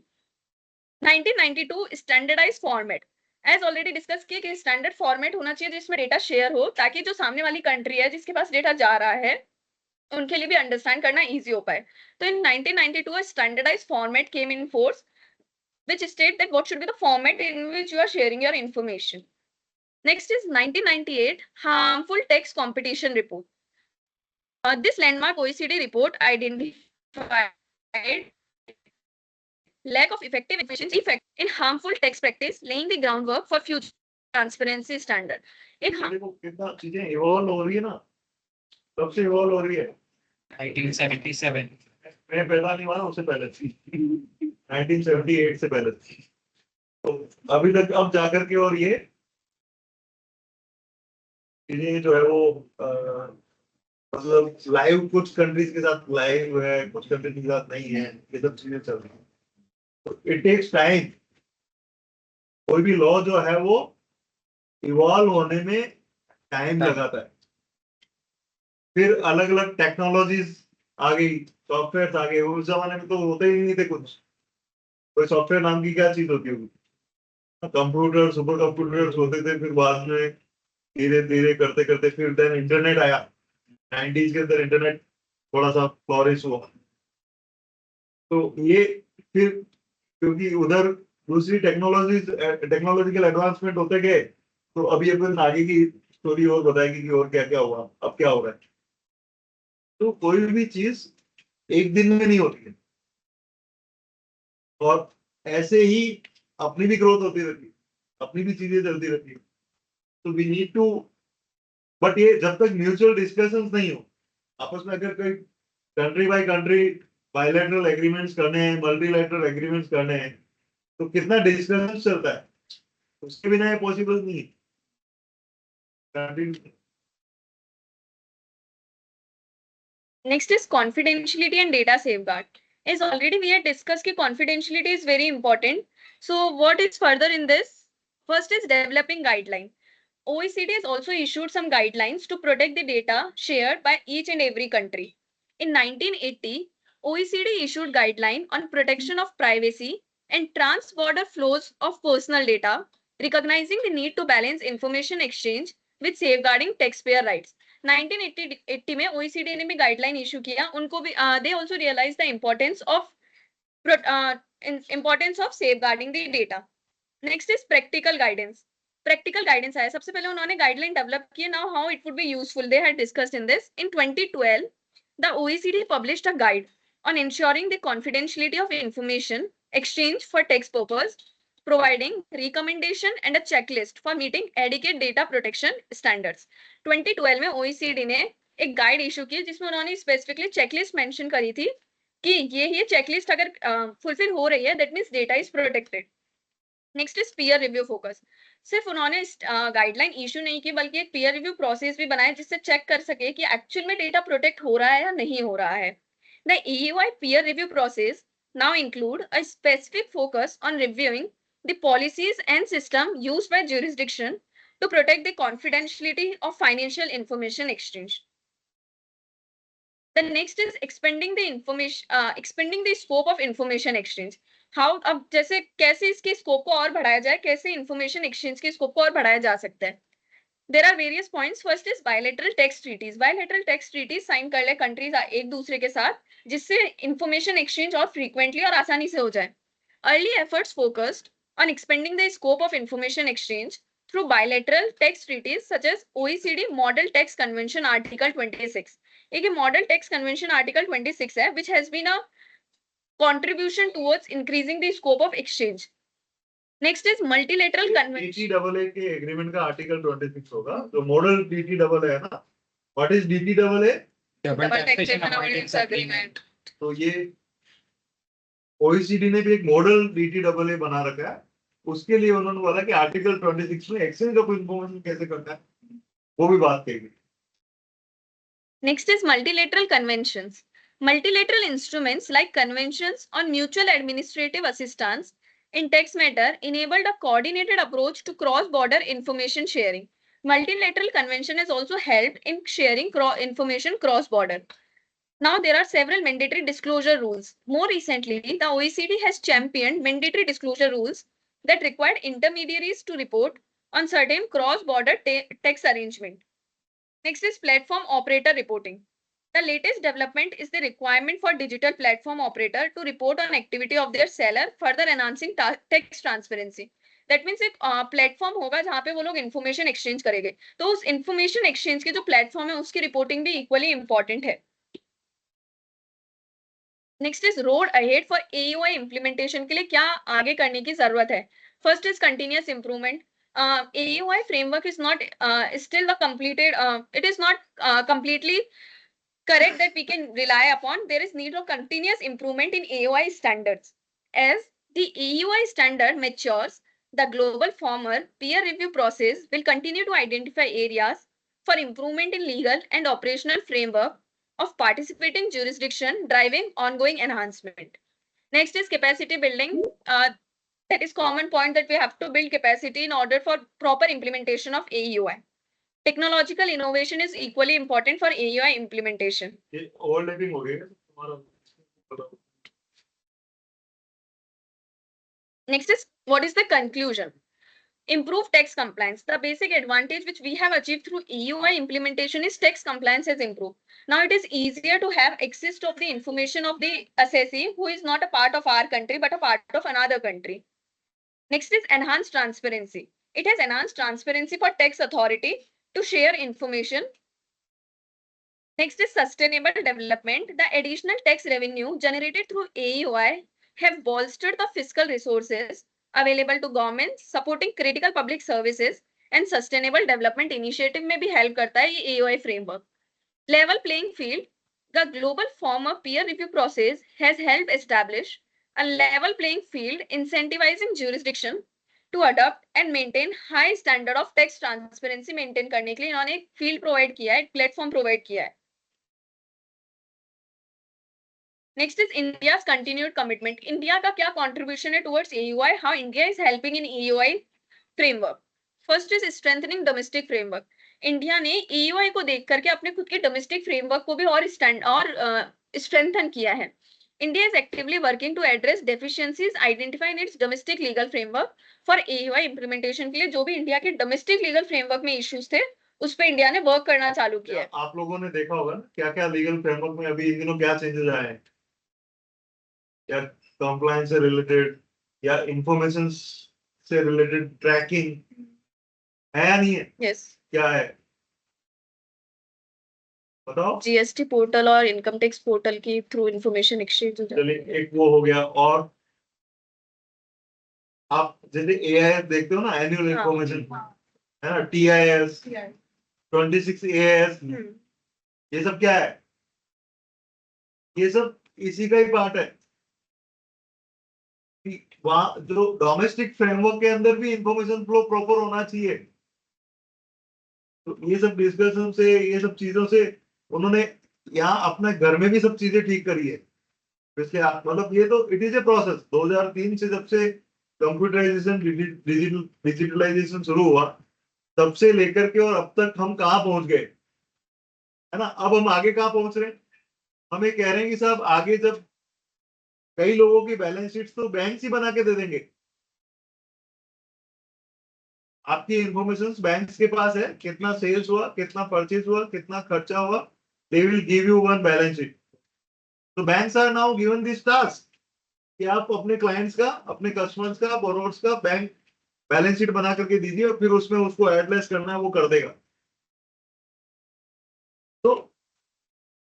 1992 standardize format. As already discuss किया कि स्टैंडर्ड फॉर्मेट होना चाहिए जिसमें डेटा शेयर हो, ताकि जो सामने वाली कंट्री है जिसके पास डेटा जा रहा है उनके लिए भी अंडरस्टैंड करना इजी हो पाए. तो इन 1992 a standardized format came in force which state that what should be the format in which you are sharing your information. Next is 1998 harmful tax competition report. This landmark OECD report identified lack of effective efficiency effect in harmful tax practice, laying the groundwork for future transparency standard. देखो कितना चीजें evolve हो रही है ना, कब से evolve हो रही है? 1977. मैं पैदा नहीं हुआ ना, उससे पहले थी. 1978 से पहले थी. तो अभी तक अब जाकर के, और ये चीजें जो है वो मतलब लाइव कुछ कंट्रीज के साथ लाइव है, कुछ कंट्रीज के साथ नहीं है, ये सब चीजें चल रही है. तो इट टेक्स टाइम. कोई भी लॉ जो है वो इवॉल्व होने में टाइम लगाता है. फिर अलग अलग टेक्नोलॉजीज आ गई, सॉफ्टवेयर आ गए. उस जमाने में तो होते ही नहीं थे कुछ. कोई सॉफ्टवेयर नाम की क्या चीज होती होगी? कंप्यूटर, सुपर कंप्यूटर्स होते थे. फिर बाद में धीरे धीरे करते करते फिर देन इंटरनेट आया. 90s के अंदर इंटरनेट थोड़ा सा फ्लोरिश हुआ. तो ये फिर क्योंकि उधर दूसरी टेक्नोलॉजिकल एडवांसमेंट होते गए, तो अभी अपन आगे की स्टोरी और बताएगी कि और क्या क्या हुआ, अब क्या हो रहा है. तो कोई भी चीज एक दिन में नहीं होती है, और ऐसे ही अपनी भी ग्रोथ होती रहती है, अपनी भी चीजें चलती रहती है. तो वी नीड टू, बट ये जब तक म्यूचुअल डिस्कशंस नहीं हो आपस में, अगर कोई country by country bilateral agreements करने हैं, मल्टीलैटरल एग्रीमेंट्स करने हैं, तो कितना डिस्कशन चलता है, उसके बिना ये पॉसिबल नहीं है. Next is confidentiality and data safeguard. As already we had discussed कि confidentiality is very important. So what is further in this? First is developing guideline. OECD has also issued some guidelines to protect the data shared by each and every country. In 1980, OECD issued guideline on protection of privacy and trans-border flows of personal data recognizing the need to balance information exchange with safeguarding taxpayer rights. 1980 में OECD ने भी guideline issue किया, उनको भी they also realized the importance of safeguarding the data. Next is practical guidance. Practical guidance आया, सबसे पहले उन्होंने गाइडलाइन डेवलप किया. Now how it would be useful, they had discussed in this. In 2012, the OECD published a guide on ensuring the confidentiality of information exchange for tax purpose, providing recommendation and a checklist for meeting adequate data protection standards. 2012 में OECD ने एक guide issue की जिसमें उन्होंने specifically checklist mention करी थी कि ये चेकलिस्ट अगर फुलफिल हो रही है, that means data is protected. Next is peer review focus. सिर्फ उन्होंने गाइडलाइन इशू नहीं की बल्कि एक पीयर रिव्यू प्रोसेस भी बनाया जिससे चेक कर सके कि एक्चुअल में डेटा प्रोटेक्ट हो रहा है या नहीं हो रहा है. The EUI peer review process now include a specific focus on reviewing the policies and system used by jurisdiction to protect the confidentiality of financial information exchange. The next is expanding the scope of information exchange. How, अब जैसे कैसे इसके scope को और बढ़ाया जाए, कैसे information exchange के स्कोप को और बढ़ाया जा सकता है. There are various points. First is bilateral tax treaties. Bilateral tax treaties sign कर ले कंट्रीज एक दूसरे के साथ, जिससे इंफॉर्मेशन एक्सचेंज और फ्रीक्वेंटली और आसानी से हो जाए. Early efforts focused on expanding the scope of information exchange through bilateral tax treaties such as OECD Model Tax Convention Article 26. एक Model Tax Convention Article 26 है, which has been a contribution towards increasing the scope of exchange. Next is multilateral convention. DTAA के agreement का article 26 होगा. तो model DTAA है ना. What is DTAA? Double taxation avoidance agreement. तो ये OECD ने भी एक मॉडल DTAA बना रखा है. उसके लिए उन्होंने बोला कि आर्टिकल 26 में एक्सचेंज ऑफ इंफॉर्मेशन कैसे करता है, वो भी बात कही. Next is multilateral conventions. Multilateral instruments like conventions on mutual administrative assistance in tax matter enabled a coordinated approach to cross-border information sharing. Multilateral convention has also helped in sharing information cross-border. Now there are several mandatory disclosure rules. More recently, the OECD has championed mandatory disclosure rules that required intermediaries to report on certain cross-border tax arrangement. Next is platform operator reporting. The latest development is the requirement for digital platform operator to report on activity of their seller, further enhancing tax transparency. That means एक platform होगा जहाँ पे वो लोग information exchange करेंगे, तो उस information exchange के जो प्लेटफॉर्म है उसकी रिपोर्टिंग भी इक्वली इंपॉर्टेंट है. Next is road ahead for AUI implementation के लिए क्या आगे करने की जरूरत है. First is continuous improvement. AUI framework is not still the completed. It is not completely correct that we can rely upon. There is need of continuous improvement in AUI standards. As the AUI standard matures, the global former peer review process will continue to identify areas for improvement in legal and operational framework of participating jurisdiction, driving ongoing enhancement. Next is capacity building. That is common point that we have to build capacity in order for proper implementation of AUI. Technological innovation is equally important for AUI implementation. Overlapping हो गई है तुम्हारा. Next is what is the conclusion? Improve tax compliance. The basic advantage which we have achieved through AUI implementation is tax compliance has improved. Now it is easier to have access to the information of the assessee who is not a part of our country but a part of another country. Next is enhanced transparency. It has enhanced transparency for tax authority to share information. Next is sustainable development. The additional tax revenue generated through AUI have bolstered the fiscal resources available to governments, supporting critical public services and sustainable development initiative में भी help करता है ये AUI framework. Level playing field. The global former peer review process has helped establish a level playing field, incentivizing jurisdiction to adopt and maintain high standard of tax transparency maintain करने के लिए इन्होंने एक field provide किया है, एक platform provide किया है. Next is India's continued commitment. India का क्या contribution है towards AUI? How India is helping in AUI framework? First is strengthening domestic framework. India ने AUI को देख करके अपने खुद के domestic framework को भी और strengthen किया है. India is actively working to address deficiencies identified in its domestic legal framework for AUI implementation के लिए जो भी इंडिया के domestic legal framework में issues थे उस पे इंडिया ने वर्क करना चालू किया है। आप लोगों ने देखा होगा ना क्या क्या लीगल फ्रेमवर्क में अभी इन दिनों क्या चेंजेस आए हैं, या कंप्लायंस से रिलेटेड या इंफॉर्मेशन से रिलेटेड ट्रैकिंग है या नहीं है? यस, क्या है बताओ। जीएसटी पोर्टल और इनकम टैक्स पोर्टल की थ्रू इंफॉर्मेशन एक्सचेंज हो जाती चलिए है। एक वो हो गया, और आप जैसे एआईएस देखते हो ना, एनुअल हाँ, इंफॉर्मेशन है ना, टीआईएस, 26 एएस, ये सब क्या है? ये सब इसी का ही पार्ट है कि वहां जो डोमेस्टिक फ्रेमवर्क के अंदर भी इंफॉर्मेशन फ्लो प्रॉपर होना चाहिए। तो ये सब डिस्कशन से, ये सब चीजों से उन्होंने यहाँ अपने घर में भी सब चीजें ठीक करी है। इसलिए मतलब ये तो इट इज ए प्रोसेस। 2003 से जब से कंप्यूटराइजेशन, डिजिटलाइजेशन शुरू हुआ तब से लेकर के और अब तक हम कहाँ पहुंच गए, है ना। अब हम आगे कहाँ पहुंच रहे हैं, हम ये कह रहे हैं कि साहब आगे जब कई लोगों की बैलेंस शीट तो बैंक ही बना के दे देंगे। आपकी इंफॉर्मेशन बैंक के पास है, कितना सेल्स हुआ, कितना परचेज हुआ, कितना खर्चा हुआ, they will give you one balance sheet. तो banks are now given this task कि आप अपने क्लाइंट्स का, अपने कस्टमर्स का, बोरोवर्स का बैंक बैलेंस शीट बना करके दीजिए और फिर उसमें उसको एडलेस करना है वो कर देगा। तो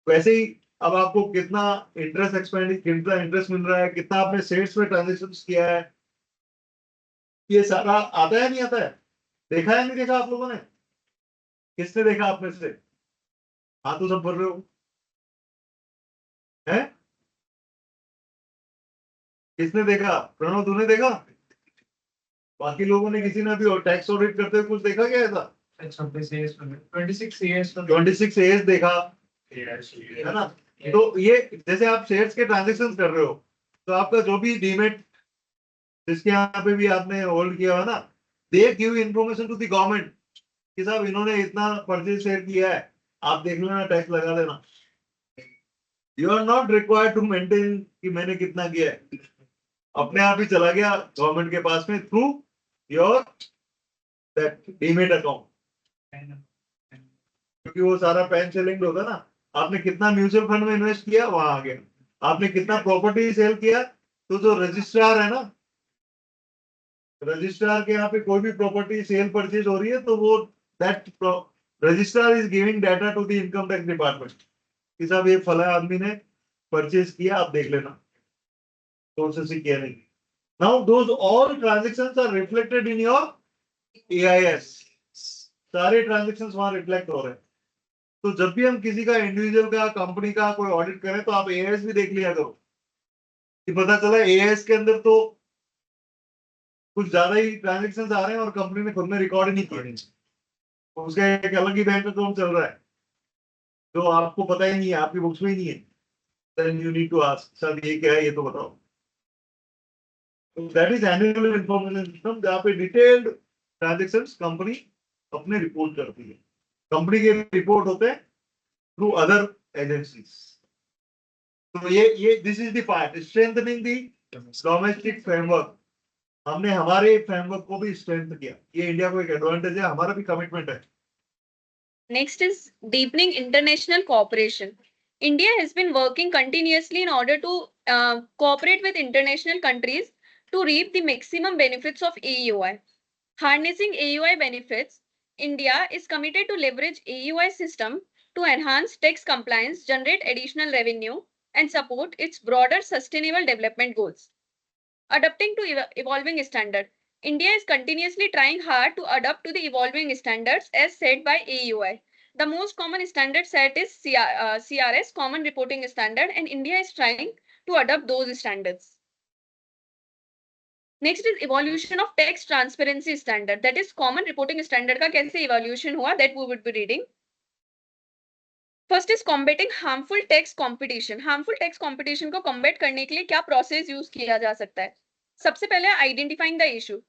वैसे ही अब आपको कितना इंटरेस्ट एक्सपेंड, कितना इंटरेस्ट मिल रहा है, कितना आपने सेल्स में ट्रांजेक्शन किया है, ये सारा आता है नहीं आता है? देखा है नहीं देखा आप लोगों ने? किसने देखा आप में से? हाँ तो सब भर रहे हो है? किसने देखा? प्रणव तूने देखा? बाकी लोगों ने, किसी ने अभी टैक्स ऑडिट करते हुए कुछ देखा क्या ऐसा? 26 एएस देखा है ना। तो ये जैसे आप शेयर्स के ट्रांजेक्शन कर रहे हो तो आपका जो भी डीमेट जिसके यहाँ पे भी आपने होल्ड किया हुआ ना, they give information to the government कि साहब इन्होंने इतना परचेज शेयर किया है, आप देख लेना, टैक्स लगा देना। You are not required to maintain कि मैंने कितना किया है, अपने आप ही चला गया गवर्नमेंट के पास में through your that demat account, क्योंकि वो सारा पैन से लिंक्ड होता है ना। आपने कितना म्यूचुअल फंड में इन्वेस्ट किया वहां आ गया, आपने कितना प्रॉपर्टी सेल किया, तो जो रजिस्ट्रार है ना, रजिस्ट्रार के यहाँ पे कोई भी प्रॉपर्टी सेल परचेज हो रही है तो वो that registrar is giving data to the income tax department कि साहब ये फला आदमी ने परचेज किया, आप देख लेना प्रोसेस ही किया नहीं। Now those all transactions are reflected in your AIS, सारे ट्रांजेक्शंस वहां रिफ्लेक्ट हो रहे हैं। तो जब भी हम किसी का, इंडिविजुअल का, कंपनी का कोई ऑडिट करें तो आप एआईएस भी देख लिया करो कि पता चला एआईएस के अंदर तो कुछ ज्यादा ही ट्रांजेक्शंस आ रहे हैं और कंपनी ने खुद में रिकॉर्ड ही नहीं किए, तो उसका एक अलग ही बैंक अकाउंट चल रहा है जो आपको पता ही नहीं है, आपकी बुक्स में ही नहीं है। Then you need to ask sir ये क्या है, ये तो बताओ। तो that is annual information system जहाँ पे डिटेल्ड ट्रांजेक्शंस कंपनी अपने रिपोर्ट करती है। कंपनी के रिपोर्ट होते हैं थ्रू अदर एजेंसीज। तो ये this is the part strengthening the domestic framework. हमने हमारे फ्रेमवर्क को भी स्ट्रेंथ किया, ये इंडिया को एक एडवांटेज है, हमारा भी कमिटमेंट है। Next is deepening international cooperation. India has been working continuously in order to cooperate with international countries to reap the maximum benefits of AUI. Harnessing AUI benefits, India is committed to leverage AUI system to enhance tax compliance, generate additional revenue, and support its broader sustainable development goals. Adapting to evolving standard. India is continuously trying hard to adapt to the evolving standards as set by AUI. The most common standard set is CRS, Common Reporting Standard, and India is trying to adopt those standards. Next is evolution of tax transparency standard, that is common reporting standard का कैसे evolution हुआ, that we would be reading. First is combating harmful tax competition. Harmful tax competition को combat करने के लिए क्या process use किया जा सकता है? सबसे पहले identifying the issue.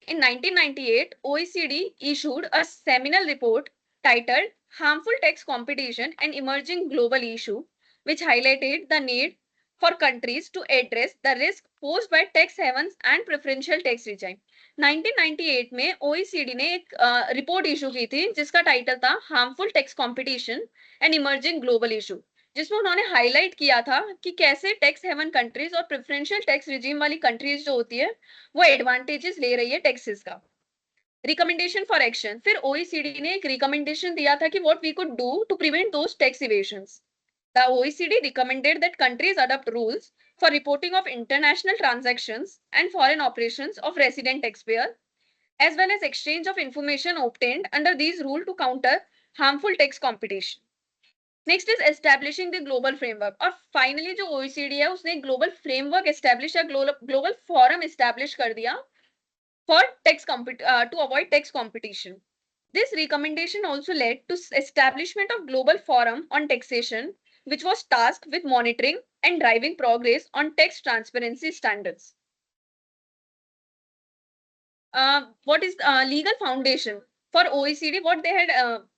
In 1998, OECD issued a seminal report titled Harmful Tax Competition, an Emerging Global Issue, which highlighted the need for countries to address the risk posed by tax havens and preferential tax regime. 1998 में OECD ने एक report issue की थी जिसका title था harmful tax competition and emerging global issue, जिसमें उन्होंने highlight किया था कि कैसे टैक्स हेवन कंट्रीज और प्रेफरेंशियल टैक्स रिजीम वाली कंट्रीज जो होती है वो एडवांटेजेस ले रही है टैक्सेस का. रिकमेंडेशन फॉर एक्शन, फिर OECD ने एक रिकमेंडेशन दिया था कि what we could do to prevent those tax evasions. The OECD recommended that countries adopt rules for reporting of international transactions and foreign operations of resident taxpayer, as well as exchange of information obtained under these rules to counter harmful tax competition. Next is establishing the global framework. और finally जो OECD है उसने global framework establish या global forum establish कर दिया for to avoid tax competition. This recommendation also led to establishment of global forum on taxation, which was tasked with monitoring and driving progress on tax transparency standards. What is legal foundation for OECD? What they had,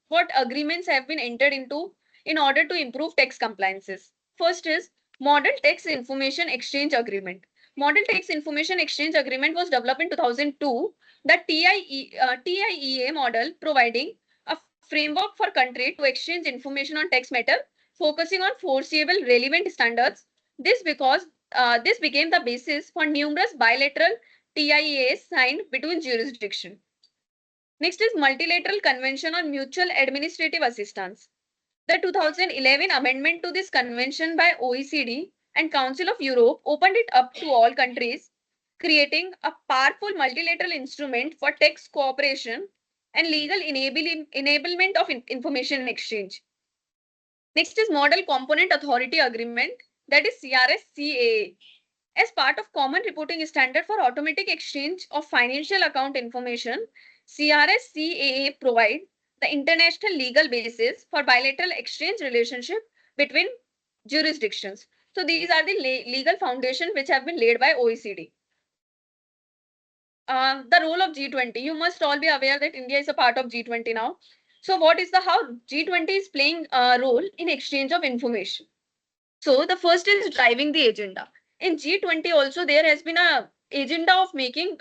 what agreements have been entered into in order to improve tax compliances? First is Model Tax Information Exchange Agreement. Model Tax Information Exchange Agreement was developed in 2002. The TIEA model providing a framework for country to exchange information on tax matter, focusing on foreseeable relevant standards. This became the basis for numerous bilateral TIEAs signed between jurisdictions. Next is Multilateral Convention on Mutual Administrative Assistance. The 2011 amendment to this convention by OECD and Council of Europe opened it up to all countries, creating a powerful multilateral instrument for tax cooperation and legal enablement of information exchange. Next is Model Component Authority Agreement, that is CRS-CAA. As part of Common Reporting Standard for Automatic Exchange of Financial Account Information, CRS-CAA provide the international legal basis for bilateral exchange relationship between jurisdictions. So these are the legal foundation which have been laid by OECD. The role of G20. You must all be aware that India is a part of G20 now. So what is how G20 is playing a role in exchange of information? So the first is driving the agenda. In G20 also there has been a agenda of making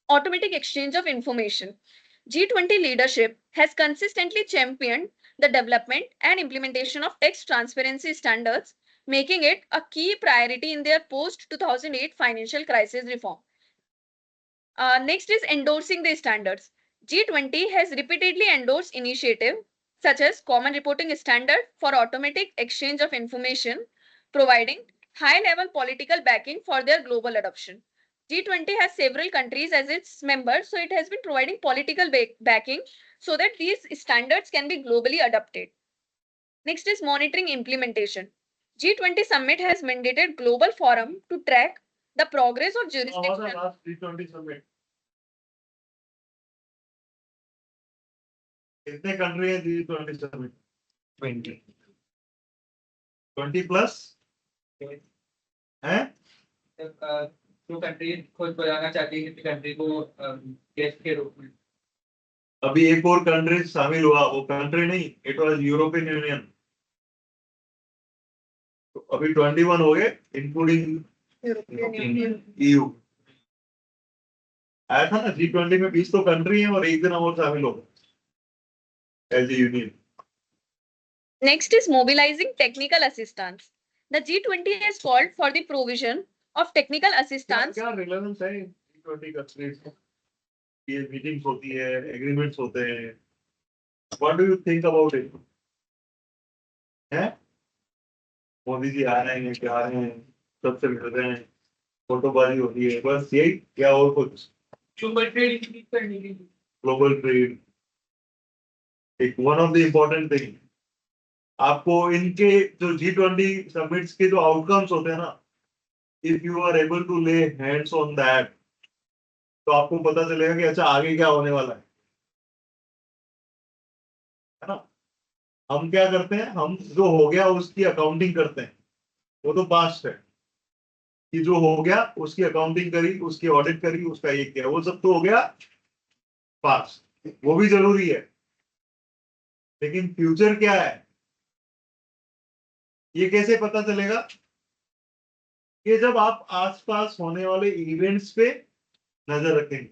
automatic exchange of information. G20 leadership has consistently championed the development and implementation of tax transparency standards, making it a key priority in their post-2008 financial crisis reform. Next is endorsing the standards. G20 has repeatedly endorsed initiatives such as Common Reporting Standard for automatic exchange of information, providing high-level political backing for their global adoption. G20 has several countries as its members, so it has been providing political backing so that these standards can be globally adopted. Next is monitoring implementation. G20 summit has mandated global forum to track the progress of jurisdiction. Last G20 summit. कितने country है G20 summit? 20 plus? हैं? जो country खुद बनाना चाहती है किसी country को guest के रूप में. अभी एक और कंट्री शामिल हुआ, वो कंट्री नहीं, इट वाज यूरोपियन यूनियन. अभी 21 हो गए इंक्लूडिंग EU. आया था ना G20 में 20 तो कंट्री है और एक दिन और शामिल हो as a union. Next is mobilizing technical assistance. The G20 has called for the provision of technical assistance. क्या रिलेवेंस है G20 कंट्रीज का? ये मीटिंग्स होती है, एग्रीमेंट्स होते हैं. What do you think about it? हैं? मोदी जी आ रहे हैं, क्या आ रहे हैं, सबसे मिल रहे हैं, फोटोबाजी होती है, बस यही क्या और कुछ? ग्लोबल ट्रेड इंक्रीज करने के लिए. ग्लोबल ट्रेड एक one of the important thing. आपको इनके जो G20 समिट्स के जो आउटकम्स होते हैं ना, if you are able to lay hands on that, तो आपको पता चलेगा कि अच्छा आगे क्या होने वाला है ना. हम क्या करते हैं, हम जो हो गया उसकी अकाउंटिंग करते हैं, वो तो पास्ट है. कि जो हो गया उसकी अकाउंटिंग करी, उसकी ऑडिट करी, उसका ये किया, वो सब तो हो गया पास्ट. वो भी जरूरी है, लेकिन फ्यूचर क्या है ये कैसे पता चलेगा? ये जब आप आसपास होने वाले इवेंट्स पे नजर रखेंगे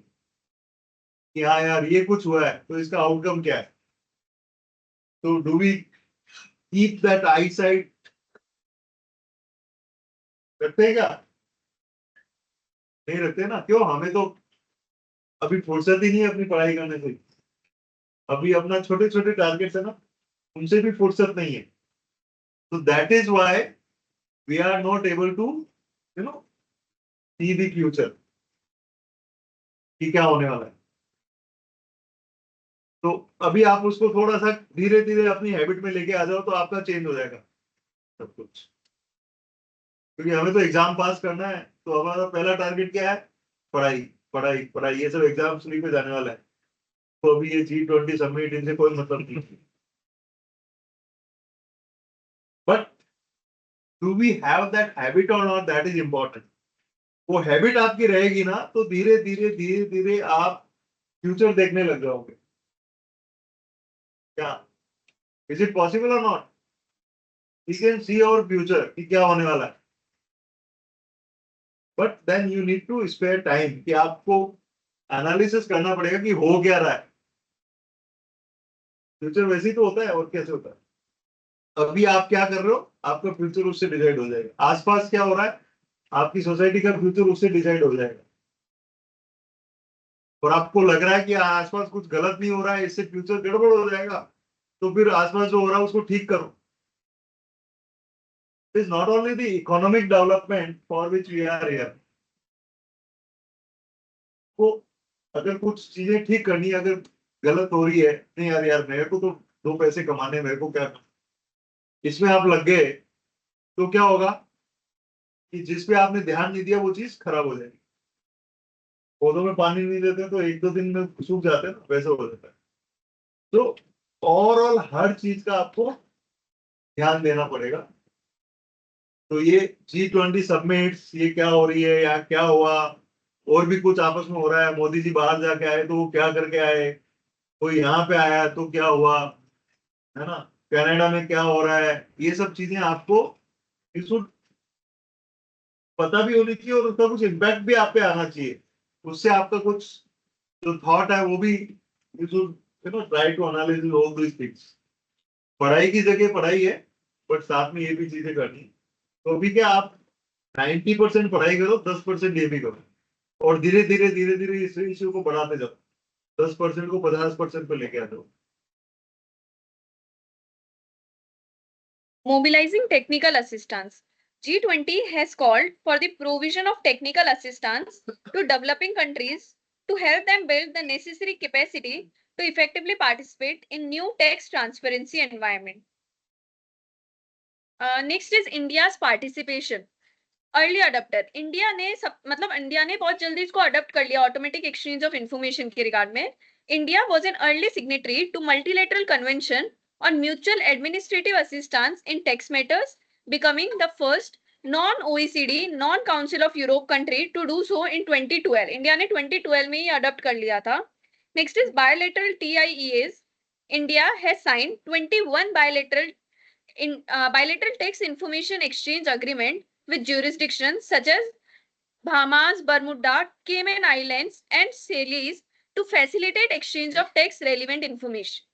कि हाँ यार ये कुछ हुआ है तो इसका आउटकम क्या है, तो do we keep that eye sight, रखते हैं क्या? नहीं रखते ना, क्यों? हमें तो अभी फुर्सत ही नहीं है अपनी पढ़ाई करने से, अभी अपना छोटे छोटे टारगेट्स है ना, उनसे भी फुर्सत नहीं है। तो that is why we are not able to see the future कि क्या होने वाला है। तो अभी आप उसको थोड़ा सा धीरे धीरे अपनी हैबिट में लेके आ जाओ तो आपका चेंज हो जाएगा सब कुछ, क्योंकि हमें तो एग्जाम पास करना है, तो हमारा पहला टारगेट क्या है? पढ़ाई पढ़ाई पढ़ाई, ये सब एग्जाम स्लीप पे जाने वाला है। तो अभी ये G20 समिट इनसे कोई मतलब नहीं। But do we have that habit और नॉट, दैट इज इंपॉर्टेंट। वो हैबिट आपकी रहेगी ना तो धीरे धीरे धीरे धीरे आप फ्यूचर देखने लग जाओगे। क्या? इज इट पॉसिबल और not? We can see our future कि क्या होने वाला है, but then you need to spare time कि आपको एनालिसिस करना पड़ेगा कि हो क्या रहा है। फ्यूचर वैसे ही तो होता है, और कैसे होता है? अभी आप क्या कर रहे हो, आपका फ्यूचर उससे डिसाइड हो जाएगा। आसपास क्या हो रहा है, आपकी सोसाइटी का फ्यूचर उससे डिसाइड हो जाएगा। और आपको लग रहा है कि आसपास कुछ गलत नहीं हो रहा है, इससे फ्यूचर गड़बड़ हो जाएगा, तो फिर आसपास जो हो रहा है उसको ठीक करो। It is not only the economic development for which we are here. तो अगर कुछ चीजें ठीक करनी है, अगर गलत हो रही है, नहीं यार यार मेरे को तो दो पैसे कमाने, मेरे को क्या, इसमें आप लग गए तो क्या होगा कि जिस पे आपने ध्यान नहीं दिया वो चीज खराब हो जाएगी। पौधों में पानी नहीं देते तो एक दो दिन में सूख जाते हैं ना, वैसे हो जाता है। तो ओवरऑल हर चीज का आपको ध्यान देना पड़ेगा। तो ये G20 समिट्स, ये क्या हो रही है या क्या हुआ, और भी कुछ आपस में हो रहा है, मोदी जी बाहर जाके आए तो वो क्या करके आए, कोई यहाँ पे आया तो क्या हुआ, है ना, कनाडा में क्या हो रहा है, ये सब चीजें आपको इसको पता भी होनी चाहिए और उसका कुछ इम्पैक्ट भी आप पे आना चाहिए। उससे आपका कुछ जो थॉट है वो भी, you should try to analyse all these things. पढ़ाई की जगह पढ़ाई है, बट साथ में ये भी चीजें करनी है। तो अभी क्या आप 90% पढ़ाई करो, 10% ये भी करो, और धीरे धीरे धीरे धीरे इस इश्यू को बढ़ाते जाओ, 10% को 50% पे लेके आ जाओ। Mobilizing technical assistance. G20 has called for the provision of technical assistance to developing countries to help them build the necessary capacity to effectively participate in new tax transparency environment. Next is India's participation. Early adapter, India ने मतलब India ने बहुत जल्दी इसको adopt कर लिया automatic exchange of information के regard में। India was an early signatory to multilateral convention on mutual administrative assistance in tax matters, becoming the first non OECD non Council of Europe country to do so in 2012। India ने 2012 में ही adopt कर लिया था। Next is bilateral TIEAs. India has sign 21 bilateral tax information exchange agreement with jurisdictions such as Bahamas, Bermuda, Cayman Islands, and Seychelles to facilitate exchange of tax relevant information.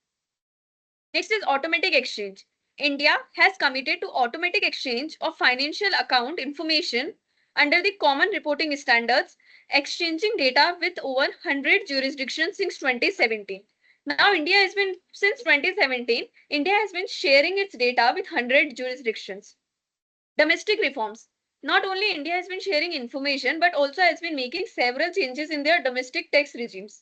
Next is automatic exchange. India has committed to automatic exchange of financial account information under the common reporting standards, exchanging data with over 100 jurisdictions since 2017. Now, since 2017, India has been sharing its data with 100 jurisdictions. Domestic reforms. Not only India has been sharing information, but also has been making several changes in their domestic tax regimes.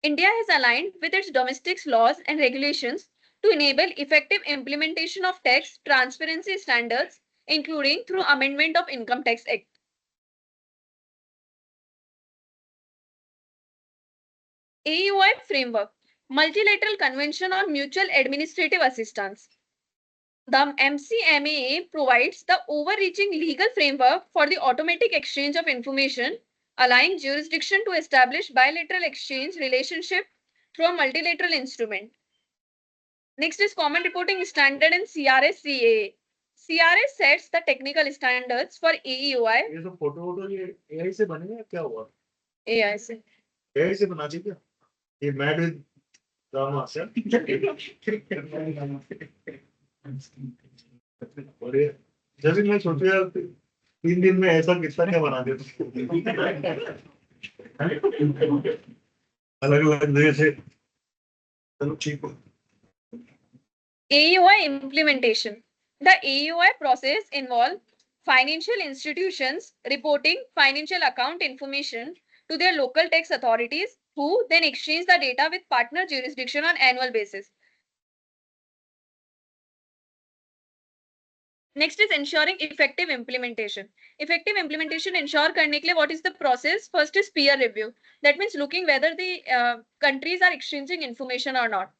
India has aligned with its domestic laws and regulations to enable effective implementation of tax transparency standards, including through amendment of Income Tax Act. AUI framework, Multilateral Convention on Mutual Administrative Assistance. The MCMAA provides the overreaching legal framework for the automatic exchange of information, allowing jurisdiction to establish bilateral exchange relationship through a multilateral instrument. Next is Common Reporting Standard and CRS-CAA. CRA sets the technical standards for AEOI. ये सब photo वोटो ये AI से बने हैं क्या हुआ? AI से AI से बना दी क्या? ये मैड विद ड्रामा से और ये जब भी मैं सोचू यार 3 दिन में ऐसा कितना क्या बना देते अलग अलग जगह से चलो ठीक है AEOI implementation. The AEOI process involves financial institutions reporting financial account information to their local tax authorities, who then exchange the data with partner jurisdiction on annual basis. Next is ensuring effective implementation. Effective implementation ensure करने के लिए what is the process? First is peer review. That means looking whether the countries are exchanging information or not.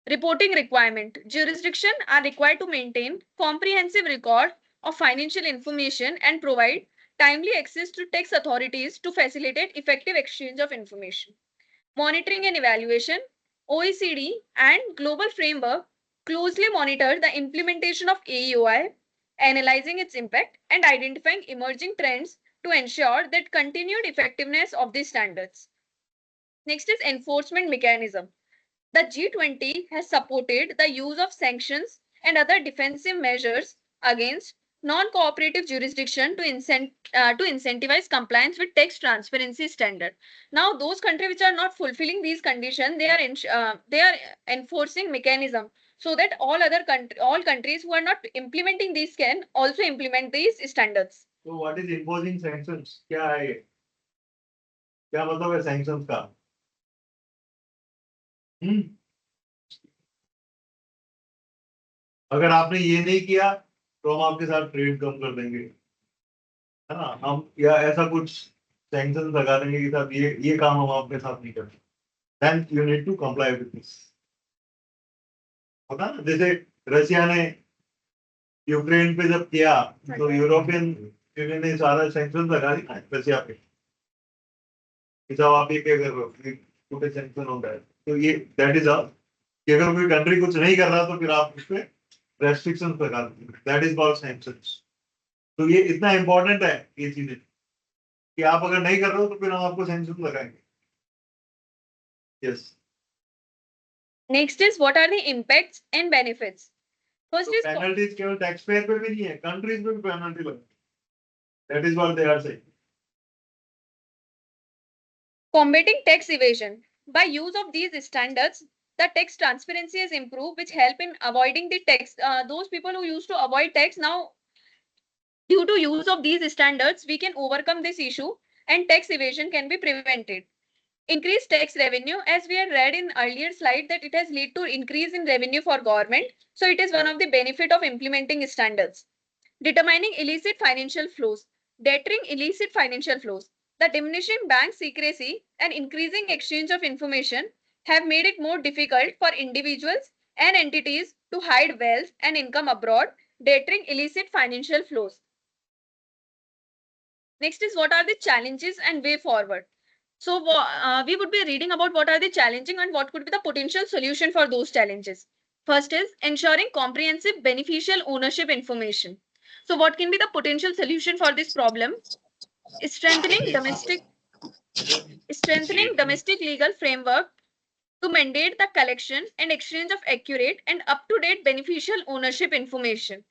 Reporting requirement. Jurisdiction are required to maintain comprehensive record of financial information and provide timely access to tax authorities to facilitate effective exchange of information. Monitoring and evaluation. OECD and global framework closely monitor the implementation of AEOI, analyzing its impact and identifying emerging trends to ensure that continued effectiveness of these standards. Next is enforcement mechanism. The G20 has supported the use of sanctions and other defensive measures against non-cooperative jurisdiction to incentivize compliance with tax transparency standard. Now, those countries which are not fulfilling these conditions, they are enforcing mechanism so that all countries who are not implementing these can also implement these standards. So what is imposing sanctions? क्या है ये? क्या मतलब है sanctions का? अगर आपने ये नहीं किया तो हम आपके साथ ट्रेड कम कर देंगे है ना हम या ऐसा कुछ सैंक्शन लगा देंगे कि साहब ये काम हम आपके साथ नहीं करते then you need to comply with this होता ना जैसे रशिया ने यूक्रेन पे जब किया तो यूरोपियन यूनियन ने सारा सैंक्शन लगा दिया रशिया पे कि साहब आप ये क्या कर रहे हो टूटे सैंक्शन होता है तो ये दैट इज कि अगर कोई कंट्री कुछ नहीं कर रहा तो फिर आप उस पर रेस्ट्रिक्शन लगा दैट इज कॉल्ड सैंक्शंस तो ये इतना इंपॉर्टेंट है ये चीजें कि आप अगर नहीं कर रहे हो तो फिर हम आपको सैंक्शन लगाएंगे yes Next is what are the impacts and benefits. First is penalties केवल टैक्स पेयर पे भी नहीं है कंट्रीज पे भी पेनल्टी लगती that is what they are saying combating tax evasion. By use of these standards, the tax transparency has improved, which help in avoiding the tax. Those people who used to avoid tax, now due to use of these standards, we can overcome this issue and tax evasion can be prevented. Increased tax revenue, as we had read in earlier slide that it has led to increase in revenue for government. So it is one of the benefit of implementing standards. Determining illicit financial flows. Deterring illicit financial flows. The diminishing bank secrecy and increasing exchange of information have made it more difficult for individuals and entities to hide wealth and income abroad, deterring illicit financial flows. Next is what are the challenges and way forward. So we would be reading about what are the challenging and what could be the potential solution for those challenges. First is ensuring comprehensive beneficial ownership information. So what can be the potential solution for this problem? Strengthening domestic legal framework to mandate the collection and exchange of accurate and up-to-date beneficial ownership information.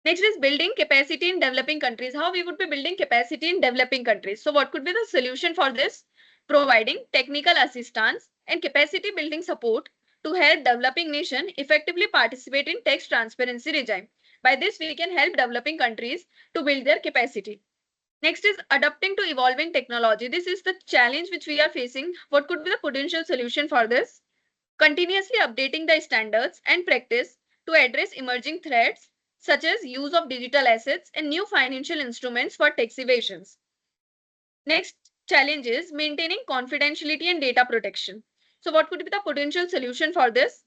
Next is building capacity in developing countries. How we would be building capacity in developing countries. So what could be the solution for this? Providing technical assistance and capacity building support to help developing nation effectively participate in tax transparency regime. By this, we can help developing countries to build their capacity. Next is adapting to evolving technology. This is the challenge which we are facing. What could be the potential solution for this? Continuously updating the standards and practice to address emerging threats such as use of digital assets and new financial instruments for tax evasions. Next challenge is maintaining confidentiality and data protection. So what could be the potential solution for this?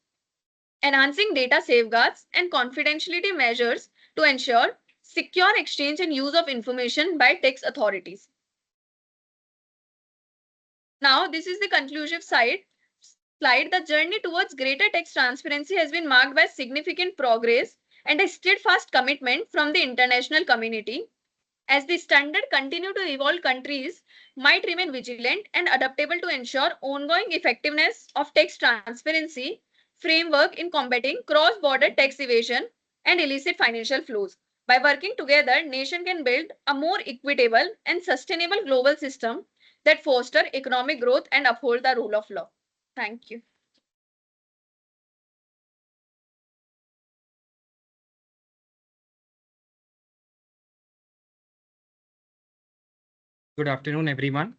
Enhancing data safeguards and confidentiality measures to ensure secure exchange and use of information by tax authorities. Now, this is the conclusive slide. The journey towards greater tax transparency has been marked by significant progress and a steadfast commitment from the international community. As the standard continue to evolve, countries might remain vigilant and adaptable to ensure ongoing effectiveness of tax transparency framework in combating cross-border tax evasion and illicit financial flows. By working together, nation can build a more equitable and sustainable global system that foster economic growth and uphold the rule of law. Thank you. Good afternoon, everyone.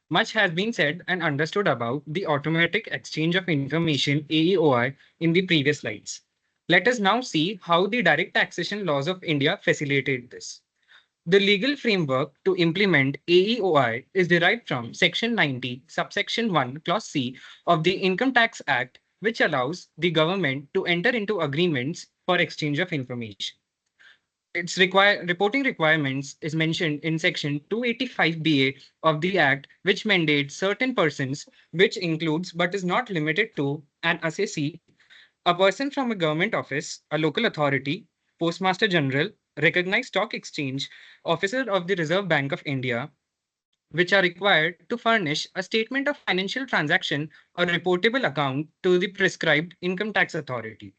Much has been said and understood about the automatic exchange of information AEOI in the previous slides. Let us now see how the direct taxation laws of India facilitate this. The legal framework to implement AEOI is derived from Section 90, subsection 1, clause C of the Income Tax Act, which allows the government to enter into agreements for exchange of information. Its reporting requirements is mentioned in section 285BA of the Act, which mandates certain persons, which includes but is not limited to an assessee, a person from a government office, a local authority, Postmaster General, recognized stock exchange, officer of the Reserve Bank of India, which are required to furnish a statement of financial transaction or reportable account to the prescribed income tax authority.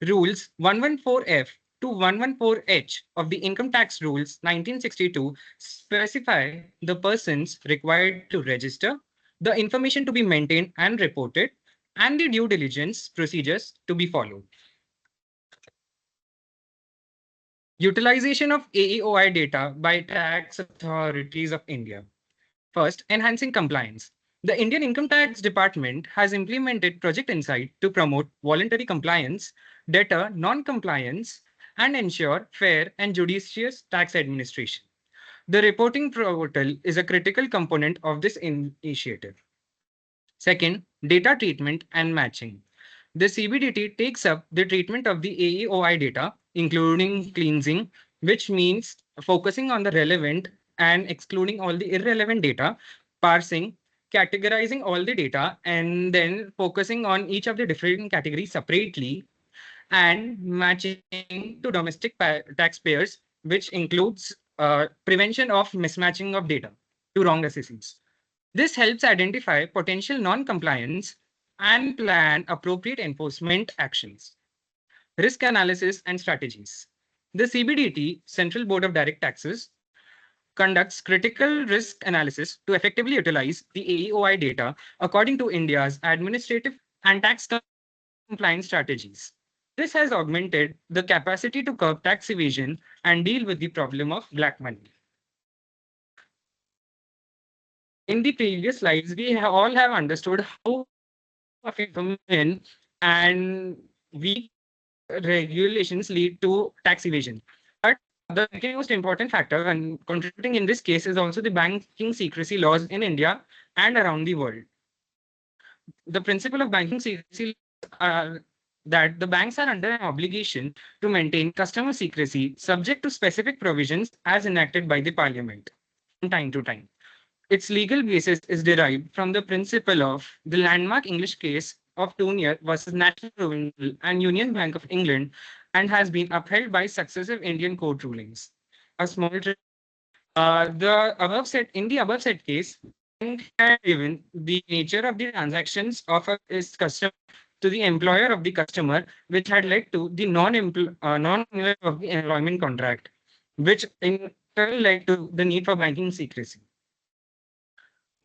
Rules 114F to 114H of the Income Tax Rules 1962 specify the persons required to register, the information to be maintained and reported, and the due diligence procedures to be followed. Utilization of AEOI data by tax authorities of India. First, enhancing compliance. The Indian Income Tax Department has implemented Project Insight to promote voluntary compliance, deter non-compliance, and ensure fair and judicious tax administration. The reporting portal is a critical component of this initiative. Second, data treatment and matching. The CBDT takes up the treatment of the AEOI data, including cleansing, which means focusing on the relevant and excluding all the irrelevant data, parsing, categorizing all the data, and then focusing on each of the different categories separately, and matching to domestic taxpayers, which includes prevention of mismatching of data to wrong assessments. This helps identify potential non-compliance and plan appropriate enforcement actions. Risk analysis and strategies. The CBDT, Central Board of Direct Taxes, conducts critical risk analysis to effectively utilize the AEOI data according to India's administrative and tax compliance strategies. This has augmented the capacity to curb tax evasion and deal with the problem of black money. In the previous slides, we all have understood how information and weak regulations lead to tax evasion. But the second most important factor and contributing in this case is also the banking secrecy laws in India and around the world. The principle of banking secrecy are that the banks are under an obligation to maintain customer secrecy subject to specific provisions as enacted by the parliament from time to time. Its legal basis is derived from the principle of the landmark English case of Tunier versus National Provincial and Union Bank of England, and has been upheld by successive Indian court rulings. A small in the above said case, bank had given the nature of the transactions of its customer to the employer of the customer, which had led to the non-renewal of the employment contract, which in turn led to the need for banking secrecy.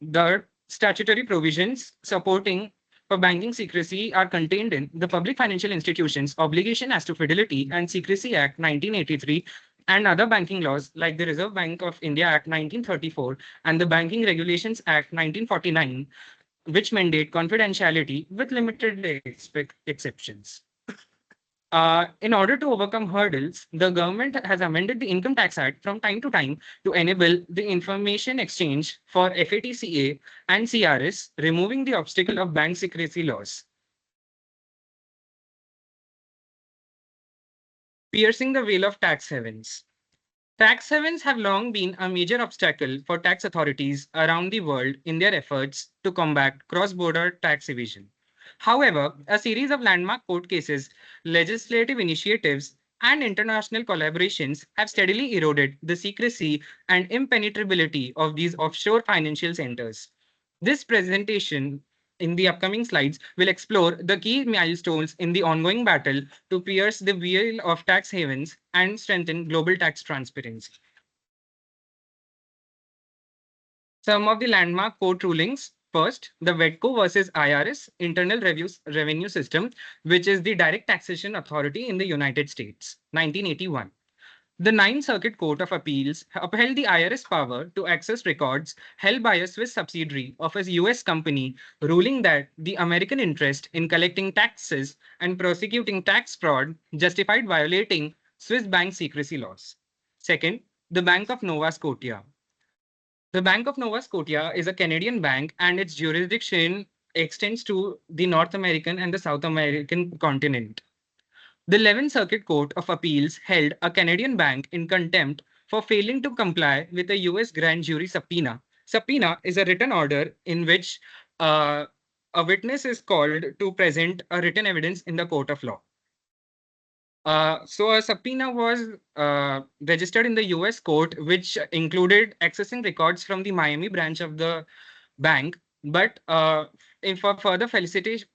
The statutory provisions supporting for banking secrecy are contained in the Public Financial Institutions Obligation as to Fidelity and Secrecy Act 1983 and other banking laws like the Reserve Bank of India Act 1934 and the Banking Regulations Act 1949, which mandate confidentiality with limited exceptions. In order to overcome hurdles, the government has amended the Income Tax Act from time to time to enable the information exchange for FATCA and CRS, removing the obstacle of bank secrecy laws. Piercing the veil of tax havens. Tax havens have long been a major obstacle for tax authorities around the world in their efforts to combat cross-border tax evasion. However, a series of landmark court cases, legislative initiatives, and international collaborations have steadily eroded the secrecy and impenetrability of these offshore financial centers. This presentation in the upcoming slides will explore the key milestones in the ongoing battle to pierce the veil of tax havens and strengthen global tax transparency. Some of the landmark court rulings. First, the VEDCO versus IRS, Internal Revenue System, which is the direct taxation authority in the United States, 1981. The Ninth Circuit Court of Appeals upheld the IRS power to access records held by a Swiss subsidiary of a US company, ruling that the American interest in collecting taxes and prosecuting tax fraud justified violating Swiss bank secrecy laws. Second, the Bank of Nova Scotia. The Bank of Nova Scotia is a Canadian bank, and its jurisdiction extends to the North American and the South American continent. The 11th Circuit Court of Appeals held a Canadian bank in contempt for failing to comply with a US grand jury subpoena. Subpoena is a written order in which a witness is called to present a written evidence in the court of law. So a subpoena was registered in the US court, which included accessing records from the Miami branch of the bank. But for further felicitation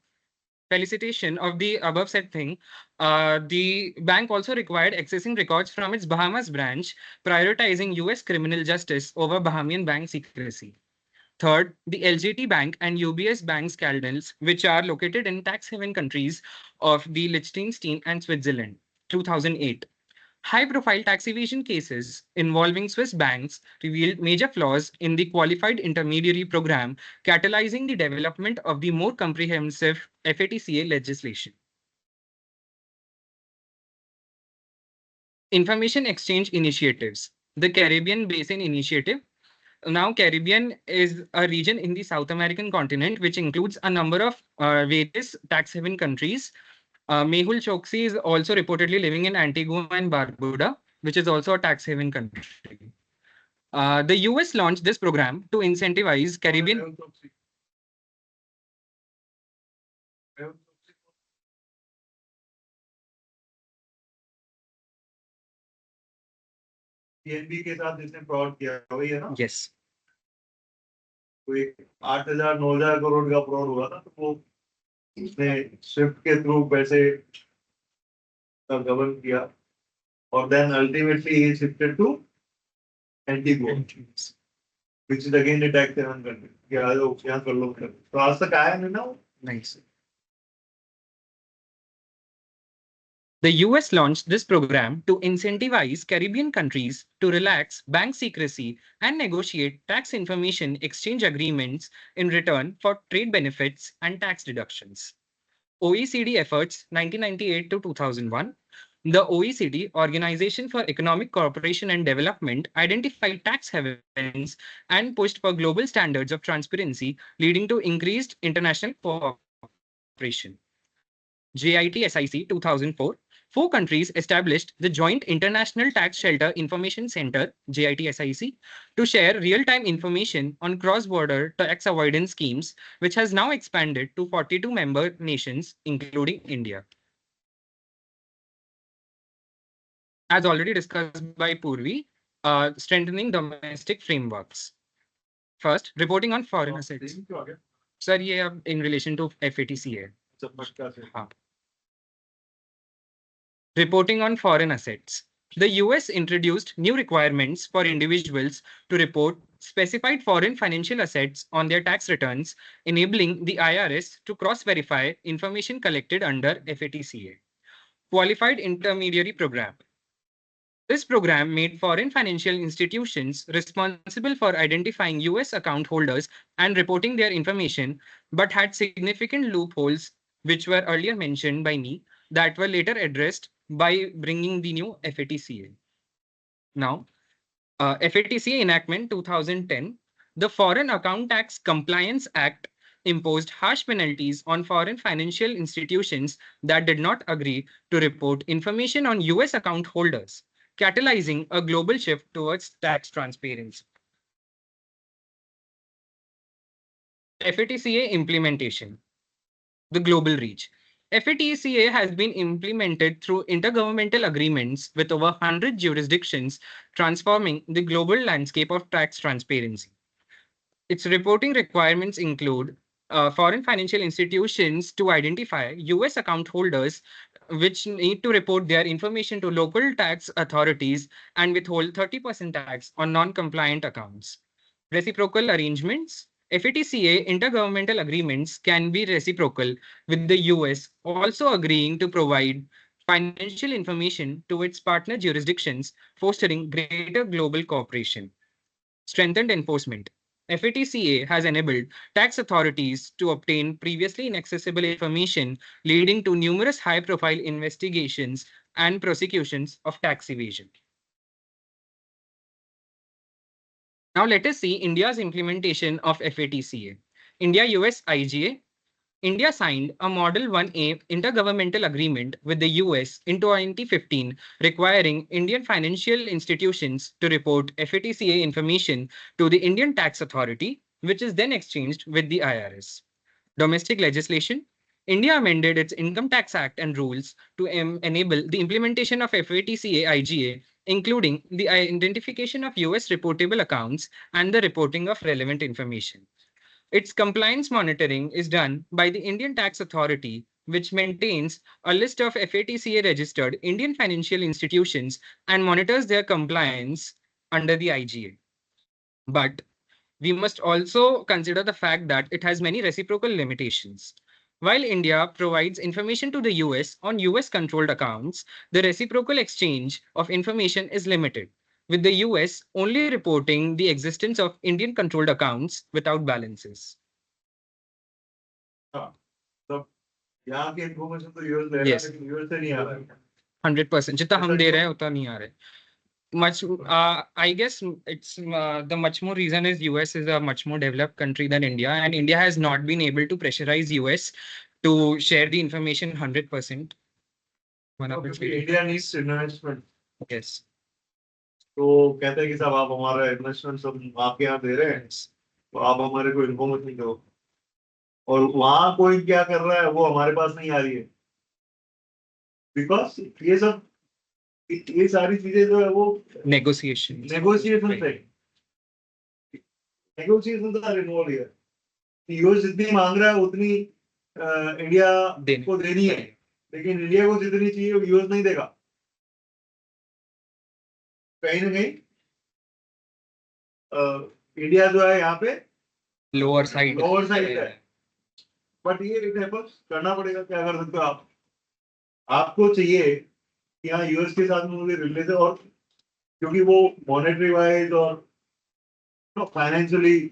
of the above said thing, the bank also required accessing records from its Bahamas branch, prioritizing US criminal justice over Bahamian bank secrecy. Third, the LGT Bank and UBS Bank scandals, which are located in tax haven countries of the Liechtenstein and Switzerland, 2008. High-profile tax evasion cases involving Swiss banks revealed major flaws in the qualified intermediary program, catalyzing the development of the more comprehensive FATCA legislation. Information exchange initiatives. The Caribbean Basin Initiative. Now, Caribbean is a region in the South American continent, which includes a number of various tax haven countries. Mehul Choksi is also reportedly living in Antigua and Barbuda, which is also a tax haven country. The US launched this program to incentivize Caribbean. PNB के साथ जिसने fraud किया वही है ना? Yes. कोई 8,000 9,000 करोड़ का fraud हुआ था, तो वो उसने स्विफ्ट के थ्रू पैसे का गबन किया और then ultimately he shifted to Antigua, which is again the tax haven country. क्या लोग यहाँ कर लो, तो आज तक आया नहीं ना वो? Nice. The US launched this program to incentivize Caribbean countries to relax bank secrecy and negotiate tax information exchange agreements in return for trade benefits and tax deductions. OECD efforts 1998 to 2001. The OECD, Organization for Economic Cooperation and Development, identified tax havens and pushed for global standards of transparency, leading to increased international cooperation. JIT-SIC 2004. 4 countries established the Joint International Tax Shelter Information Center, JIT-SIC, to share real-time information on cross-border tax avoidance schemes, which has now expanded to 42 member nations, including India. As already discussed by Purvi, strengthening domestic frameworks. First, reporting on foreign assets. Sir, ये अब in relation to FATCA. Reporting on foreign assets. The US introduced new requirements for individuals to report specified foreign financial assets on their tax returns, enabling the IRS to cross-verify information collected under FATCA. Qualified Intermediary Program. This program made foreign financial institutions responsible for identifying US account holders and reporting their information, but had significant loopholes, which were earlier mentioned by me, that were later addressed by bringing the new FATCA. Now, FATCA enactment 2010, the Foreign Account Tax Compliance Act imposed harsh penalties on foreign financial institutions that did not agree to report information on US account holders, catalyzing a global shift towards tax transparency. FATCA implementation. The global reach. FATCA has been implemented through intergovernmental agreements with over 100 jurisdictions, transforming the global landscape of tax transparency. Its reporting requirements include foreign financial institutions to identify US account holders, which need to report their information to local tax authorities and withhold 30% tax on non-compliant accounts. Reciprocal arrangements. FATCA intergovernmental agreements can be reciprocal, with the US also agreeing to provide financial information to its partner jurisdictions, fostering greater global cooperation. Strengthened enforcement. FATCA has enabled tax authorities to obtain previously inaccessible information, leading to numerous high-profile investigations and prosecutions of tax evasion. Now let us see India's implementation of FATCA. India-US IGA. India signed a Model 1A intergovernmental agreement with the US in 2015, requiring Indian financial institutions to report FATCA information to the Indian Tax Authority, which is then exchanged with the IRS. Domestic legislation. India amended its Income Tax Act and rules to enable the implementation of FATCA IGA, including the identification of US reportable accounts and the reporting of relevant information. Its compliance monitoring is done by the Indian Tax Authority, which maintains a list of FATCA registered Indian financial institutions and monitors their compliance under the IGA. But we must also consider the fact that it has many reciprocal limitations. While India provides information to the US on US controlled accounts, the reciprocal exchange of information is limited, with the US only reporting the existence of Indian controlled accounts without balances. यहाँ की information तो US ले रहा है, Yes. लेकिन US से नहीं आ रहा है. 100%. जितना हम दे रहे हैं उतना नहीं आ रहा है. Much, I guess it's the much more reason is US is a much more developed country than India, and India has not been able to pressurize US to share the information 100%. One of its क्योंकि India needs investment. yes. तो कहते हैं कि साहब आप हमारा investment सब आपके यहाँ दे रहे हैं, तो आप हमारे को इन्फॉर्मेशन दो. और वहां कोई क्या कर रहा है वो हमारे पास नहीं आ रही है. बिकॉज ये सारी चीजें जो है वो Negotiation. नेगोशिएशन है. Negotiation are involve here. US जितनी मांग रहा है उतनी इंडिया को देनी है, लेकिन इंडिया को जितनी चाहिए वो यूएस नहीं देगा. कहीं ना कहीं इंडिया जो है यहाँ पे Lower side. है. बट ये करना पड़ेगा. क्या कर सकते हो आप? आपको चाहिए कि यहाँ यूएस के साथ में मुझे रिलेशन, और क्योंकि वो मॉनेटरी वाइज और फाइनेंशियली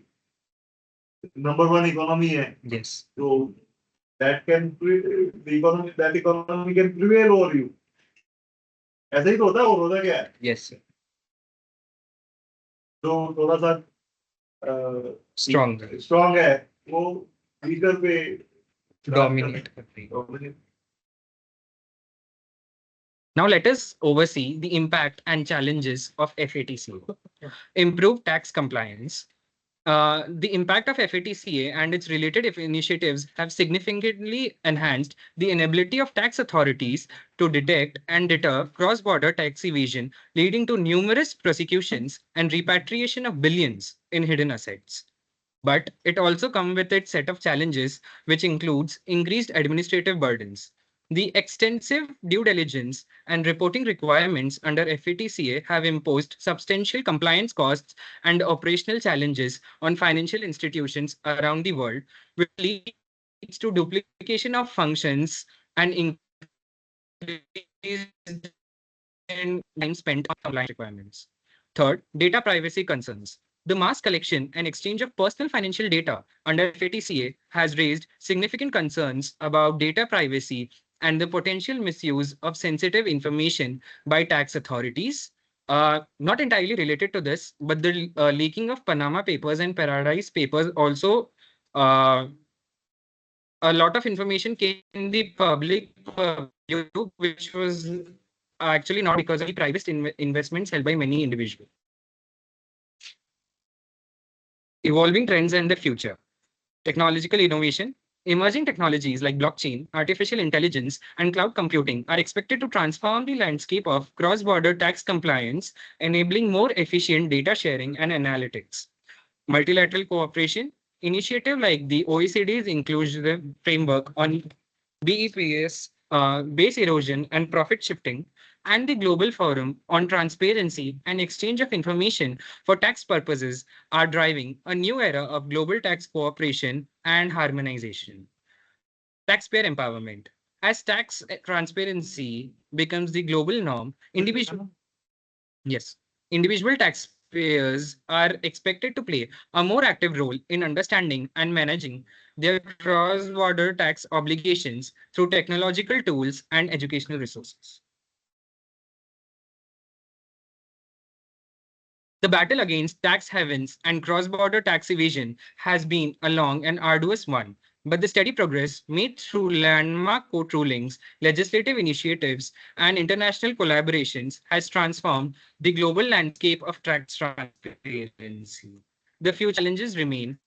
नंबर 1 इकोनॉमी है. Yes. So that economy can prevail over you. ऐसा ही तो होता है. और होता क्या है? Yes. Sir. जो थोड़ा सा Strong. है वो लीडर पे Dominate. dominate. Now let us oversee the impact and challenges of FATCA. Improve tax compliance. The impact of FATCA and its related initiatives have significantly enhanced the inability of tax authorities to detect and deter cross-border tax evasion, leading to numerous prosecutions and repatriation of billions in hidden assets. But it also comes with its set of challenges, which includes increased administrative burdens. The extensive due diligence and reporting requirements under FATCA have imposed substantial compliance costs and operational challenges on financial institutions around the world, which leads to duplication of functions and increase in time spent on compliance requirements. Third, data privacy concerns. The mass collection and exchange of personal financial data under FATCA has raised significant concerns about data privacy and the potential misuse of sensitive information by tax authorities. Not entirely related to this, but the leaking of Panama Papers and Paradise Papers also, a lot of information came in the public view, which was actually not because of the private investments held by many individuals. Evolving trends and the future. Technological innovation. Emerging technologies like blockchain, artificial intelligence, and cloud computing are expected to transform the landscape of cross-border tax compliance, enabling more efficient data sharing and analytics. Multilateral cooperation initiative like the OECD's inclusive framework on BEPS, base erosion and profit shifting, and the Global Forum on Transparency and Exchange of Information for Tax Purposes are driving a new era of global tax cooperation and harmonization. Taxpayer empowerment. As tax transparency becomes the global norm, individual taxpayers are expected to play a more active role in understanding and managing their cross-border tax obligations through technological tools and educational resources. The battle against tax havens and cross-border tax evasion has been a long and arduous one, but the steady progress made through landmark court rulings, legislative initiatives, and international collaborations has transformed the global landscape of tax transparency. The few challenges remain,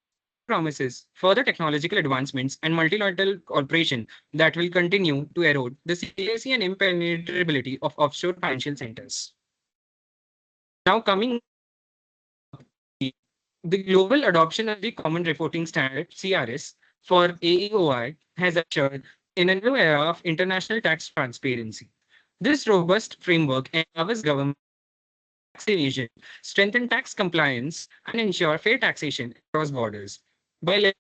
promises further technological advancements and multilateral cooperation that will continue to erode the secrecy and impenetrability of offshore financial centers. Now coming the global adoption of the Common Reporting Standard, CRS, for AEOI has ushered in a new era of international tax transparency. This robust framework empowers government tax evasion, strengthen tax compliance, and ensure fair taxation across borders. By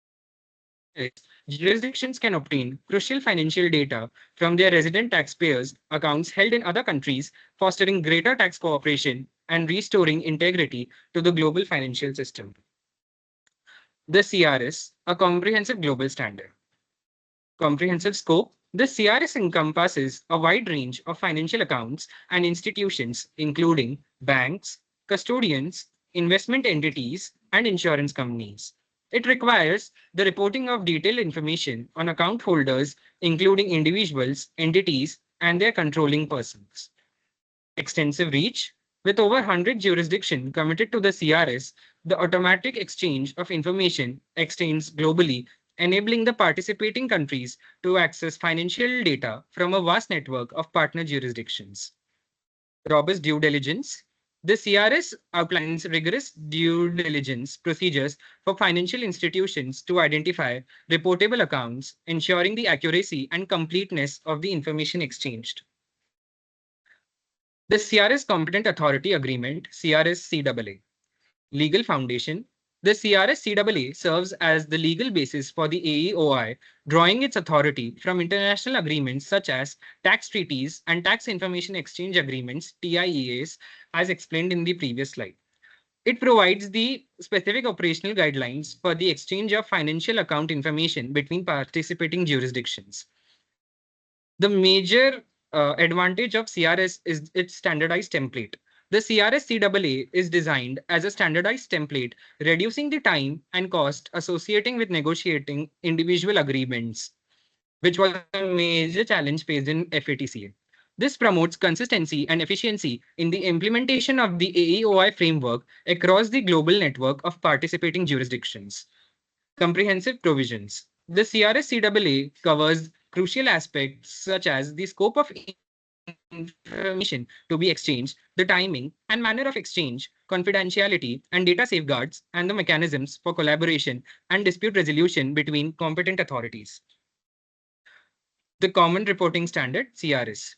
jurisdictions can obtain crucial financial data from their resident taxpayers' accounts held in other countries, fostering greater tax cooperation and restoring integrity to the global financial system. The CRS, a comprehensive global standard. Comprehensive scope. The CRS encompasses a wide range of financial accounts and institutions, including banks, custodians, investment entities, and insurance companies. It requires the reporting of detailed information on account holders, including individuals, entities, and their controlling persons. Extensive reach. With over 100 jurisdictions committed to the CRS, the automatic exchange of information extends globally, enabling the participating countries to access financial data from a vast network of partner jurisdictions. Robust due diligence. The CRS outlines rigorous due diligence procedures for financial institutions to identify reportable accounts, ensuring the accuracy and completeness of the information exchanged. The CRS Competent Authority Agreement, CRS-CAA. Legal foundation. The CRS-CAA serves as the legal basis for the AEOI, drawing its authority from international agreements such as tax treaties and tax information exchange agreements, TIEAs, as explained in the previous slide. It provides the specific operational guidelines for the exchange of financial account information between participating jurisdictions. The major advantage of CRS is its standardized template. The CRS-CAA is designed as a standardized template, reducing the time and cost associating with negotiating individual agreements, which was a major challenge faced in FATCA. This promotes consistency and efficiency in the implementation of the AEOI framework across the global network of participating jurisdictions. Comprehensive provisions. The CRS-CAA covers crucial aspects such as the scope of information to be exchanged, the timing and manner of exchange, confidentiality and data safeguards, and the mechanisms for collaboration and dispute resolution between competent authorities. The Common Reporting Standard, CRS.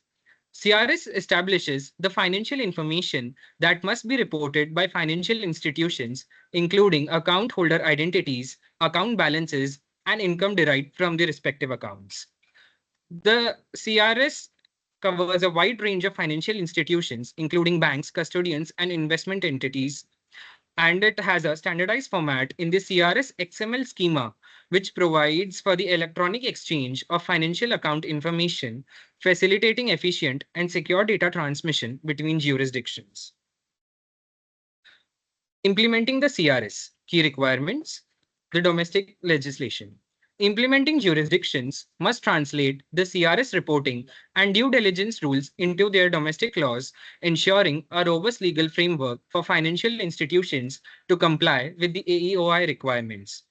CRS establishes the financial information that must be reported by financial institutions, including account holder identities, account balances, and income derived from the respective accounts. The CRS covers a wide range of financial institutions, including banks, custodians, and investment entities. And it has a standardized format in the CRS XML schema, which provides for the electronic exchange of financial account information, facilitating efficient and secure data transmission between jurisdictions. Implementing the CRS. Key requirements. The domestic legislation. Implementing jurisdictions must translate the CRS reporting and due diligence rules into their domestic laws, ensuring a robust legal framework for financial institutions to comply with the AEOI requirements.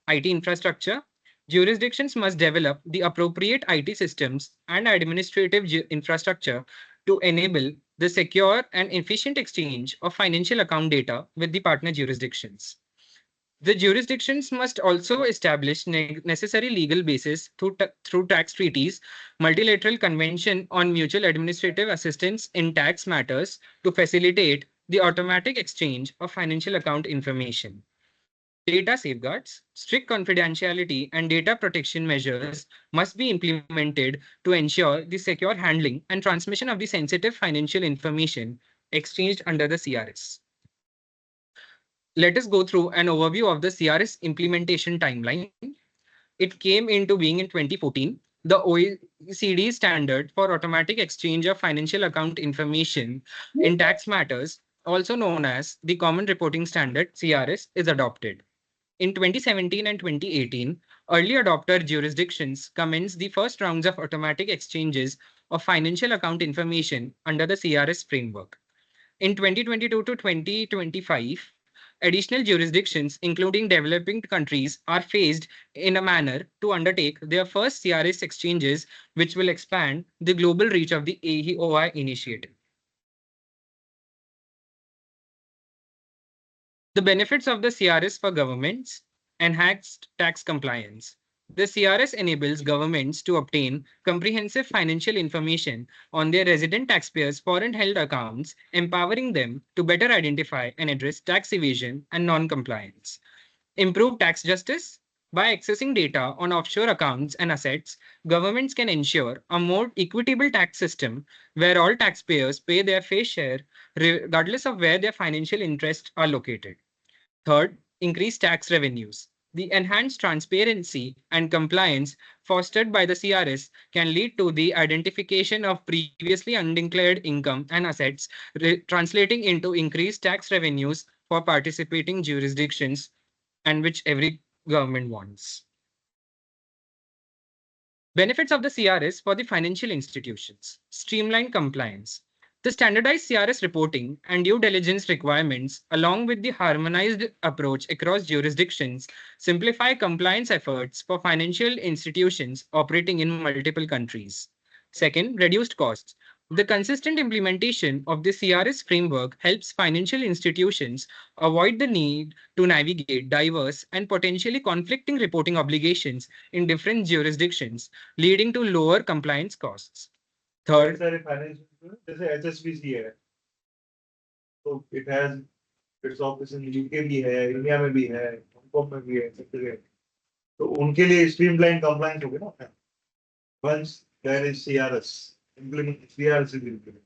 IT infrastructure. Jurisdictions must develop the appropriate IT systems and administrative infrastructure to enable the secure and efficient exchange of financial account data with the partner jurisdictions. The jurisdictions must also establish necessary legal basis through tax treaties, multilateral convention on mutual administrative assistance in tax matters to facilitate the automatic exchange of financial account information. Data safeguards, strict confidentiality, and data protection measures must be implemented to ensure the secure handling and transmission of the sensitive financial information exchanged under the CRS. Let us go through an overview of the CRS implementation timeline. It came into being in 2014. The OECD standard for automatic exchange of financial account information in tax matters, also known as the Common Reporting Standard (CRS), is adopted. In 2017 and 2018, early adopter jurisdictions commenced the first rounds of automatic exchanges of financial account information under the CRS framework. In 2022 to 2025, additional jurisdictions, including developing countries, are phased in a manner to undertake their first CRS exchanges, which will expand the global reach of the AEOI initiative. The benefits of the CRS for governments: enhanced tax compliance. The CRS enables governments to obtain comprehensive financial information on their resident taxpayers' foreign held accounts, empowering them to better identify and address tax evasion and non-compliance. Improve tax justice. By accessing data on offshore accounts and assets, governments can ensure a more equitable tax system where all taxpayers pay their fair share regardless of where their financial interests are located. Third, increase tax revenues. The enhanced transparency and compliance fostered by the CRS can lead to the identification of previously undeclared income and assets, translating into increased tax revenues for participating jurisdictions, and which every government wants. Benefits of the CRS for the financial institutions: streamlined compliance. The standardized CRS reporting and due diligence requirements, along with the harmonized approach across jurisdictions, simplify compliance efforts for financial institutions operating in multiple countries. Second, reduced costs. The consistent implementation of the CRS framework helps financial institutions avoid the need to navigate diverse and potentially conflicting reporting obligations in different jurisdictions, leading to lower compliance costs. बहुत Third, सारे financial जैसे HSBC है, तो it has its office in UK भी है, India में भी है, हांगकांग में भी है, सब जगह। तो उनके लिए स्ट्रीमलाइन कंप्लायंस हो गया ना। Once there is CRS, implement CRS is implemented.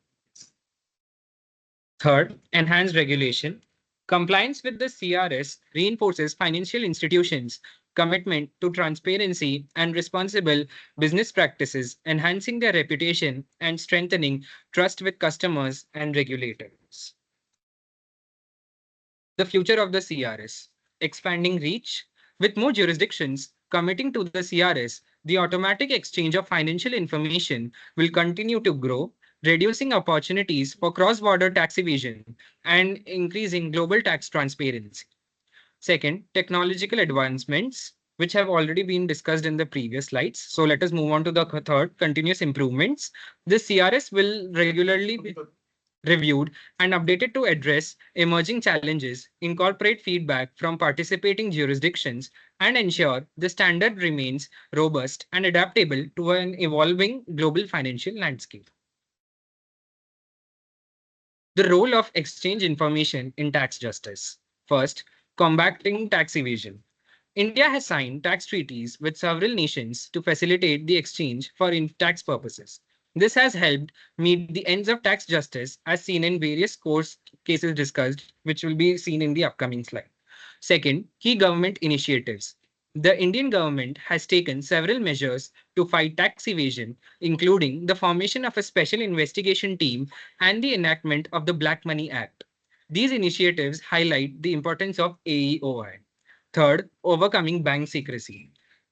Third, enhanced regulation. Compliance with the CRS reinforces financial institutions' commitment to transparency and responsible business practices, enhancing their reputation and strengthening trust with customers and regulators. The future of the CRS: expanding reach. With more jurisdictions committing to the CRS, the automatic exchange of financial information will continue to grow, reducing opportunities for cross-border tax evasion and increasing global tax transparency. Second, technological advancements, which have already been discussed in the previous slides. So let us move on to the third, continuous improvements. The CRS will regularly be reviewed and updated to address emerging challenges, incorporate feedback from participating jurisdictions, and ensure the standard remains robust and adaptable to an evolving global financial landscape. The role of exchange information in tax justice. First, combating tax evasion. India has signed tax treaties with several nations to facilitate the exchange for tax purposes. This has helped meet the ends of tax justice as seen in various court cases discussed, which will be seen in the upcoming slide. Second, key government initiatives. The Indian government has taken several measures to fight tax evasion, including the formation of a special investigation team and the enactment of the Black Money Act. These initiatives highlight the importance of AEOI. Third, overcoming bank secrecy.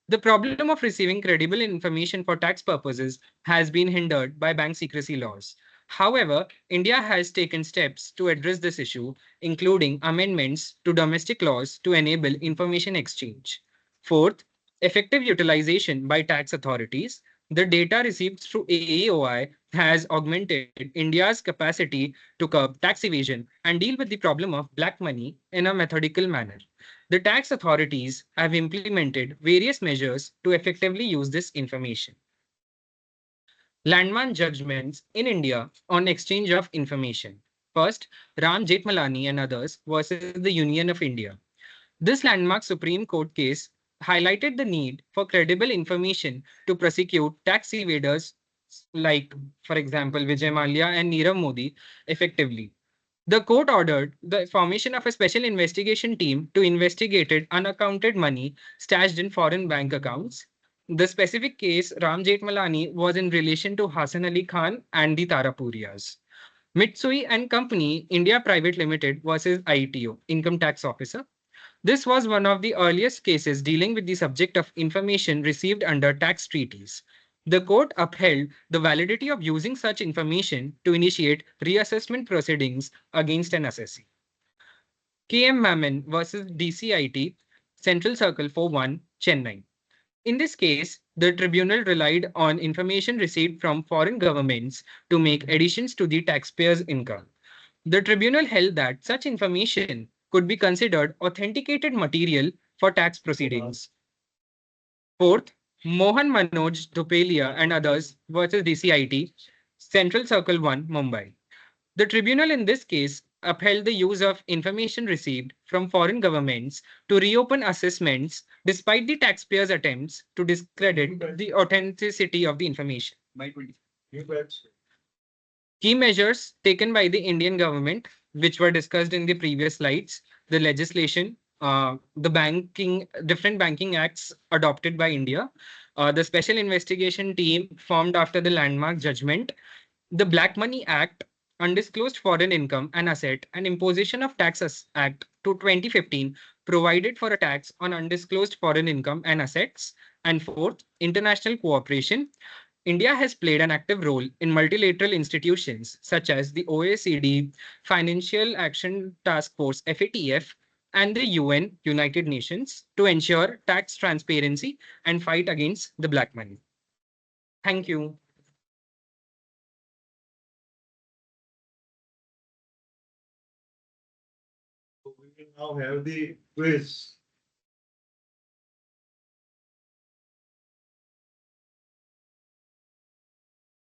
The problem of receiving credible information for tax purposes has been hindered by bank secrecy laws. However, India has taken steps to address this issue, including amendments to domestic laws to enable information exchange. Fourth, effective utilization by tax authorities, the data received through AEOI has augmented India's capacity to curb tax evasion and deal with the problem of black money in a methodical manner. The tax authorities have implemented various measures to effectively use this information. Landmark judgments in India on exchange of information. First, Ram Jethmalani and others versus the Union of India. This landmark Supreme Court case highlighted the need for credible information to prosecute tax evaders like, for example, Vijay Mallya and Nirav Modi effectively. The court ordered the formation of a special investigation team to investigate unaccounted money stashed in foreign bank accounts. The specific case, Ram Jethmalani, was in relation to Hassan Ali Khan and the Tarapurias. Mitsui and Company India Private Limited versus ITO, Income Tax Officer. This was one of the earliest cases dealing with the subject of information received under tax treaties. The court upheld the validity of using such information to initiate reassessment proceedings against an assessee. KM Mammon versus DCIT, Central Circle for 1, Chennai. In this case, the tribunal relied on information received from foreign governments to make additions to the taxpayer's income. The tribunal held that such information could be considered authenticated material for tax proceedings. Fourth, Mohan Manoj Dhupelia and others versus DCIT, Central Circle 1, Mumbai. The tribunal in this case upheld the use of information received from foreign governments to reopen assessments despite the taxpayers' attempts to discredit the authenticity of the information. Key measures taken by the Indian government, which were discussed in the previous slides, the legislation, different banking acts adopted by India, the special investigation team formed after the landmark judgment, the Black Money Act, Undisclosed Foreign Income and Asset, and Imposition of Taxes Act to 2015 provided for a tax on undisclosed foreign income and assets. And fourth, international cooperation. India has played an active role in multilateral institutions such as the OECD, Financial Action Task Force, FATF, and the UN, United Nations, to ensure tax transparency and fight against the black money. Thank you. We will now have the quiz.